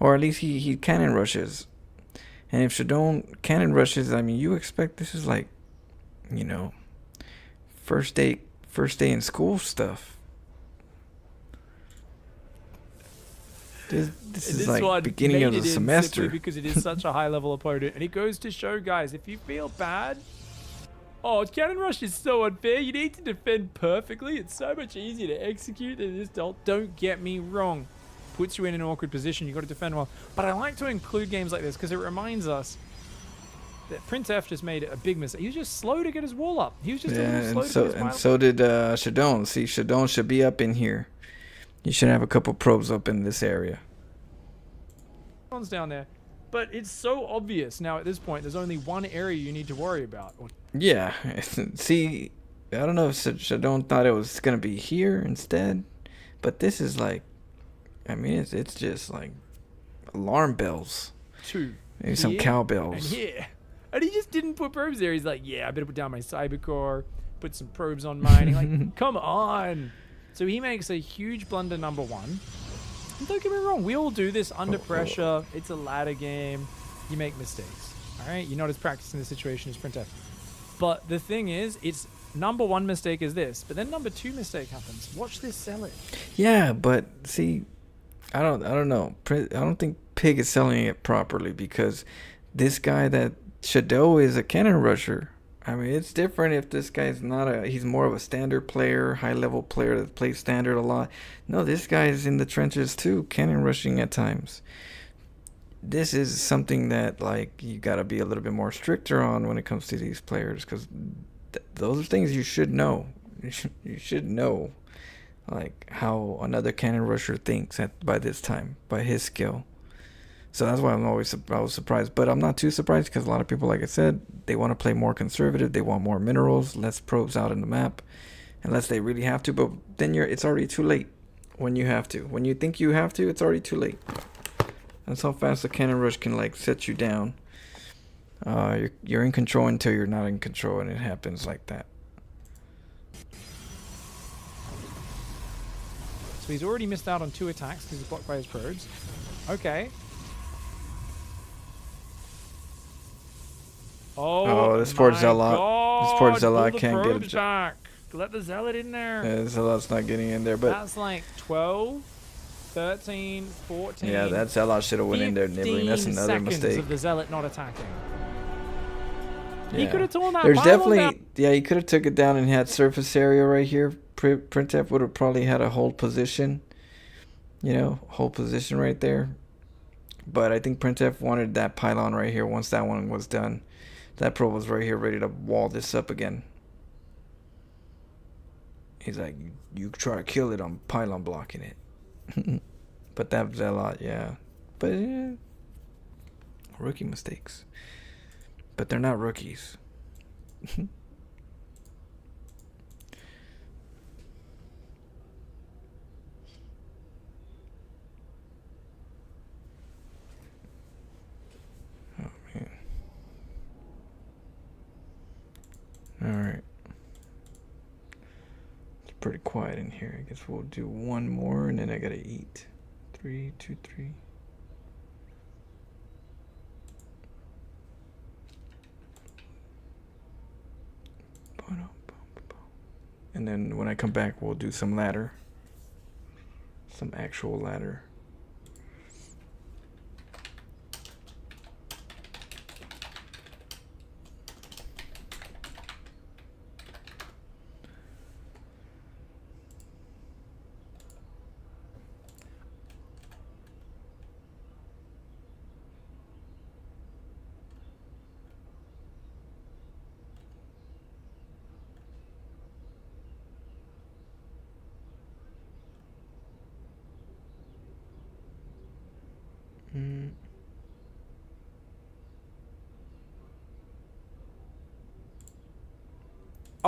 [SPEAKER 1] or at least he cannon rushes. And if Shadone cannon rushes, I mean, you expect this is like, you know, first day in school stuff. This is like beginning of the semester.
[SPEAKER 2] Because it is such a high level opponent. And it goes to show, guys, if you feel bad, cannon rush is so unfair. You need to defend perfectly. It's so much easier to execute than this. Don't get me wrong. Puts you in an awkward position. You got to defend well. But I like to include games like this because it reminds us that Printef just made a big mistake. He was just slow to get his wall up. He was just a little slow to get his wall up.
[SPEAKER 1] So did Shadone. See, Shadone should be up in here. You should have a couple probes up in this area.
[SPEAKER 2] One's down there. But it's so obvious now at this point. There's only one area you need to worry about.
[SPEAKER 1] Yeah. See, I don't know if Shadone thought it was going to be here instead. But this is like, I mean, it's just like alarm bells. Maybe some cowbells.
[SPEAKER 2] And here. And he just didn't put probes there. He's like, yeah, I better put down my cyber core, put some probes on mine. He's like, come on. So he makes a huge blunder, number 1. And don't get me wrong, we all do this under pressure. It's a ladder game. You make mistakes. All right? You're not as practiced in this situation as Printef. But the thing is, it's number 1 mistake is this, but then number 2 mistake happens. Watch this zealot.
[SPEAKER 1] Yeah, but see, I don't know. I don't think Pig is selling it properly, because this guy that Shadow is a cannon rusher. I mean, it's different if this guy's he's more of a standard player, high level player that plays standard a lot. No, this guy is in the trenches too, cannon rushing at times. This is something that, like, you got to be a little bit more stricter on when it comes to these players, because those are things you should know. You should know, like, how another cannon rusher thinks by this time, by his skill. So that's why I was surprised. But I'm not too surprised, because a lot of people, like I said, they want to play more conservative. They want more minerals, less probes out in the map, unless they really have to. But then it's already too late when you have to. When you think you have to, it's already too late. That's how fast a cannon rush can like set you down. You're in control until you're not in control, and it happens like that.
[SPEAKER 2] So he's already missed out on 2 attacks because he's blocked by his probes. Okay. Oh,
[SPEAKER 1] this poor Zealot.
[SPEAKER 2] God.
[SPEAKER 1] This poor Zealot
[SPEAKER 2] Pull the
[SPEAKER 1] can't get
[SPEAKER 2] probes
[SPEAKER 1] it.
[SPEAKER 2] back. Let the Zealot in there.
[SPEAKER 1] Yeah, Zealot's not getting in there, but
[SPEAKER 2] that's like 12, 13, 14.
[SPEAKER 1] yeah, that Zealot should have went in there nibbling. That's another
[SPEAKER 2] 15 seconds
[SPEAKER 1] mistake.
[SPEAKER 2] of the Zealot not attacking.
[SPEAKER 1] Yeah.
[SPEAKER 2] He could have torn that.
[SPEAKER 1] There's
[SPEAKER 2] pylon
[SPEAKER 1] definitely
[SPEAKER 2] down.
[SPEAKER 1] yeah, he could have took it down and had surface area right here. Printf would have probably had a hold position. You know, hold position right there. But I think Printf wanted that pylon right here. Once that one was done, that probe was right here ready to wall this up again. He's like, you try to kill it, I'm pylon blocking it. But that Zealot, yeah. But yeah, rookie mistakes. But they're not rookies. Oh man. Alright. It's pretty quiet in here. I guess we'll do one more and then I gotta eat. 3, 2, 3. And then when I come back, we'll do some ladder. Some actual ladder.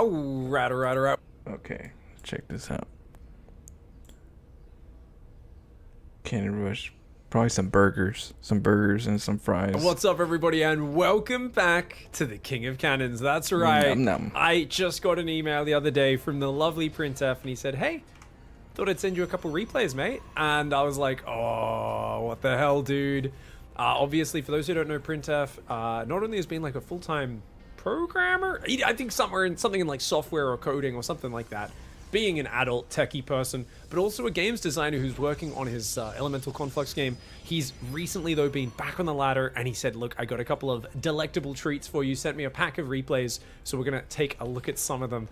[SPEAKER 2] Oh, right.
[SPEAKER 1] Okay, check this out. Cannon rush. Probably some burgers and some fries.
[SPEAKER 3] What's up, everybody, and welcome back to the King of Cannons. That's right.
[SPEAKER 1] Nom nom.
[SPEAKER 3] I just got an email the other day from the lovely Printf, and he said, hey, thought I'd send you a couple replays, mate. And I was like, oh, what the hell, dude? Obviously, for those who don't know, Printf not only has been like a full-time programmer, I think something in like software or coding or something like that, being an adult techie person, but also a games designer who's working on his Elemental Conflux game. He's recently, though, been back on the ladder, and he said, look, I got a couple of delectable treats for you. Sent me a pack of replays, so we're going to take a look at some of them.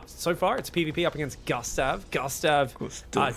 [SPEAKER 3] So far, it's PvP up against Gustav. Gustav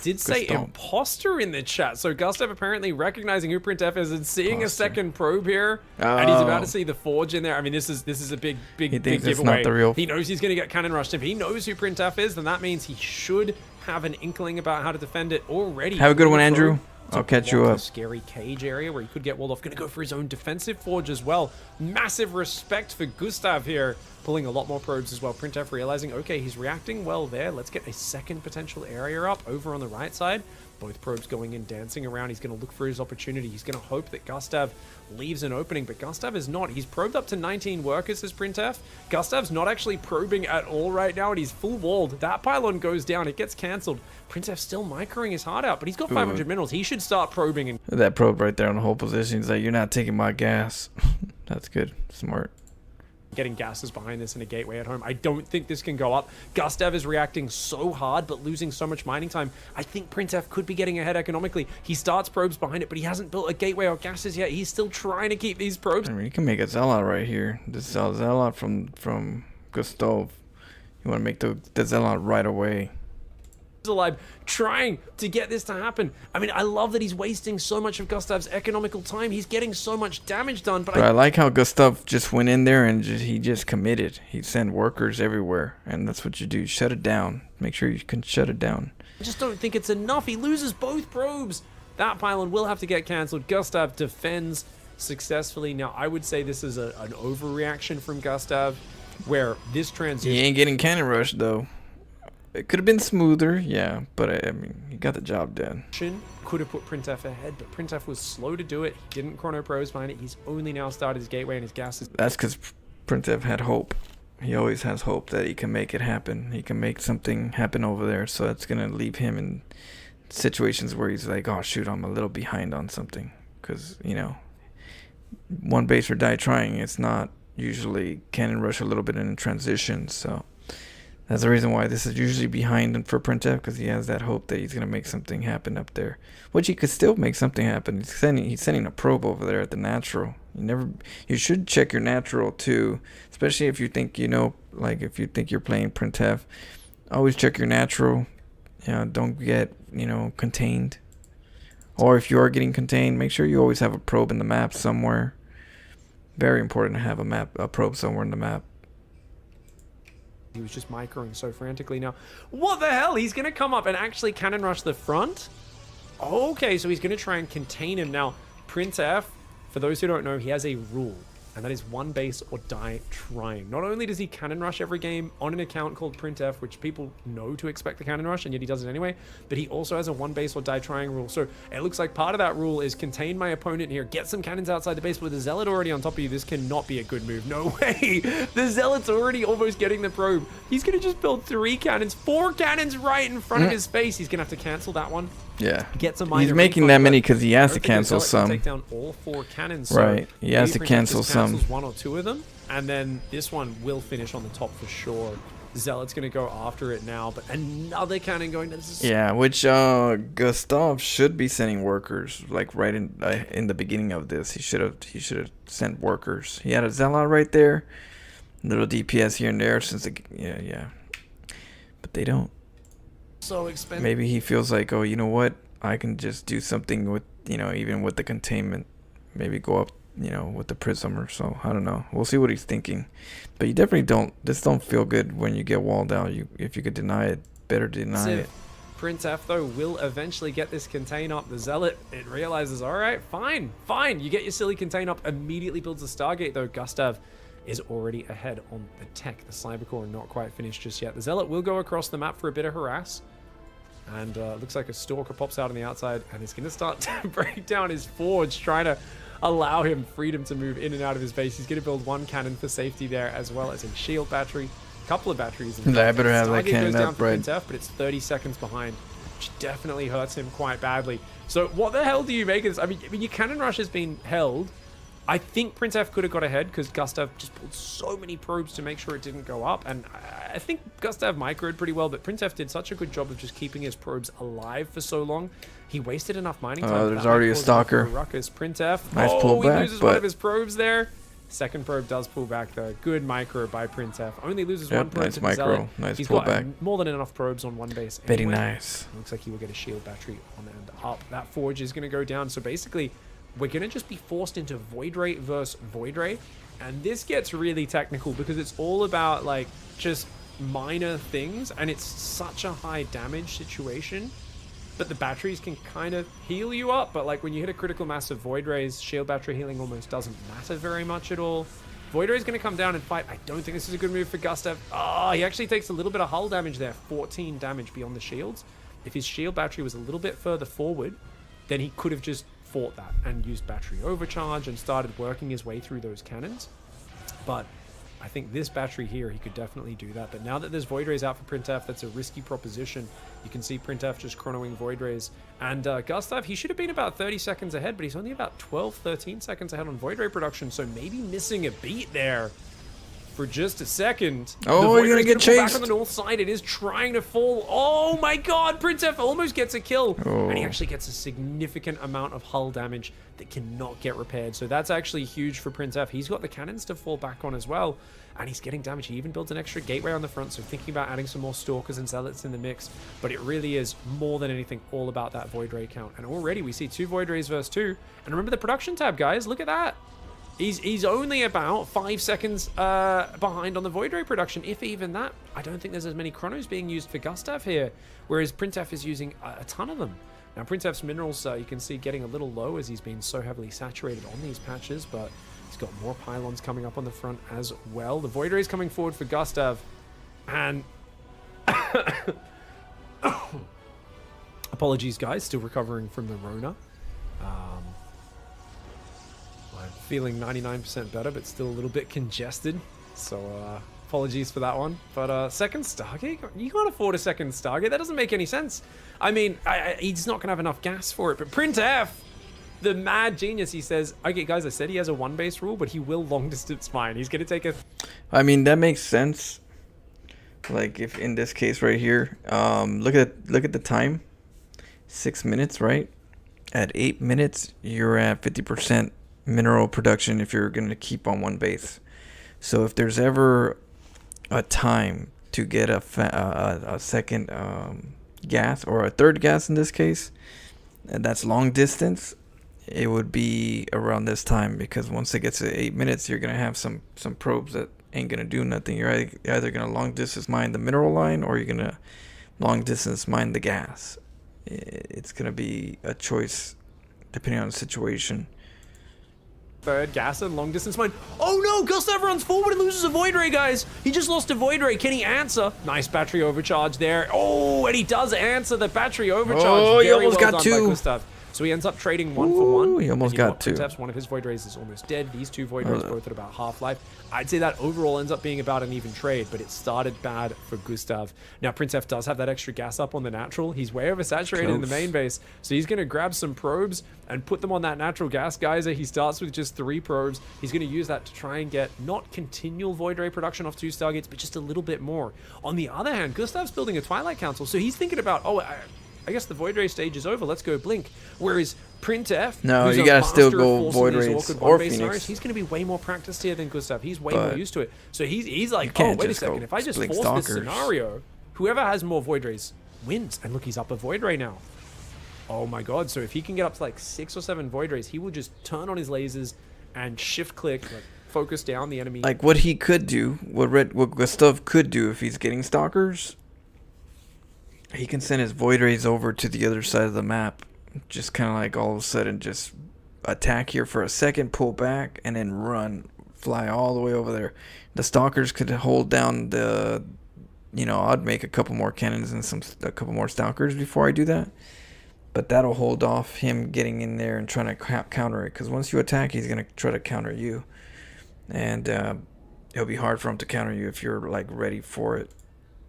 [SPEAKER 3] did say imposter in the chat, so Gustav apparently recognizing who Printf is and seeing a second probe here, and he's about to see the Forge in there. I mean, this is a big giveaway.
[SPEAKER 1] Not the real.
[SPEAKER 3] He knows he's going to get cannon rushed. If he knows who Printf is, then that means he should have an inkling about how to defend it already.
[SPEAKER 1] Have a good one, Andrew. I'll catch you up.
[SPEAKER 3] Scary cage area where he could get walled off. Going to go for his own defensive forge as well. Massive respect for Gustav here. Pulling a lot more probes as well. Printf realizing, okay, he's reacting well there. Let's get a second potential area up over on the right side. Both probes going in, dancing around. He's going to look for his opportunity. He's going to hope that Gustav leaves an opening, but Gustav is not. He's probed up to 19 workers, as Printf. Gustav's not actually probing at all right now, and he's full walled. That pylon goes down. It gets cancelled. Printf's still microing his heart out, but he's got 500 minerals. He should start probing. And
[SPEAKER 1] that probe right there on the whole position. He's like, you're not taking my gas. That's good. Smart.
[SPEAKER 3] Getting gases behind this in a gateway at home. I don't think this can go up. Gustav is reacting so hard, but losing so much mining time. I think Printf could be getting ahead economically. He starts probes behind it, but he hasn't built a gateway or gases yet. He's still trying to keep these probes.
[SPEAKER 1] I mean, you can make a Zealot right here. This Zealot from Custome. You want to make the Zealot right away.
[SPEAKER 3] Alive, trying to get this to happen. I mean, I love that he's wasting so much of Gustav's economical time. He's getting so much damage done, but
[SPEAKER 1] I like how Gustav just went in there and he just committed. He sent workers everywhere, and that's what you do. Shut it down. Make sure you can shut it down.
[SPEAKER 3] I just don't think it's enough. He loses both probes. That pylon will have to get cancelled. Gustav defends successfully. Now, I would say this is an overreaction from Gustav, where this transition...
[SPEAKER 1] He ain't getting cannon rushed, though. It could have been smoother, yeah, but I mean, he got the job done.
[SPEAKER 3] Could have put Printef ahead, but Printef was slow to do it. He didn't chrono probes behind it. He's only now started his gateway and his gas is...
[SPEAKER 1] That's because Printef had hope. He always has hope that he can make it happen. He can make something happen over there, so that's going to leave him in situations where he's like, oh, shoot, I'm a little behind on something. Because, you know, one base or die trying, it's not usually cannon rush a little bit in transition, so... That's the reason why this is usually behind him for Printef, because he has that hope that he's going to make something happen up there. Which he could still make something happen. He's sending a probe over there at the natural. You should check your natural too, especially if you think, you know, like if you think you're playing Printef. Always check your natural. You know, don't get, you know, contained. Or if you are getting contained, make sure you always have a probe in the map somewhere. Very important to have a probe somewhere in the map.
[SPEAKER 3] He was just microing so frantically. Now, what the hell? He's going to come up and actually cannon rush the front? Okay, so he's going to try and contain him. Now, Printef, for those who don't know, he has a rule, and that is one base or die trying. Not only does he cannon rush every game on an account called Printef, which people know to expect the cannon rush, and yet he does it anyway, but he also has a one base or die trying rule. So it looks like part of that rule is contain my opponent here, get some cannons outside the base, but with the Zealot already on top of you, this cannot be a good move. No way! The Zealot's already almost getting the probe. He's going to just build 4 cannons right in front of his face. He's going to have to cancel that one.
[SPEAKER 1] Yeah.
[SPEAKER 3] Get some minor
[SPEAKER 1] He's making that many because he has to cancel some.
[SPEAKER 3] Take down all 4 cannons.
[SPEAKER 1] Right.
[SPEAKER 3] So
[SPEAKER 1] he has to cancel some.
[SPEAKER 3] 1 or 2 of them, and then this one will finish on the top for sure. Zealot's going to go after it now, but another cannon going to...
[SPEAKER 1] Yeah, which Custome should be sending workers like right in the beginning of this. He should have sent workers. He had a Zealot right there, little DPS here and there since yeah, but they don't.
[SPEAKER 3] So expensive.
[SPEAKER 1] Maybe he feels like, oh, you know what? I can just do something with, you know, even with the containment. Maybe go up, you know, with the prism or so. I don't know. We'll see what he's thinking. But you definitely don't feel good when you get walled out. If you could deny it, better deny it.
[SPEAKER 3] Printef, though, will eventually get this contain up. The Zealot, it realizes, all right, fine. You get your silly contain up, immediately builds a Stargate, though. Custome is already ahead on the tech. The Cybercore not quite finished just yet. The Zealot will go across the map for a bit of harass. And looks like a Stalker pops out on the outside and is going to start to break down his forge, trying to allow him freedom to move in and out of his base. He's going to build 1 cannon for safety there, as well as a shield battery, a couple of batteries.
[SPEAKER 1] I better have that cannon up, right?
[SPEAKER 3] Printef, but it's 30 seconds behind, which definitely hurts him quite badly. So what the hell do you make of this? I mean your cannon rush has been held. I think Printef could have got ahead because Custome just pulled so many probes to make sure it didn't go up. And I think Custome microed pretty well, but Printef did such a good job of just keeping his probes alive for so long. He wasted enough mining time.
[SPEAKER 1] Oh, there's already a Stalker.
[SPEAKER 3] Ruckus. Printef.
[SPEAKER 1] Nice pull back,
[SPEAKER 3] he loses one of his probes there. Second probe does pull back though. Good micro by Printef. Only loses 1 probe to the Zealot.
[SPEAKER 1] Nice
[SPEAKER 3] He's
[SPEAKER 1] pull
[SPEAKER 3] got
[SPEAKER 1] back.
[SPEAKER 3] More than enough probes on 1 base.
[SPEAKER 1] Very
[SPEAKER 3] anyway.
[SPEAKER 1] nice.
[SPEAKER 3] Looks like he will get a shield battery on and up. That forge is going to go down. So basically, we're going to just be forced into Void Ray versus Void Ray. And this gets really technical because it's all about like just minor things. And it's such a high damage situation. But the batteries can kind of heal you up. But like when you hit a critical mass of Void Rays, shield battery healing almost doesn't matter very much at all. Void Ray is going to come down and fight. I don't think this is a good move for Custome. Oh, he actually takes a little bit of hull damage there. 14 damage beyond the shields. If his shield battery was a little bit further forward, then he could have just fought that and used battery overcharge and started working his way through those cannons. But I think this battery here, he could definitely do that. But now that there's Void Rays out for Printef, that's a risky proposition. You can see Printef just chronoing Void Rays. And Custome, he should have been about 30 seconds ahead, but he's only about 12, 13 seconds ahead on Void Ray production. So maybe missing a beat there for just a second.
[SPEAKER 1] Oh, you're going to get chased.
[SPEAKER 3] Back on the north side, it is trying to fall. Oh my god, Printef almost gets a kill.
[SPEAKER 1] Oh.
[SPEAKER 3] And he actually gets a significant amount of hull damage that cannot get repaired. So that's actually huge for Printef. He's got the cannons to fall back on as well. And he's getting damage. He even builds an extra gateway on the front, so thinking about adding some more Stalkers and Zealots in the mix. But it really is, more than anything, all about that Void Ray count. And already we see 2 Void Rays versus 2. And remember the production tab, guys. Look at that. He's only about 5 seconds behind on the Void Ray production, if even that. I don't think there's as many chronos being used for Custome here, whereas Printef is using a ton of them. Now, Printef's minerals, you can see getting a little low as he's been so heavily saturated on these patches, but he's got more pylons coming up on the front as well. The Void Ray is coming forward for Custome, and Apologies, guys. Still recovering from the Rona. I'm feeling 99% better, but still a little bit congested. So, apologies for that one. But second Stargate? You can't afford a second Stargate. That doesn't make any sense. I mean, he's not going to have enough gas for it. But Printf, the mad genius, he says, okay, guys, I said he has a one-base rule, but he will long-distance mine. He's going to take a...
[SPEAKER 1] I mean, that makes sense. Like, if in this case right here, look at the time. 6 minutes, right? At 8 minutes, you're at 50% mineral production if you're going to keep on one base. So if there's ever a time to get a second gas, or a third gas in this case, and that's long distance, it would be around this time, because once it gets to 8 minutes, you're going to have some probes that ain't going to do nothing. You're either going to long distance mine the mineral line, or you're going to long distance mine the gas. It's going to be a choice depending on the situation.
[SPEAKER 3] Third gas and long distance mine. Oh no, Custome runs forward and loses a Void Ray, guys. He just lost a Void Ray. Can he answer? Nice battery overcharge there. Oh, and he does answer the battery overcharge.
[SPEAKER 1] Oh, he
[SPEAKER 3] Very
[SPEAKER 1] almost
[SPEAKER 3] well
[SPEAKER 1] got
[SPEAKER 3] done by
[SPEAKER 1] two.
[SPEAKER 3] Custome. So he ends up trading one for one.
[SPEAKER 1] He almost
[SPEAKER 3] And you know
[SPEAKER 1] got
[SPEAKER 3] what?
[SPEAKER 1] two.
[SPEAKER 3] Printf's one of his Void Rays is almost dead. These two Void Rays both at about half-life. I'd say that overall ends up being about an even trade, but it started bad for Gustav. Now, Printf does have that extra gas up on the natural. He's way oversaturated in the main base, so he's going to grab some probes and put them on that natural gas geyser. He starts with just 3 probes. He's going to use that to try and get not continual Void Ray production off 2 Stargates, but just a little bit more. On the other hand, Gustav's building a Twilight Council, so he's thinking about, I guess the Void Ray stage is over. Let's go Blink. Whereas Printf,
[SPEAKER 1] No,
[SPEAKER 3] who's
[SPEAKER 1] you
[SPEAKER 3] a
[SPEAKER 1] gotta still
[SPEAKER 3] master of
[SPEAKER 1] go
[SPEAKER 3] forcing
[SPEAKER 1] Void
[SPEAKER 3] these
[SPEAKER 1] Rays
[SPEAKER 3] awkward
[SPEAKER 1] or
[SPEAKER 3] one-base
[SPEAKER 1] Phoenix.
[SPEAKER 3] scenarios, he's going to be way more practiced here than Gustav. He's way
[SPEAKER 1] But
[SPEAKER 3] more used to it. So he's like,
[SPEAKER 1] can't
[SPEAKER 3] wait a
[SPEAKER 1] just
[SPEAKER 3] second.
[SPEAKER 1] go
[SPEAKER 3] If I just
[SPEAKER 1] Blink
[SPEAKER 3] force this
[SPEAKER 1] Stalkers.
[SPEAKER 3] scenario, whoever has more Void Rays wins. And look, he's up a Void Ray now. Oh my god. So if he can get up to like 6 or 7 Void Rays, he will just turn on his lasers and shift-click, like, focus down the enemy.
[SPEAKER 1] Like, what he could do, what Gustav could do if he's getting stalkers, he can send his Void Rays over to the other side of the map. Just kind of like all of a sudden just attack here for a second, pull back, and then run, fly all the way over there. The stalkers could hold down the, I'd make a couple more cannons and a couple more stalkers before I do that. But that'll hold off him getting in there and trying to counter it. Because once you attack, he's going to try to counter you. And it'll be hard for him to counter you if you're like ready for it.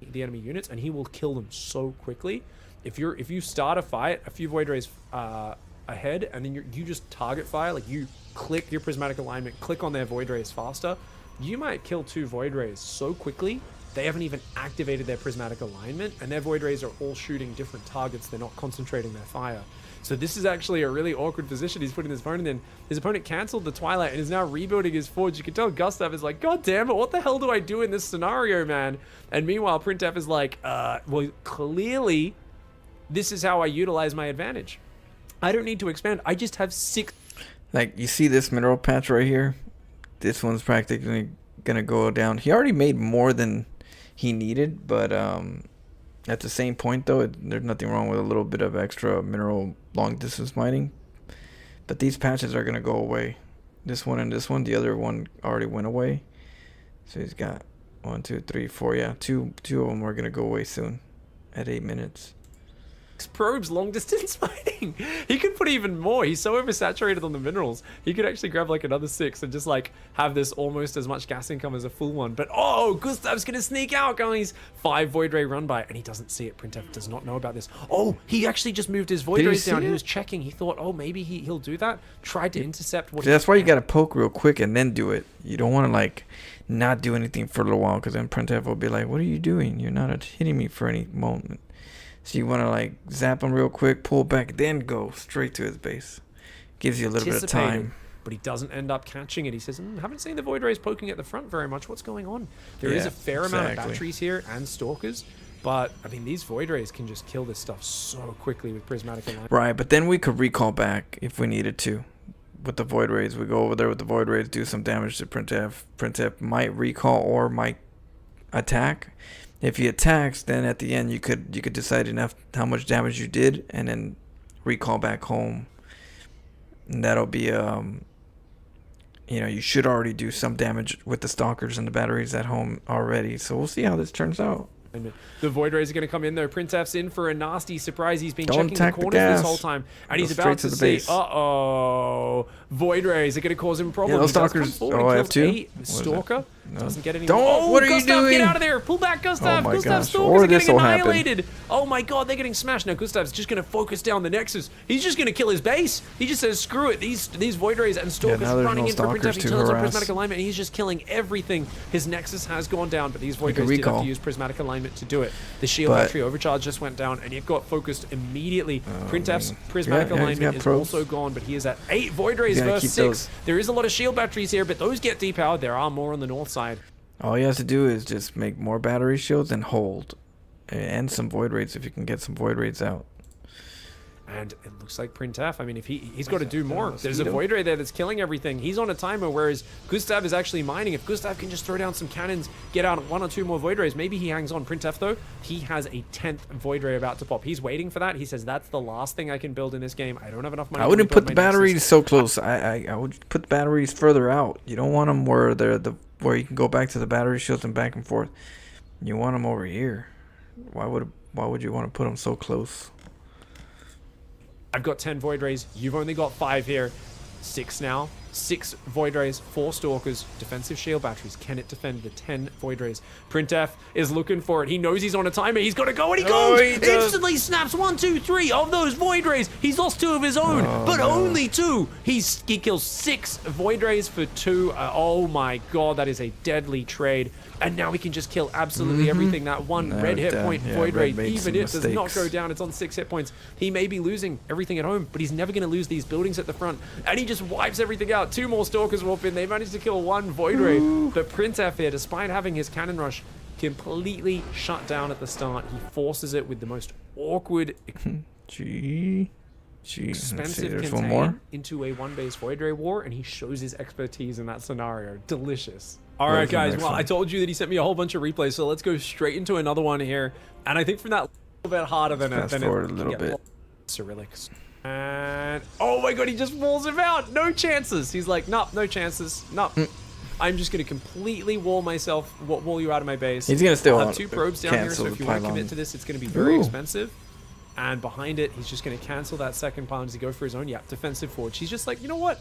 [SPEAKER 3] The enemy units, and he will kill them so quickly. If you start a fight a few Void Rays ahead, and then you just target fire, like you click your prismatic alignment, click on their Void Rays faster, you might kill 2 Void Rays so quickly they haven't even activated their prismatic alignment, and their Void Rays are all shooting different targets. They're not concentrating their fire. So this is actually a really awkward position he's putting his opponent in. His opponent cancelled the Twilight and is now rebuilding his forge. You can tell Gustav is like, God damn it, what the hell do I do in this scenario, man? And meanwhile, Printf is like, well, clearly this is how I utilize my advantage. I don't need to expand. I just have 6.
[SPEAKER 1] Like, you see this mineral patch right here? This one's practically going to go down. He already made more than he needed, but at the same point, though, there's nothing wrong with a little bit of extra mineral long-distance mining. But these patches are going to go away. This one and this one. The other one already went away. So he's got 1, 2, 3, 4. Yeah, two of them are going to go away soon at 8 minutes.
[SPEAKER 3] Probes long distance mining. He could put even more. He's so oversaturated on the minerals. He could actually grab like another 6 and just like have this almost as much gas income as a full one. But oh, Gustav's gonna sneak out, guys. 5 Void Ray run by, and he doesn't see it. Printf does not know about this. Oh, he actually just moved his Void
[SPEAKER 1] Did he
[SPEAKER 3] Rays down.
[SPEAKER 1] see
[SPEAKER 3] He
[SPEAKER 1] it?
[SPEAKER 3] was checking. He thought, oh, maybe he'll do that. Tried to intercept what.
[SPEAKER 1] That's why you got to poke real quick and then do it. You don't want to like not do anything for a little while, because then Printf will be like, what are you doing? You're not hitting me for any moment. So you want to like zap him real quick, pull back, then go straight to his base. Gives you a little bit of time.
[SPEAKER 3] But he doesn't end up catching it. He says, haven't seen the Void Rays poking at the front very much. What's going on? There is a fair amount of batteries here and stalkers. But, I mean, these Void Rays can just kill this stuff so quickly with prismatic alignment.
[SPEAKER 1] Right, but then we could recall back if we needed to. With the Void Rays, we go over there with the Void Rays, do some damage to Printf. Printf might recall or might attack. If he attacks, then at the end you could decide enough how much damage you did, and then recall back home. And that'll be you should already do some damage with the stalkers and the batteries at home already. So we'll see how this turns out.
[SPEAKER 3] The Void Rays are going to come in though. Printef's in for a nasty surprise. He's been
[SPEAKER 1] Don't
[SPEAKER 3] checking the
[SPEAKER 1] attack the
[SPEAKER 3] corners
[SPEAKER 1] gas.
[SPEAKER 3] this whole time, and
[SPEAKER 1] Go
[SPEAKER 3] he's
[SPEAKER 1] straight
[SPEAKER 3] about
[SPEAKER 1] to
[SPEAKER 3] to
[SPEAKER 1] the
[SPEAKER 3] see.
[SPEAKER 1] base.
[SPEAKER 3] Void Rays are going to cause him problems.
[SPEAKER 1] Yeah, those
[SPEAKER 3] He does
[SPEAKER 1] stalkers-
[SPEAKER 3] come forward
[SPEAKER 1] oh,
[SPEAKER 3] and
[SPEAKER 1] I have
[SPEAKER 3] kills
[SPEAKER 1] two?
[SPEAKER 3] a
[SPEAKER 1] What is
[SPEAKER 3] Stalker.
[SPEAKER 1] No.
[SPEAKER 3] Doesn't get any.
[SPEAKER 1] Don't-
[SPEAKER 3] Oh,
[SPEAKER 1] what are you
[SPEAKER 3] Gustav,
[SPEAKER 1] doing?
[SPEAKER 3] Get out of there! Pull back, Gustav.
[SPEAKER 1] Oh my
[SPEAKER 3] Gustav
[SPEAKER 1] gosh.
[SPEAKER 3] Stalkers
[SPEAKER 1] Or
[SPEAKER 3] are getting
[SPEAKER 1] this'll happen.
[SPEAKER 3] annihilated. Oh my god, they're getting smashed. Now Gustav's just going to focus down the Nexus. He's just going to kill his base. He just says, screw it. These Void Rays and Stalkers
[SPEAKER 1] now
[SPEAKER 3] are
[SPEAKER 1] there's
[SPEAKER 3] running
[SPEAKER 1] no
[SPEAKER 3] in for
[SPEAKER 1] stalkers
[SPEAKER 3] Printef. He
[SPEAKER 1] to
[SPEAKER 3] turns on
[SPEAKER 1] harass.
[SPEAKER 3] prismatic alignment, and he's just killing everything. His Nexus has gone down, but these Void
[SPEAKER 1] Make a
[SPEAKER 3] Rays did have
[SPEAKER 1] recall.
[SPEAKER 3] to use prismatic alignment to do it. The shield
[SPEAKER 1] But-
[SPEAKER 3] battery overcharge just went down, and it got focused immediately.
[SPEAKER 1] Oh,
[SPEAKER 3] Printef's
[SPEAKER 1] man.
[SPEAKER 3] prismatic
[SPEAKER 1] Yeah, he's
[SPEAKER 3] alignment
[SPEAKER 1] got
[SPEAKER 3] is
[SPEAKER 1] probes.
[SPEAKER 3] also gone, but he is at 8 Void Rays
[SPEAKER 1] He's gonna
[SPEAKER 3] versus
[SPEAKER 1] keep
[SPEAKER 3] 6.
[SPEAKER 1] those.
[SPEAKER 3] There is a lot of shield batteries here, but those get depowered. There are more on the north side.
[SPEAKER 1] All he has to do is just make more battery shields and hold. And some Void Raids if you can get some Void Raids out.
[SPEAKER 3] And it looks like Printef, I mean, if he's got to do more. There's a
[SPEAKER 1] Mosquito?
[SPEAKER 3] Void Ray there that's killing everything. He's on a timer, whereas Gustav is actually mining. If Gustav can just throw down some cannons, get out 1 or 2 more Void Rays, maybe he hangs on. Printef, though, he has a 10th Void Ray about to pop. He's waiting for that. He says, that's the last thing I can build in this game. I don't have enough money.
[SPEAKER 1] I
[SPEAKER 3] to
[SPEAKER 1] wouldn't
[SPEAKER 3] rebuild
[SPEAKER 1] put the
[SPEAKER 3] my Nexus."
[SPEAKER 1] batteries so close. I would put the batteries further out. You don't want them where where you can go back to the battery shields and back and forth. You want them over here. Why would you want to put them so close?
[SPEAKER 3] I've got 10 Void Rays. You've only got 5 here. 6 now. 6 Void Rays, 4 Stalkers, defensive shield batteries. Can it defend the 10 Void Rays? Printef is looking for it. He knows he's on a timer. He's got to go, and he
[SPEAKER 1] Oh,
[SPEAKER 3] goes!
[SPEAKER 1] he does.
[SPEAKER 3] Instantly snaps 1, 2, 3 of those Void Rays. He's lost 2 of his own, but
[SPEAKER 1] no.
[SPEAKER 3] only 2. He kills 6 Void Rays for 2. Oh my god, that is a deadly trade. And now he can just kill absolutely everything. That one
[SPEAKER 1] No,
[SPEAKER 3] red hit
[SPEAKER 1] damn.
[SPEAKER 3] point
[SPEAKER 1] Yeah,
[SPEAKER 3] Void
[SPEAKER 1] Red
[SPEAKER 3] Ray,
[SPEAKER 1] made
[SPEAKER 3] even
[SPEAKER 1] some
[SPEAKER 3] it does not
[SPEAKER 1] mistakes.
[SPEAKER 3] go down. It's on 6 hit points. He may be losing everything at home, but he's never going to lose these buildings at the front. And he just wipes everything out. 2 more Stalkers warp in. They managed to kill 1 Void Ray. But Printef here, despite having his cannon rush completely shut down at the start, he forces it with the most awkward,
[SPEAKER 1] Gee. Let's see,
[SPEAKER 3] expensive
[SPEAKER 1] there's one
[SPEAKER 3] contain
[SPEAKER 1] more.
[SPEAKER 3] into a 1-base Void Ray war, and he shows his expertise in that scenario. Delicious. All
[SPEAKER 1] Where's
[SPEAKER 3] right,
[SPEAKER 1] the
[SPEAKER 3] guys.
[SPEAKER 1] next
[SPEAKER 3] Well,
[SPEAKER 1] one?
[SPEAKER 3] I told you that he sent me a whole bunch of replays, so let's go straight into another one here. And I think from that a little bit harder than
[SPEAKER 1] Fast
[SPEAKER 3] it
[SPEAKER 1] forward a
[SPEAKER 3] can
[SPEAKER 1] little
[SPEAKER 3] get
[SPEAKER 1] bit.
[SPEAKER 3] Cyrillics. And oh my god, he just falls him out. No chances. He's like, nope, no chances. Nope. I'm just gonna completely wall you out of my base.
[SPEAKER 1] He's gonna still
[SPEAKER 3] I'll have 2 probes down here, so
[SPEAKER 1] cancel
[SPEAKER 3] if
[SPEAKER 1] the
[SPEAKER 3] you want to
[SPEAKER 1] pylon.
[SPEAKER 3] commit to this, it's gonna be very
[SPEAKER 1] Ooh.
[SPEAKER 3] expensive. And behind it, he's just gonna cancel that second pylon. Does he go for his own? Yeah, defensive forge. He's just like, you know what?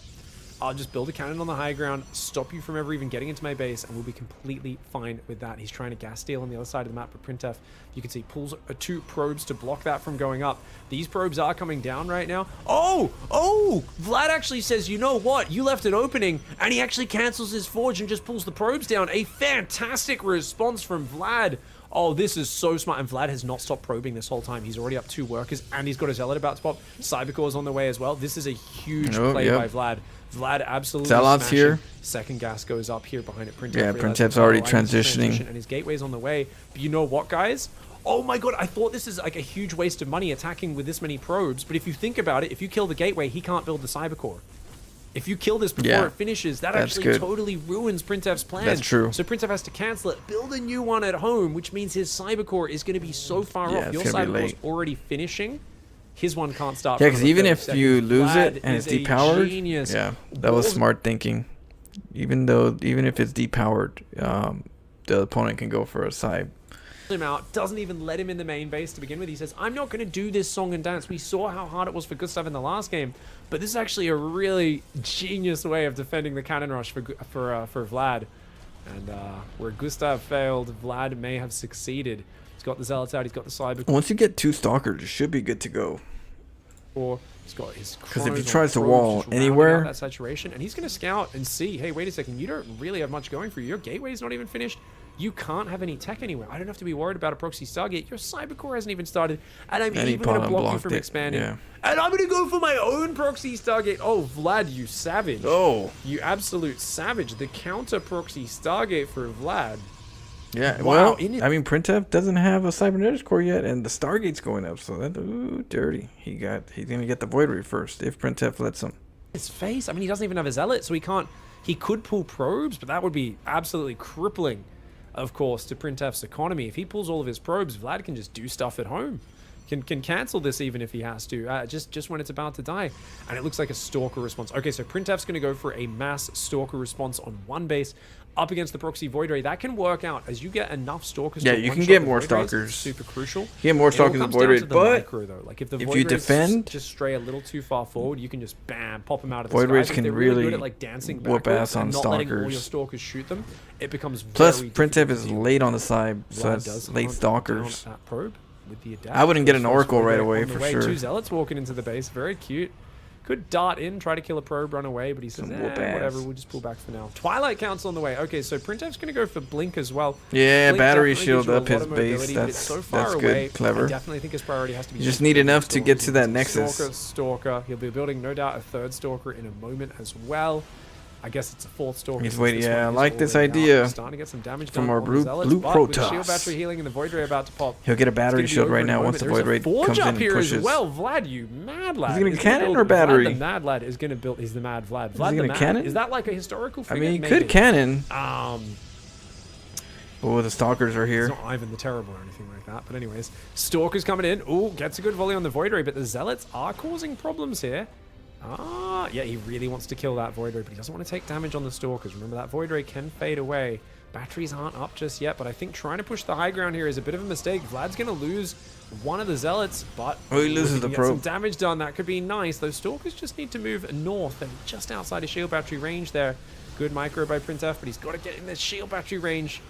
[SPEAKER 3] I'll just build a cannon on the high ground, stop you from ever even getting into my base, and we'll be completely fine with that. He's trying to gas steal on the other side of the map, but Printef, you can see, pulls 2 probes to block that from going up. These probes are coming down right now. Oh! Vlad actually says, you know what? You left an opening, and he actually cancels his forge and just pulls the probes down. A fantastic response from Vlad. Oh, this is so smart. And Vlad has not stopped probing this whole time. He's already up 2 workers, and he's got a Zealot about to pop. Cybercore's on the way as well. This is a huge
[SPEAKER 1] Oh,
[SPEAKER 3] play
[SPEAKER 1] yep.
[SPEAKER 3] by Vlad. Vlad absolutely
[SPEAKER 1] Zealot's
[SPEAKER 3] smashing.
[SPEAKER 1] here.
[SPEAKER 3] Second gas goes up here behind it. Printef
[SPEAKER 1] Yeah,
[SPEAKER 3] realizes,
[SPEAKER 1] Printef's already
[SPEAKER 3] I need to
[SPEAKER 1] transitioning.
[SPEAKER 3] transition, and his gateway's on the way. But you know what, guys? Oh my god, I thought this is like a huge waste of money attacking with this many probes. But if you think about it, if you kill the gateway, he can't build the Cybercore. If you kill this before
[SPEAKER 1] Yeah,
[SPEAKER 3] it finishes, that
[SPEAKER 1] that's
[SPEAKER 3] actually
[SPEAKER 1] good.
[SPEAKER 3] totally ruins Printef's plan.
[SPEAKER 1] That's true.
[SPEAKER 3] So Printef has to cancel it, build a new one at home, which means his Cybercore is going to be so far
[SPEAKER 1] Yeah,
[SPEAKER 3] off.
[SPEAKER 1] it's
[SPEAKER 3] Your
[SPEAKER 1] gonna be
[SPEAKER 3] Cybercore's
[SPEAKER 1] late.
[SPEAKER 3] already finishing. His one can't start.
[SPEAKER 1] Yeah,
[SPEAKER 3] for
[SPEAKER 1] because
[SPEAKER 3] another
[SPEAKER 1] even
[SPEAKER 3] 30
[SPEAKER 1] if
[SPEAKER 3] seconds.
[SPEAKER 1] you lose
[SPEAKER 3] Vlad
[SPEAKER 1] it and it's
[SPEAKER 3] is a
[SPEAKER 1] depowered,
[SPEAKER 3] genius.
[SPEAKER 1] yeah, that was
[SPEAKER 3] Balls-
[SPEAKER 1] smart thinking. Even if it's depowered, the opponent can go for a side.
[SPEAKER 3] him out, doesn't even let him in the main base to begin with. He says, I'm not going to do this song and dance. We saw how hard it was for Gustav in the last game, but this is actually a really genius way of defending the cannon rush for Vlad. And where Gustav failed, Vlad may have succeeded. He's got the Zealots out, he's got the Cyber
[SPEAKER 1] Once you get 2 stalkers, you should be good to go.
[SPEAKER 3] Core, he's got his
[SPEAKER 1] 'Cause if he
[SPEAKER 3] chronos on
[SPEAKER 1] tries to
[SPEAKER 3] probes,
[SPEAKER 1] wall
[SPEAKER 3] just rounding
[SPEAKER 1] anywhere-
[SPEAKER 3] out that saturation, and he's going to scout and see, hey, wait a second, you don't really have much going for you. Your gateway's not even finished. You can't have any tech anywhere. I don't have to be worried about a proxy Stargate. Your Cybercore hasn't even started, and I'm
[SPEAKER 1] And he
[SPEAKER 3] even going to block you
[SPEAKER 1] blocked
[SPEAKER 3] from
[SPEAKER 1] it,
[SPEAKER 3] expanding.
[SPEAKER 1] yeah.
[SPEAKER 3] And I'm going to go for my own proxy Stargate. Oh, Vlad, you savage.
[SPEAKER 1] Oh,
[SPEAKER 3] You absolute savage. The counter proxy Stargate for Vlad.
[SPEAKER 1] yeah.
[SPEAKER 3] Wow,
[SPEAKER 1] Well,
[SPEAKER 3] in it-
[SPEAKER 1] I mean, Printef doesn't have a cybernetics core yet, and the Stargate's going up, so that dirty. He's gonna get the Void Ray first if Printef lets him.
[SPEAKER 3] His face. I mean, he doesn't even have a Zealot, so he can't. He could pull probes, but that would be absolutely crippling, of course, to Printef's economy. If he pulls all of his probes, Vlad can just do stuff at home. can cancel this even if he has to, just when it's about to die. And it looks like a Stalker response. Okay, so Printf's going to go for a mass Stalker response on one base up against the proxy Void Ray. That can work out as you get enough Stalkers.
[SPEAKER 1] Yeah,
[SPEAKER 3] to
[SPEAKER 1] you can
[SPEAKER 3] one-shot
[SPEAKER 1] get
[SPEAKER 3] the
[SPEAKER 1] more
[SPEAKER 3] Void Rays.
[SPEAKER 1] Stalkers.
[SPEAKER 3] Super crucial.
[SPEAKER 1] You get more Stalkers than Void Ray, but
[SPEAKER 3] micro, though. Like if the
[SPEAKER 1] if
[SPEAKER 3] Void
[SPEAKER 1] you
[SPEAKER 3] Rays
[SPEAKER 1] defend,
[SPEAKER 3] just stray a little too far forward, you can just bam pop them out of the
[SPEAKER 1] Void
[SPEAKER 3] sky.
[SPEAKER 1] Rays
[SPEAKER 3] If
[SPEAKER 1] can
[SPEAKER 3] they're
[SPEAKER 1] really
[SPEAKER 3] good at, like, dancing
[SPEAKER 1] whoop
[SPEAKER 3] backwards
[SPEAKER 1] ass on
[SPEAKER 3] and not letting all your
[SPEAKER 1] Stalkers.
[SPEAKER 3] Stalkers shoot them. It becomes
[SPEAKER 1] plus
[SPEAKER 3] very
[SPEAKER 1] Printf
[SPEAKER 3] difficult
[SPEAKER 1] is
[SPEAKER 3] to deal.
[SPEAKER 1] late on the side, so
[SPEAKER 3] Vlad
[SPEAKER 1] that's
[SPEAKER 3] does
[SPEAKER 1] late
[SPEAKER 3] hunt
[SPEAKER 1] Stalkers.
[SPEAKER 3] down that probe with the adapt.
[SPEAKER 1] I wouldn't get an
[SPEAKER 3] First
[SPEAKER 1] Oracle
[SPEAKER 3] Void
[SPEAKER 1] right
[SPEAKER 3] Ray
[SPEAKER 1] away
[SPEAKER 3] on the
[SPEAKER 1] for
[SPEAKER 3] way.
[SPEAKER 1] sure.
[SPEAKER 3] 2 Zealots walking into the base, very cute. Could dart in, try to kill a probe, run away, but he says,
[SPEAKER 1] Some whoop ass.
[SPEAKER 3] whatever, we'll just pull back for now. Twilight Council on the way. Okay, so Printf's going to go for Blink as well.
[SPEAKER 1] Yeah,
[SPEAKER 3] Blink
[SPEAKER 1] battery
[SPEAKER 3] definitely
[SPEAKER 1] shield
[SPEAKER 3] gives you a
[SPEAKER 1] up
[SPEAKER 3] lot
[SPEAKER 1] his
[SPEAKER 3] of mobility,
[SPEAKER 1] base.
[SPEAKER 3] but it's so far
[SPEAKER 1] That's
[SPEAKER 3] away.
[SPEAKER 1] good, clever.
[SPEAKER 3] I definitely think his priority has to be...
[SPEAKER 1] You just need enough to get to that nexus.
[SPEAKER 3] Stalker. He'll be building, no doubt, a 3rd Stalker in a moment as well. I guess it's a 4th Stalker.
[SPEAKER 1] He's
[SPEAKER 3] since
[SPEAKER 1] waiting.
[SPEAKER 3] this
[SPEAKER 1] Yeah, I
[SPEAKER 3] one is
[SPEAKER 1] like this
[SPEAKER 3] already out.
[SPEAKER 1] idea.
[SPEAKER 3] We're starting to get some damage
[SPEAKER 1] From
[SPEAKER 3] done
[SPEAKER 1] our
[SPEAKER 3] on the
[SPEAKER 1] blue
[SPEAKER 3] Zealots, but with the shield
[SPEAKER 1] Protoss.
[SPEAKER 3] battery healing and the Void Ray about to pop.
[SPEAKER 1] He'll get a
[SPEAKER 3] It's
[SPEAKER 1] battery
[SPEAKER 3] gonna be
[SPEAKER 1] shield
[SPEAKER 3] over
[SPEAKER 1] right
[SPEAKER 3] in a
[SPEAKER 1] now
[SPEAKER 3] moment.
[SPEAKER 1] once the
[SPEAKER 3] There's
[SPEAKER 1] Void
[SPEAKER 3] a
[SPEAKER 1] Ray
[SPEAKER 3] Forge
[SPEAKER 1] comes in
[SPEAKER 3] up
[SPEAKER 1] and
[SPEAKER 3] here as
[SPEAKER 1] pushes.
[SPEAKER 3] well. Vlad, you mad lad.
[SPEAKER 1] Is he gonna
[SPEAKER 3] Is
[SPEAKER 1] cannon
[SPEAKER 3] build-
[SPEAKER 1] or battery?
[SPEAKER 3] Vlad the mad lad is going to build... He's the mad Vlad. Vlad
[SPEAKER 1] he
[SPEAKER 3] the
[SPEAKER 1] gonna
[SPEAKER 3] mad.
[SPEAKER 1] cannon?
[SPEAKER 3] Is that like a historical
[SPEAKER 1] I
[SPEAKER 3] figure?
[SPEAKER 1] mean, he
[SPEAKER 3] Maybe.
[SPEAKER 1] could cannon.
[SPEAKER 3] Um...
[SPEAKER 1] Oh, the Stalkers are
[SPEAKER 3] It's
[SPEAKER 1] here.
[SPEAKER 3] not Ivan the Terrible or anything like that. But anyways, Stalker's coming in. Ooh, gets a good volley on the Void Ray, but the Zealots are causing problems here. Ah, yeah, he really wants to kill that Void Ray, but he doesn't want to take damage on the Stalkers. Remember, that Void Ray can fade away. Batteries aren't up just yet, but I think trying to push the high ground here is a bit of a mistake. Vlad's going to lose one of the Zealots, but
[SPEAKER 1] Oh, he loses
[SPEAKER 3] if
[SPEAKER 1] the
[SPEAKER 3] can get some
[SPEAKER 1] probe.
[SPEAKER 3] damage done. That could be nice. Those Stalkers just need to move north and just outside of shield battery range there. Good micro by Printf, but he's got to get in the shield battery range.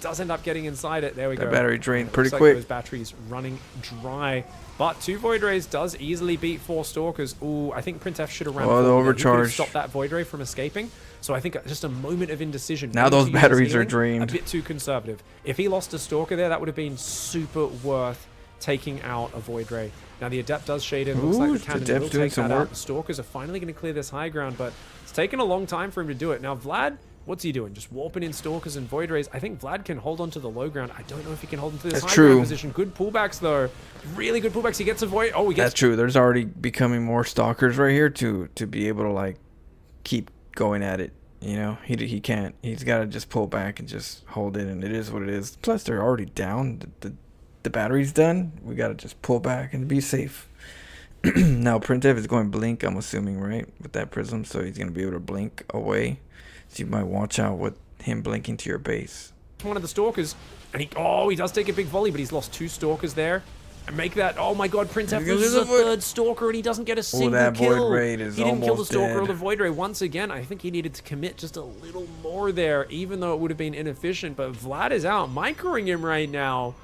[SPEAKER 3] Does end up getting inside it. There we go.
[SPEAKER 1] That battery drained
[SPEAKER 3] It
[SPEAKER 1] pretty
[SPEAKER 3] looks like
[SPEAKER 1] quick.
[SPEAKER 3] those batteries running dry. But 2 Void Rays does easily beat 4 Stalkers. Ooh, I think Printf should have ran
[SPEAKER 1] Oh, the
[SPEAKER 3] forward there. He could have
[SPEAKER 1] overcharge.
[SPEAKER 3] stopped that Void Ray from escaping. So I think just a moment of indecision.
[SPEAKER 1] Now
[SPEAKER 3] When to
[SPEAKER 1] those
[SPEAKER 3] use his
[SPEAKER 1] batteries are
[SPEAKER 3] healing,
[SPEAKER 1] drained.
[SPEAKER 3] A bit too conservative. If he lost a Stalker there, that would have been super worth taking out a Void Ray. Now the Adept does shade in. Looks
[SPEAKER 1] Ooh,
[SPEAKER 3] like the
[SPEAKER 1] the
[SPEAKER 3] cannon
[SPEAKER 1] Adept's
[SPEAKER 3] will
[SPEAKER 1] doing
[SPEAKER 3] take
[SPEAKER 1] some
[SPEAKER 3] that
[SPEAKER 1] work.
[SPEAKER 3] out. The Stalkers are finally going to clear this high ground, but it's taken a long time for him to do it. Now Vlad... What's he doing? Just warping in Stalkers and Void Rays. I think Vlad can hold on to the low ground. I don't know if he can hold on to this
[SPEAKER 1] That's
[SPEAKER 3] high ground
[SPEAKER 1] true.
[SPEAKER 3] position. Good pullbacks, though. Really good pullbacks. He gets a Void. Oh, he gets...
[SPEAKER 1] That's true. There's already becoming more Stalkers right here to be able to like keep going at it. You know, he can't. He's got to just pull back and just hold it, and it is what it is. Plus, they're already down. The battery's done. We got to just pull back and be safe. Now, Printf is going blink, I'm assuming, right? With that prism, so he's going to be able to blink away. So you might watch out with him blinking to your base.
[SPEAKER 3] One of the Stalkers. And he does take a big volley, but he's lost 2 Stalkers there. And make that... Oh, my God. Printf loses a 3rd Stalker, and he doesn't get a single
[SPEAKER 1] that Void
[SPEAKER 3] kill.
[SPEAKER 1] Ray is
[SPEAKER 3] He didn't kill the
[SPEAKER 1] almost
[SPEAKER 3] Stalker or
[SPEAKER 1] dead.
[SPEAKER 3] the Void Ray. Once again, I think he needed to commit just a little more there, even though it would have been inefficient. But Vlad is out, microing him right now.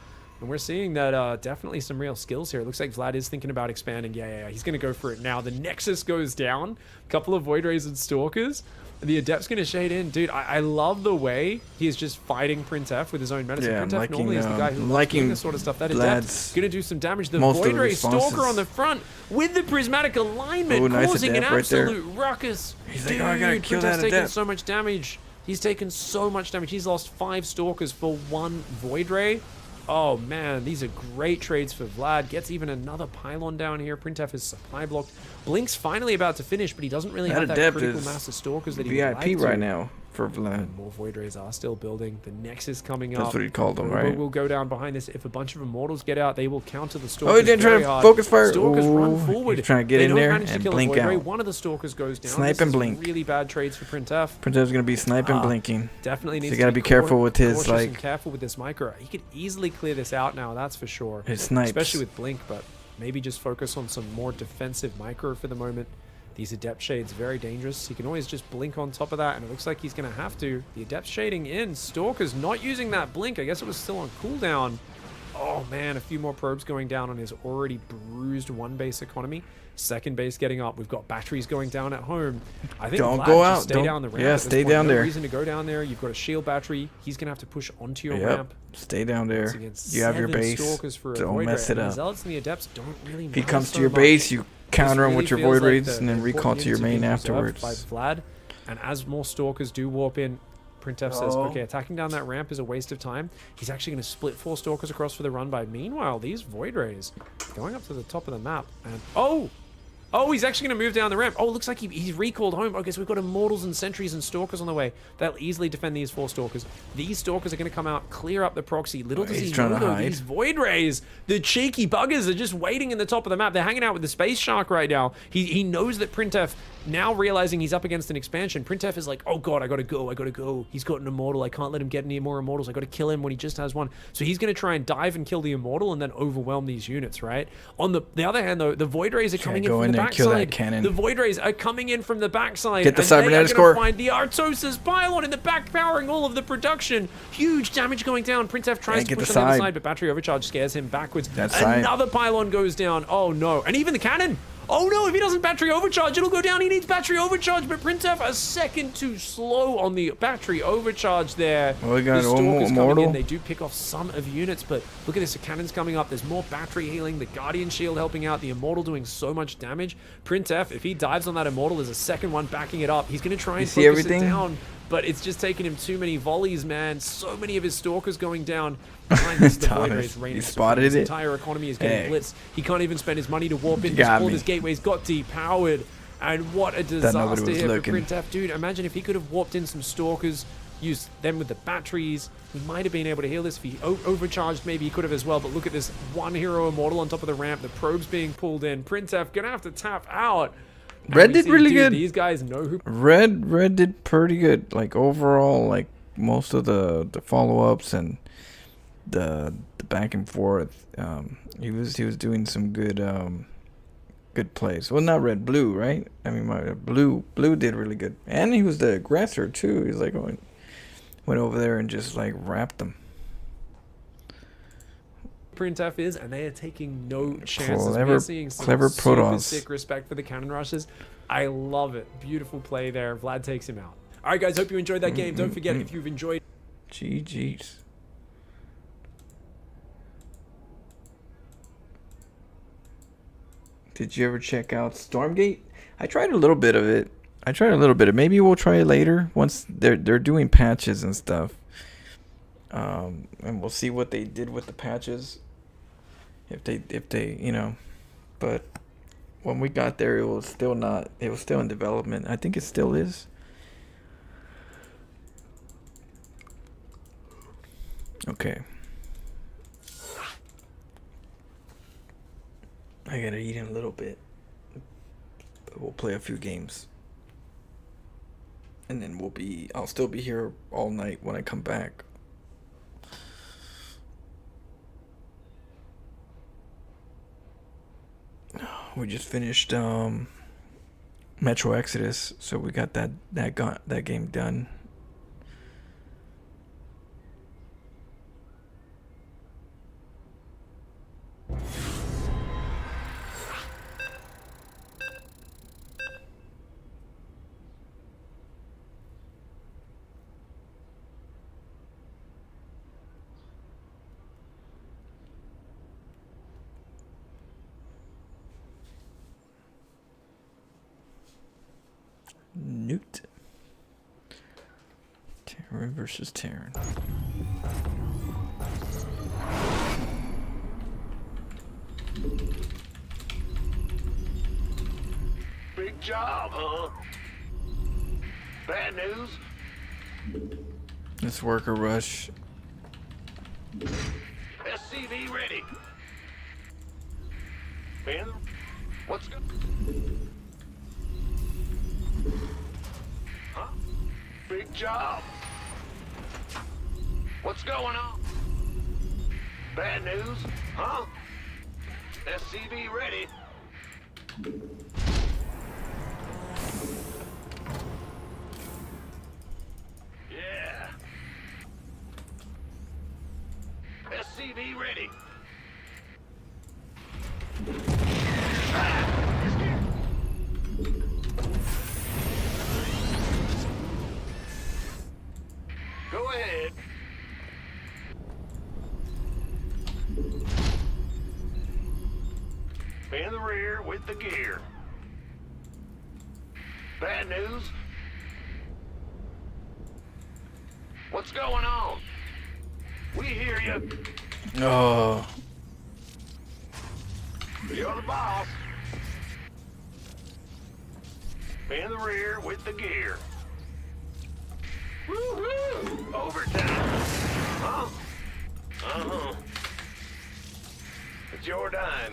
[SPEAKER 3] And we're seeing that definitely some real skills here. It looks like Vlad is thinking about expanding. Yeah. He's going to go for it now. The Nexus goes down. A couple of Void Rays and Stalkers. The Adept's going to shade in. Dude, I love the way he is just fighting Printf with his own medicine.
[SPEAKER 1] Yeah, I'm
[SPEAKER 3] Printf
[SPEAKER 1] liking,
[SPEAKER 3] normally is the guy who loves
[SPEAKER 1] liking
[SPEAKER 3] doing this sort of stuff. That
[SPEAKER 1] Vlad's
[SPEAKER 3] Adept's going to do some damage. The
[SPEAKER 1] most of
[SPEAKER 3] Void
[SPEAKER 1] the
[SPEAKER 3] Ray
[SPEAKER 1] responses.
[SPEAKER 3] Stalker on the front with the prismatic alignment,
[SPEAKER 1] Ooh, nice
[SPEAKER 3] causing an
[SPEAKER 1] Adept right there.
[SPEAKER 3] absolute ruckus.
[SPEAKER 1] He's
[SPEAKER 3] Dude,
[SPEAKER 1] like, oh, I gotta kill
[SPEAKER 3] Printf's
[SPEAKER 1] that
[SPEAKER 3] taking
[SPEAKER 1] Adept.
[SPEAKER 3] so much damage. He's taken so much damage. He's lost 5 Stalkers for 1 Void Ray. Oh, man, these are great trades for Vlad. Gets even another pylon down here. Printf is supply blocked. Blink's finally about to finish, but he doesn't really have that
[SPEAKER 1] Adept
[SPEAKER 3] critical
[SPEAKER 1] is
[SPEAKER 3] mass of Stalkers that he would like
[SPEAKER 1] VIP
[SPEAKER 3] to.
[SPEAKER 1] right now for Vlad.
[SPEAKER 3] More Void Rays are still building. The Nexus coming up.
[SPEAKER 1] That's what he called them,
[SPEAKER 3] Robo
[SPEAKER 1] right?
[SPEAKER 3] will go down behind this. If a bunch of Immortals get out, they will counter the Stalkers.
[SPEAKER 1] Oh, he didn't try
[SPEAKER 3] very
[SPEAKER 1] to
[SPEAKER 3] hard.
[SPEAKER 1] focus fire.
[SPEAKER 3] Stalkers run
[SPEAKER 1] Ooh,
[SPEAKER 3] forward.
[SPEAKER 1] he's trying to get
[SPEAKER 3] They
[SPEAKER 1] in
[SPEAKER 3] don't
[SPEAKER 1] there
[SPEAKER 3] manage to
[SPEAKER 1] and
[SPEAKER 3] kill a
[SPEAKER 1] blink
[SPEAKER 3] Void Ray.
[SPEAKER 1] out.
[SPEAKER 3] One of the Stalkers goes down.
[SPEAKER 1] Snipe
[SPEAKER 3] This
[SPEAKER 1] and
[SPEAKER 3] is
[SPEAKER 1] blink.
[SPEAKER 3] Really bad trades for Printf.
[SPEAKER 1] Printf's gonna be sniping, blinking.
[SPEAKER 3] Definitely needs
[SPEAKER 1] So you gotta
[SPEAKER 3] to
[SPEAKER 1] be careful with his,
[SPEAKER 3] cautious
[SPEAKER 1] like-
[SPEAKER 3] and careful with this micro. He could easily clear this out now, that's for sure.
[SPEAKER 1] His snipes.
[SPEAKER 3] Especially with Blink, but maybe just focus on some more defensive micro for the moment. These Adept Shades very dangerous. He can always just blink on top of that, and it looks like he's going to have to. The Adept shading in. Stalker's not using that blink. I guess it was still on cooldown. Oh man, a few more probes going down on his already bruised 1 base economy. 2nd base getting up. We've got batteries going down at home. I think
[SPEAKER 1] Don't
[SPEAKER 3] Vlad
[SPEAKER 1] go
[SPEAKER 3] just
[SPEAKER 1] out.
[SPEAKER 3] stay
[SPEAKER 1] Don't-
[SPEAKER 3] down the ramp.
[SPEAKER 1] yeah,
[SPEAKER 3] at this
[SPEAKER 1] stay
[SPEAKER 3] point.
[SPEAKER 1] down
[SPEAKER 3] No
[SPEAKER 1] there.
[SPEAKER 3] reason to go down there. You've got a shield battery. He's going to have to push onto your
[SPEAKER 1] Yep.
[SPEAKER 3] ramp.
[SPEAKER 1] Stay down
[SPEAKER 3] Once
[SPEAKER 1] there.
[SPEAKER 3] again,
[SPEAKER 1] You have your
[SPEAKER 3] 7
[SPEAKER 1] base.
[SPEAKER 3] Stalkers for a
[SPEAKER 1] Don't
[SPEAKER 3] Void
[SPEAKER 1] mess
[SPEAKER 3] Ray.
[SPEAKER 1] it
[SPEAKER 3] And
[SPEAKER 1] up.
[SPEAKER 3] The Zealots and the Adepts don't really
[SPEAKER 1] If he
[SPEAKER 3] matter
[SPEAKER 1] comes
[SPEAKER 3] so
[SPEAKER 1] to your
[SPEAKER 3] much.
[SPEAKER 1] base, you counter him
[SPEAKER 3] This
[SPEAKER 1] with your
[SPEAKER 3] really
[SPEAKER 1] Void
[SPEAKER 3] feels
[SPEAKER 1] Raids
[SPEAKER 3] like
[SPEAKER 1] and then
[SPEAKER 3] the
[SPEAKER 1] recall to your
[SPEAKER 3] important
[SPEAKER 1] main
[SPEAKER 3] units have been reserved
[SPEAKER 1] afterwards.
[SPEAKER 3] by Vlad. And as more Stalkers do warp in, Printf says,
[SPEAKER 1] Oh.
[SPEAKER 3] okay, attacking down that ramp is a waste of time. He's actually going to split 4 Stalkers across for the run by. Meanwhile, these Void Rays going up to the top of the map. And, oh! Oh, he's actually going to move down the ramp. Oh, it looks like he's recalled home. Okay, so we've got Immortals and Sentries and Stalkers on the way. They'll easily defend these 4 Stalkers. These Stalkers are going to come out, clear up the proxy. Little does he know, though, these Void Rays, the cheeky buggers, are just waiting in the top of the map. They're hanging out with the Space Shark right now. He knows that Printef, now realizing he's up against an expansion, Printef is like, oh god, I gotta go. He's got an Immortal. I can't let him get any more Immortals. I gotta kill him when he just has one. So he's gonna try and dive and kill the Immortal and then overwhelm these units, right? On the other hand, though, the Void Rays are coming in from the backside. The Void Rays are coming in from the backside.
[SPEAKER 1] Get the Cybernetics core.
[SPEAKER 3] Find the Artosa's pylon in the back, powering all of the production. Huge damage going down. Printef tries to push on the other side, but battery overcharge scares him backwards. Another pylon goes down. Oh no. And even the cannon. Oh no, if he doesn't battery overcharge, it'll go down. He needs battery overcharge, but Printef a second too slow on the battery overcharge there.
[SPEAKER 1] Well, we got
[SPEAKER 3] the Stalkers coming
[SPEAKER 1] Immortal.
[SPEAKER 3] in. They do pick off some of units, but look at this. The cannon's coming up. There's more battery healing. The Guardian Shield helping out. The Immortal doing so much damage. Printef, if he dives on that Immortal, there's a second one backing it up. He's going to try and focus it down, but it's just taking him too many volleys, man. So many of his Stalkers going down. Behind this, the Void Rays raining.
[SPEAKER 1] He spotted
[SPEAKER 3] his
[SPEAKER 1] it.
[SPEAKER 3] entire economy is getting blitzed. He can't even spend his money to warp in. All his gateways got depowered. And what a disaster here for Printef. Dude, imagine if he could have warped in some Stalkers, used them with the batteries. He might have been able to heal this. If he overcharged, maybe he could have as well. But look at this one hero Immortal on top of the ramp. The probes being pulled in. Printef gonna have to tap out.
[SPEAKER 1] Red did really good.
[SPEAKER 3] These guys know who.
[SPEAKER 1] Red did pretty good. Like overall, like most of the follow-ups and the back and forth. He was doing some good plays. Well, not red, blue, right? I mean, my blue did really good, and he was the aggressor too. He's like went over there and just like wrapped them.
[SPEAKER 3] Printef is, and they are taking no chances. We're seeing some
[SPEAKER 1] clever
[SPEAKER 3] super sick respect for the cannon rushes. I love it. Beautiful play there. Vlad takes him out. All right, guys. Hope you enjoyed that game. Don't forget, if you've enjoyed.
[SPEAKER 1] GG's. Did you ever check out Stormgate? I tried a little bit of it. Maybe we'll try it later once they're doing patches and stuff. And we'll see what they did with the patches. If they, you know, but when we got there, it was still in development. I think it still is. Okay. I gotta eat in a little bit. But we'll play a few games. And then I'll still be here all night when I come back. We just finished Metro Exodus, so we got that game done. Newt. Terran versus Terran.
[SPEAKER 4] Big job, huh? Bad news?
[SPEAKER 1] Let's work a rush.
[SPEAKER 4] SCV ready. Ben, what's good? Huh? Big job. What's going on? Bad news? Huh? SCV ready. Yeah. SCV ready. Go ahead. In the rear with the gear. Bad news? What's going on? We hear you.
[SPEAKER 1] Oh.
[SPEAKER 4] You're the boss. In the rear with the gear. Woo-hoo! Overtime. Huh? Uh-huh. It's your dime.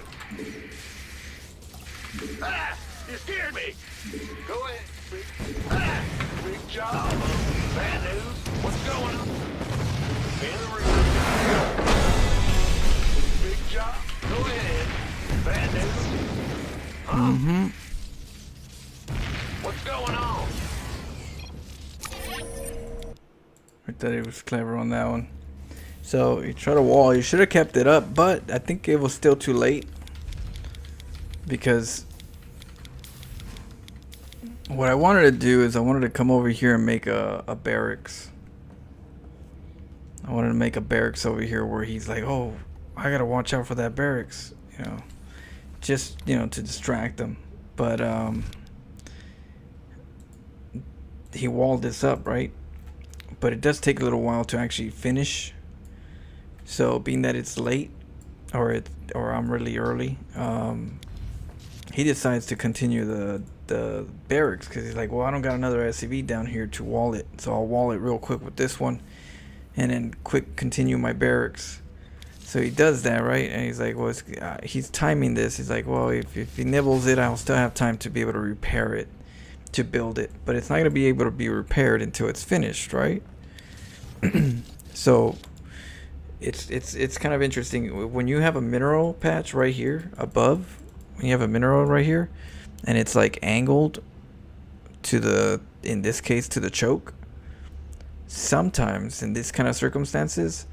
[SPEAKER 4] Ah! You scared me! Go ahead. Ah! Big job. Bad news. What's going on? In the rear. Big job. Go ahead. Bad news. Huh?
[SPEAKER 1] Mm-hmm.
[SPEAKER 4] What's going on?
[SPEAKER 1] I thought he was clever on that one. So you try to wall. You should have kept it up, but I think it was still too late because what I wanted to do is I wanted to come over here and make a barracks. I wanted to make a barracks over here where he's like, oh, I gotta watch out for that barracks, you know, just, you know, to distract him. But he walled this up, right? But it does take a little while to actually finish. So being that it's late, or I'm really early, he decides to continue the barracks because he's like, well, I don't got another SCV down here to wall it, so I'll wall it real quick with this one, and then quick continue my barracks. So he does that, right? And he's like, well, he's timing this. He's like, well, if he nibbles it, I'll still have time to be able to repair it, to build it, but it's not gonna be able to be repaired until it's finished, right? So it's kind of interesting when you have a mineral patch right here above. When you have a mineral right here, and it's like angled to the, in this case, to the choke. Sometimes in this kind of circumstances,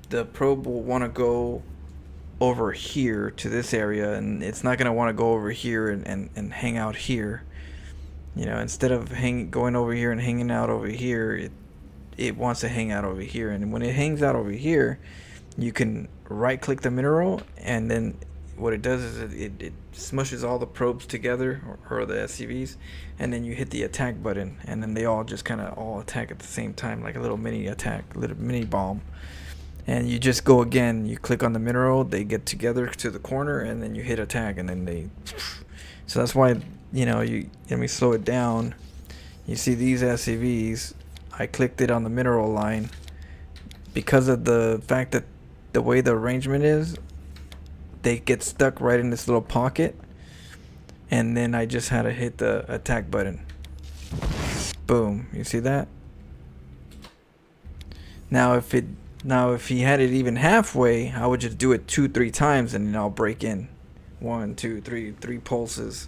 [SPEAKER 1] the probe will want to go over here to this area, and it's not going to want to go over here and hang out here. You know, instead of going over here and hanging out over here, it wants to hang out over here. And when it hangs out over here, you can right click the mineral, and then what it does is it smushes all the probes together, or the SCVs, and then you hit the attack button, and then they all just kind of all attack at the same time, like a little mini attack, little mini bomb. And you just go again, you click on the mineral, they get together to the corner, and then you hit attack, and then they. So that's why, you know, let me slow it down. You see these SCVs, I clicked it on the mineral line because of the fact that the way the arrangement is, they get stuck right in this little pocket, and then I just had to hit the attack button. Boom, you see that? Now if he had it even halfway, I would just do it 2-3 times, and then I'll break in. 1, 2, 3 pulses.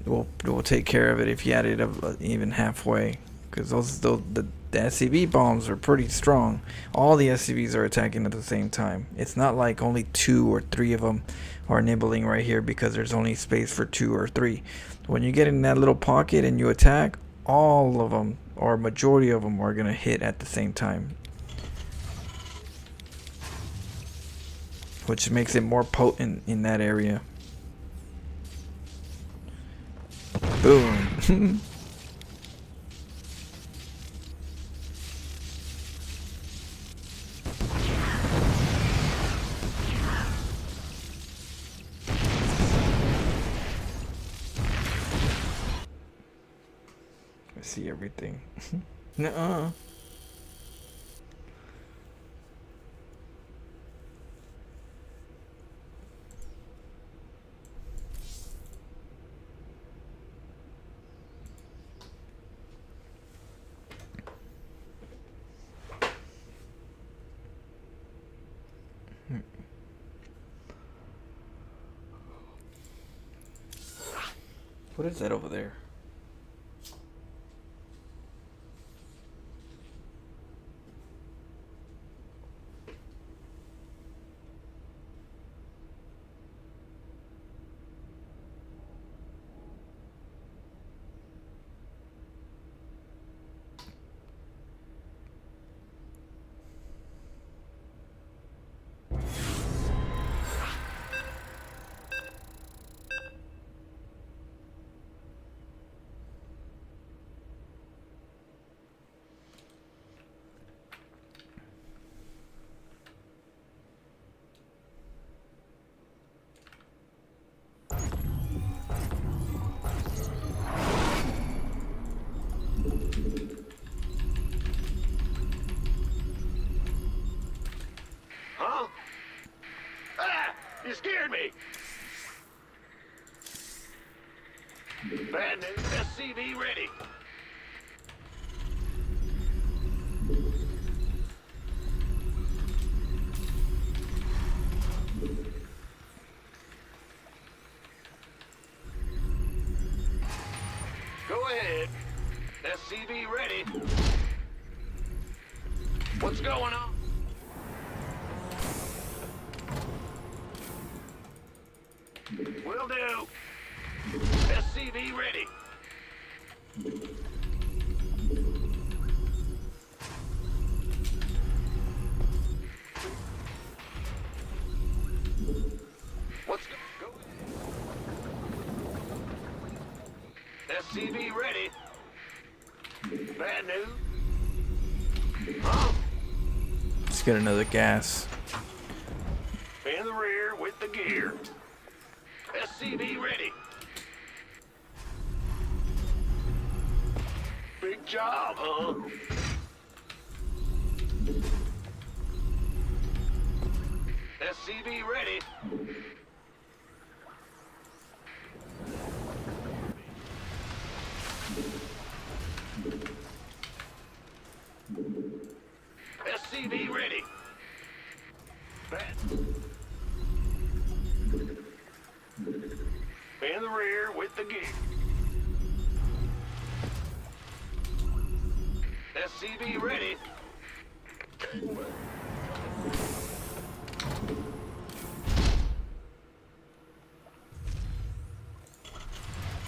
[SPEAKER 1] We'll take care of it if you had it even halfway, because the SCV bombs are pretty strong. All the SCVs are attacking at the same time. It's not like only 2 or 3 of them are nibbling right here because there's only space for 2 or 3. When you get in that little pocket and you attack, all of them, or majority of them, are gonna hit at the same time, which makes it more potent in that area. Boom. I see everything. Nuh-uh. What is that over there?
[SPEAKER 4] You scared me. Bad news. SCV ready. Go ahead. SCV ready. What's going on? Will do. SCV ready. What's go? SCV ready. Bad news. Huh?
[SPEAKER 1] Let's get another gas.
[SPEAKER 4] In the rear with the gear. SCV ready. Big job, huh? SCV ready. SCV ready. Bad. In the rear with the gear. SCV ready.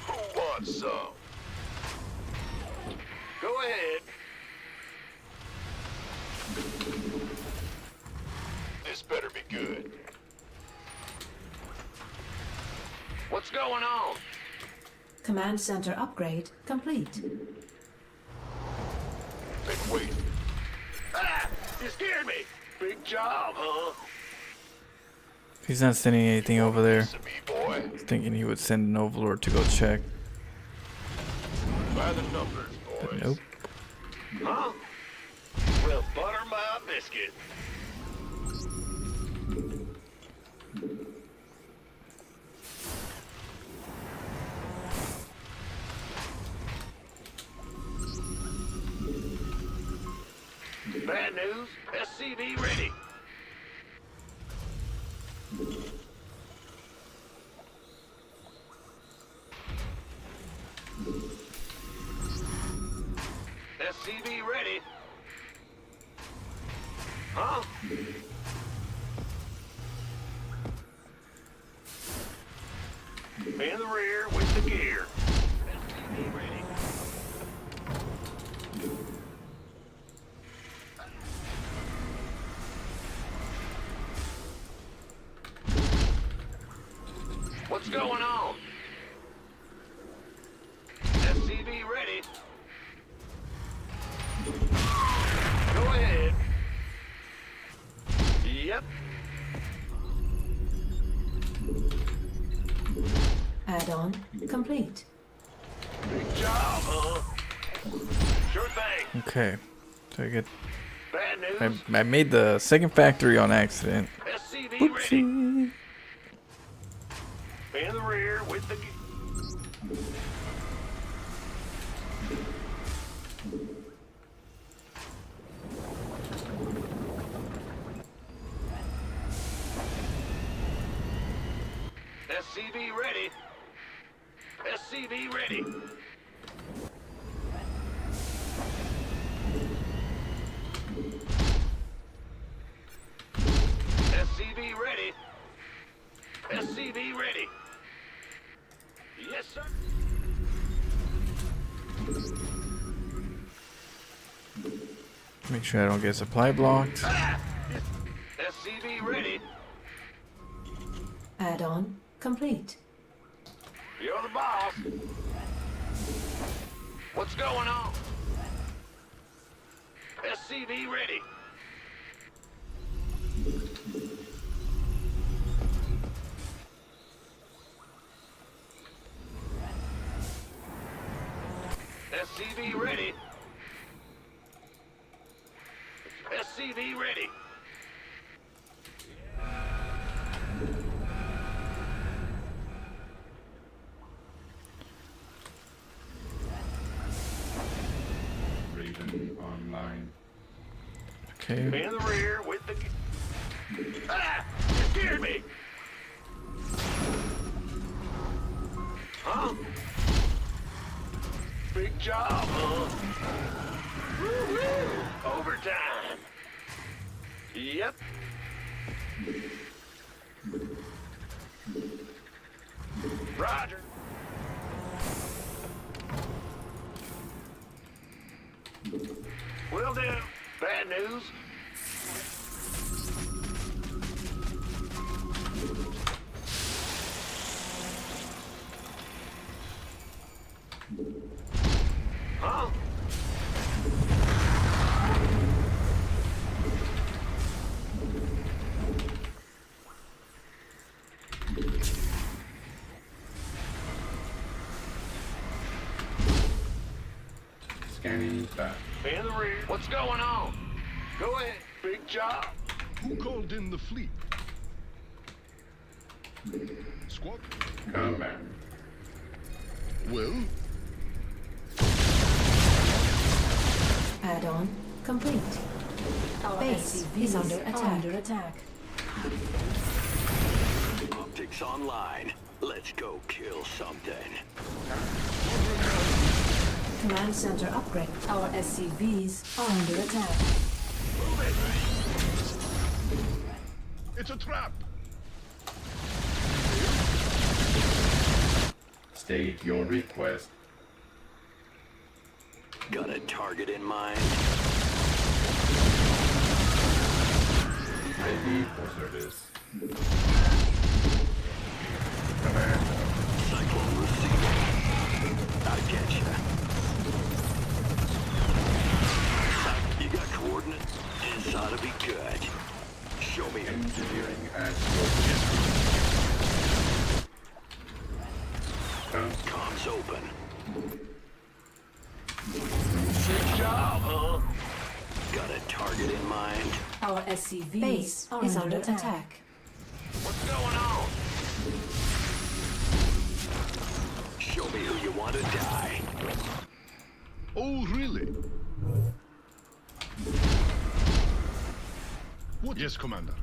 [SPEAKER 4] Who wants some? Go ahead. This better be good. What's going on?
[SPEAKER 5] Command center upgrade complete.
[SPEAKER 4] Been waiting. Ah! You scared me! Big job, huh?
[SPEAKER 1] He's not sending anything over there.
[SPEAKER 4] Listen to me, boy.
[SPEAKER 1] I was thinking he would send an overlord to go check.
[SPEAKER 4] By the numbers, boys.
[SPEAKER 1] But nope.
[SPEAKER 4] Huh? Well, butter my biscuit. Bad news. SCV ready. SCV ready. Huh? In the rear with the gear. SCV ready. What's going on? SCV ready. Go ahead. Yep.
[SPEAKER 5] Add-on complete.
[SPEAKER 4] Big job, huh? Sure thing.
[SPEAKER 1] Okay. So I get.
[SPEAKER 4] Bad news.
[SPEAKER 1] I made the second factory on accident.
[SPEAKER 4] SCV ready.
[SPEAKER 1] Oopsie.
[SPEAKER 4] In the rear with the... SCV ready. SCV ready. SCV ready. SCV ready. Yes, sir.
[SPEAKER 1] Make sure I don't get supply blocked.
[SPEAKER 4] Ah! SCV ready.
[SPEAKER 5] Add-on complete.
[SPEAKER 4] You're the boss. What's going on? SCV ready. SCV ready. SCV ready.
[SPEAKER 1] Okay.
[SPEAKER 4] In the rear with the... Ah! You scared me! Huh? Big job, huh? Woo-hoo! Overtime! Yep. Roger. Will do. Bad news. Huh?
[SPEAKER 6] Scanning back.
[SPEAKER 4] In the rear. What's going on? Go ahead. Big job.
[SPEAKER 7] Who called in the fleet? Squad?
[SPEAKER 6] Combat.
[SPEAKER 7] Well,
[SPEAKER 5] Add-on complete. Our base is under attack.
[SPEAKER 4] Optics online. Let's go kill something.
[SPEAKER 5] Command center upgrade. Our SCVs are under attack.
[SPEAKER 4] Move it.
[SPEAKER 7] it's a trap.
[SPEAKER 6] State your request.
[SPEAKER 4] Got a target in mind?
[SPEAKER 6] Ready for service.
[SPEAKER 4] Cyclone receiving. I get you. You got coordinates? This ought to be good. Show me.
[SPEAKER 6] Engineering at your
[SPEAKER 4] Comms open. Good job, huh? Got a target in mind?
[SPEAKER 5] Our SCVs base is under attack.
[SPEAKER 4] What's going on? Show me who you want to die.
[SPEAKER 7] Oh, really? What? Yes, Commander.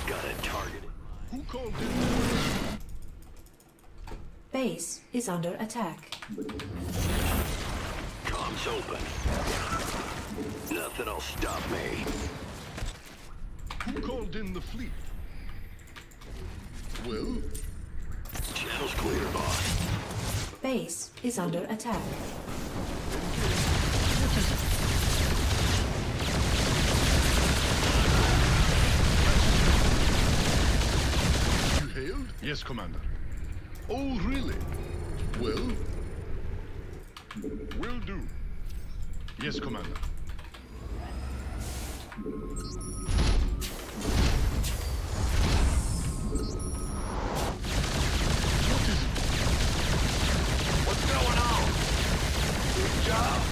[SPEAKER 4] Got a target.
[SPEAKER 7] Who called in?
[SPEAKER 5] Base is under attack.
[SPEAKER 4] Comms open. Nothing'll stop me.
[SPEAKER 7] Who called in the fleet? Well,
[SPEAKER 4] Channel's clear, boss.
[SPEAKER 5] Base is under attack.
[SPEAKER 7] you hailed? Yes, Commander. Oh, really? Well, will do. Yes, Commander.
[SPEAKER 4] What's going on? Good job.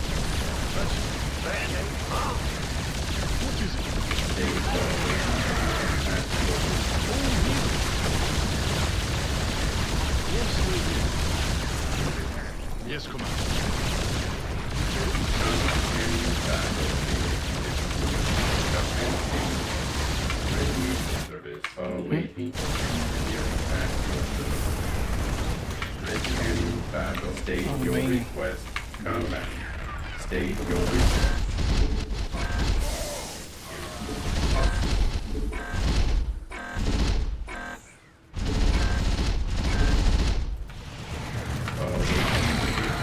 [SPEAKER 4] Bandit, huh?
[SPEAKER 7] What is it? Yes, Commander.
[SPEAKER 6] ready for service. Awaiting. Engineering at your service. Ready battle. State your request. Combat. State your request.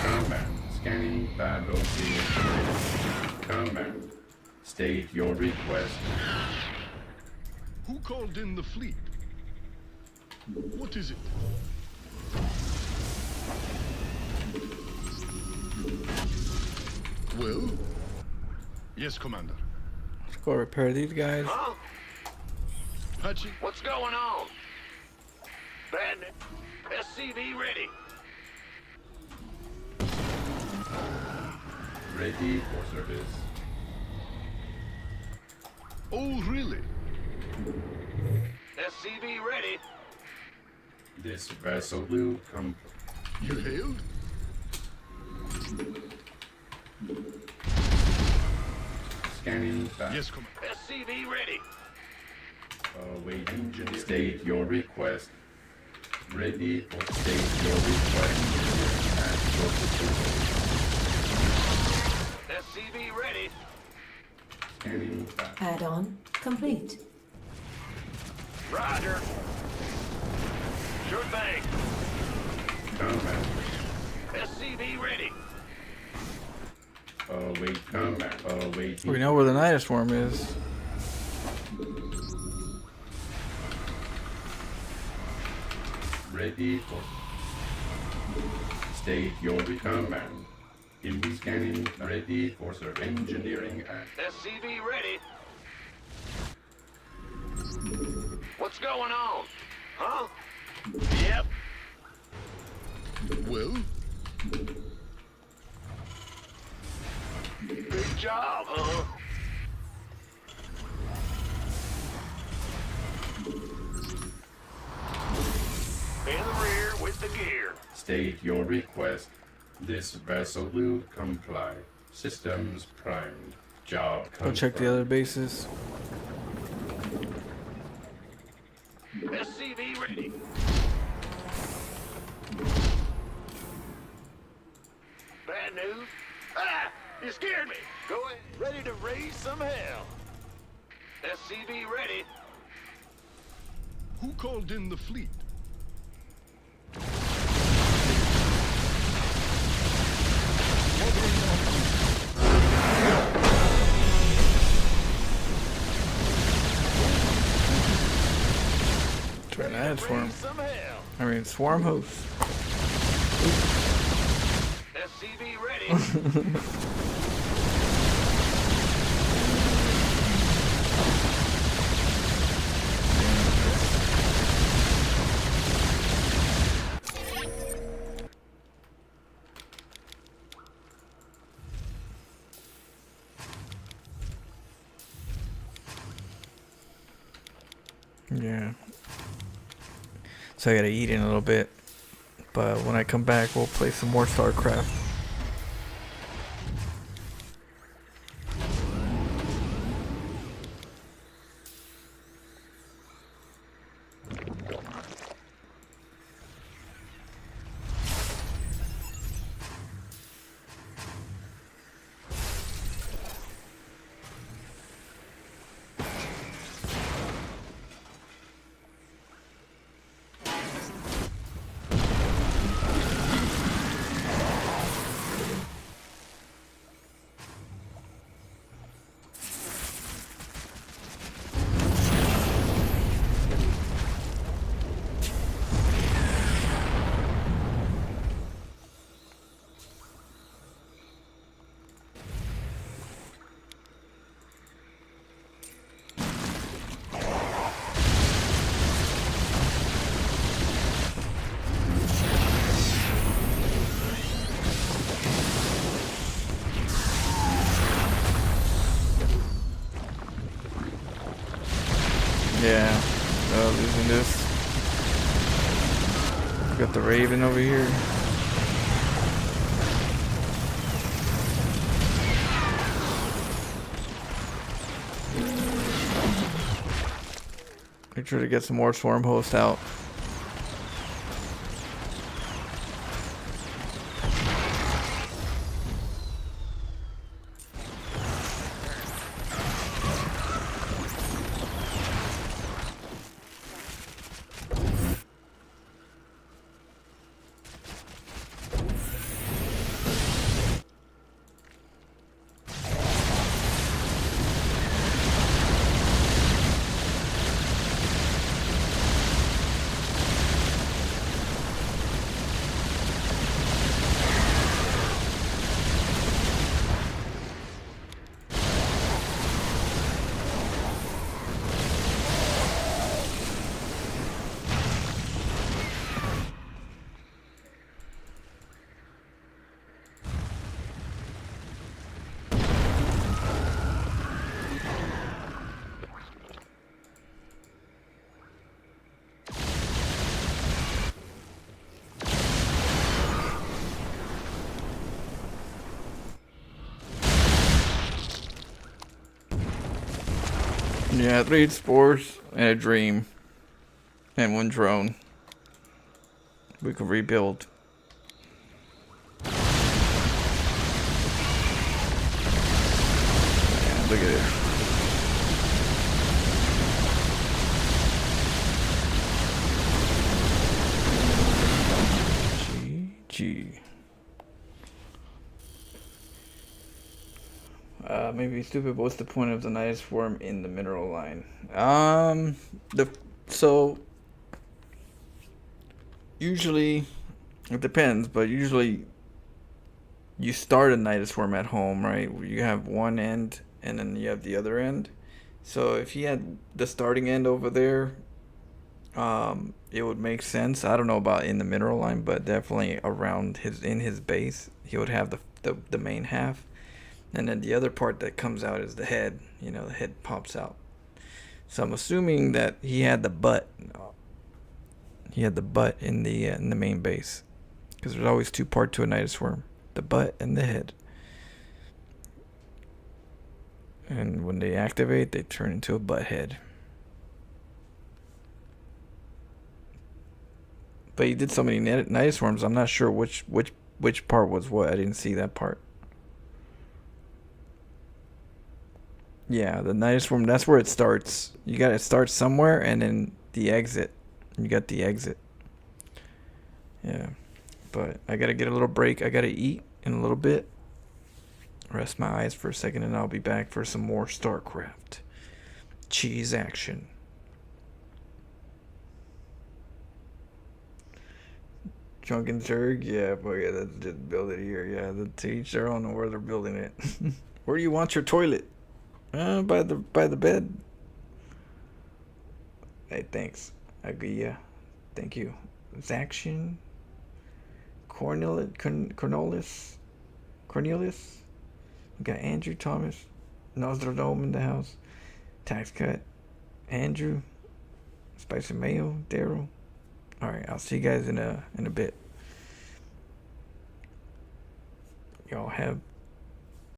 [SPEAKER 6] Combat. Scanning battlefield. Combat. State your request.
[SPEAKER 7] Who called in the fleet? What is it? Well, yes, Commander.
[SPEAKER 1] Let's go repair these guys.
[SPEAKER 4] Huh?
[SPEAKER 7] Patchy,
[SPEAKER 4] What's going on? Bandit, SCV ready.
[SPEAKER 6] Ready for service.
[SPEAKER 7] oh, really?
[SPEAKER 4] SCV ready.
[SPEAKER 6] This vessel will come.
[SPEAKER 7] You hailed?
[SPEAKER 6] Scanning back.
[SPEAKER 7] Yes, Commander.
[SPEAKER 4] SCV ready.
[SPEAKER 6] Awaiting. State your request. Ready for state your request. At your disposal.
[SPEAKER 4] SCV ready.
[SPEAKER 6] Scanning back.
[SPEAKER 5] Add-on complete.
[SPEAKER 4] Roger. Sure thing.
[SPEAKER 6] Combat.
[SPEAKER 4] SCV ready.
[SPEAKER 6] Await combat. Awaiting.
[SPEAKER 1] We know where the Night Swarm is.
[SPEAKER 6] Ready for state your command. In scanning. Ready for survey. Engineering act.
[SPEAKER 4] SCV ready. What's going on? Huh? Yep.
[SPEAKER 7] Well,
[SPEAKER 4] Big job, huh? In the rear with the gear.
[SPEAKER 6] State your request. This vessel will comply. Systems primed. Job
[SPEAKER 1] Go check the
[SPEAKER 6] confirmed.
[SPEAKER 1] other bases.
[SPEAKER 4] SCV ready. Bad news? Ah! You scared me! Go ahead. Ready to raise some hell. SCV ready.
[SPEAKER 7] who called in the fleet?
[SPEAKER 1] Try an Night Swarm.
[SPEAKER 4] Raise some hell.
[SPEAKER 1] I mean, Swarm host.
[SPEAKER 4] SCV ready.
[SPEAKER 1] Yeah. So I gotta eat in a little bit. But when I come back, we'll play some more StarCraft. Yeah, losing this. Got the Raven over here. Make sure to get some more Swarm hosts out. Yeah, 3 spores and a dream. And 1 drone. We can rebuild. Yeah, look at it. GG. Maybe stupid. What's the point of the Nidus Swarm in the mineral line? So usually it depends, but usually you start a Nidus Swarm at home, right? You have one end and then you have the other end. So if he had the starting end over there, it would make sense. I don't know about in the mineral line, but definitely around his base, he would have the main half. And then the other part that comes out is the head. You know, the head pops out. So I'm assuming that he had the butt. He had the butt in the main base, because there's always 2 parts to a Nidus Worm: the butt and the head. And when they activate, they turn into a butt head. But he did so many Nidus Worms, I'm not sure which part was what. I didn't see that part. Yeah, the Nidus Swarm, that's where it starts. You gotta start somewhere, and then the exit. You got the exit. Yeah. But I gotta get a little break. I gotta eat in a little bit. Rest my eyes for a second, and I'll be back for some more StarCraft. Cheese action. Drunken Zerg? Yeah, but yeah, let's just build it here. Yeah, to each their own where they're building it. Where do you want your toilet? By the bed. Hey, thanks. Yeah, thank you. Zaction. Cornelius. We got Andrew Thomas. Nostradome in the house. Tax cut. Andrew. Spicy mayo. Daryl. All right, I'll see you guys in a bit. Y'all have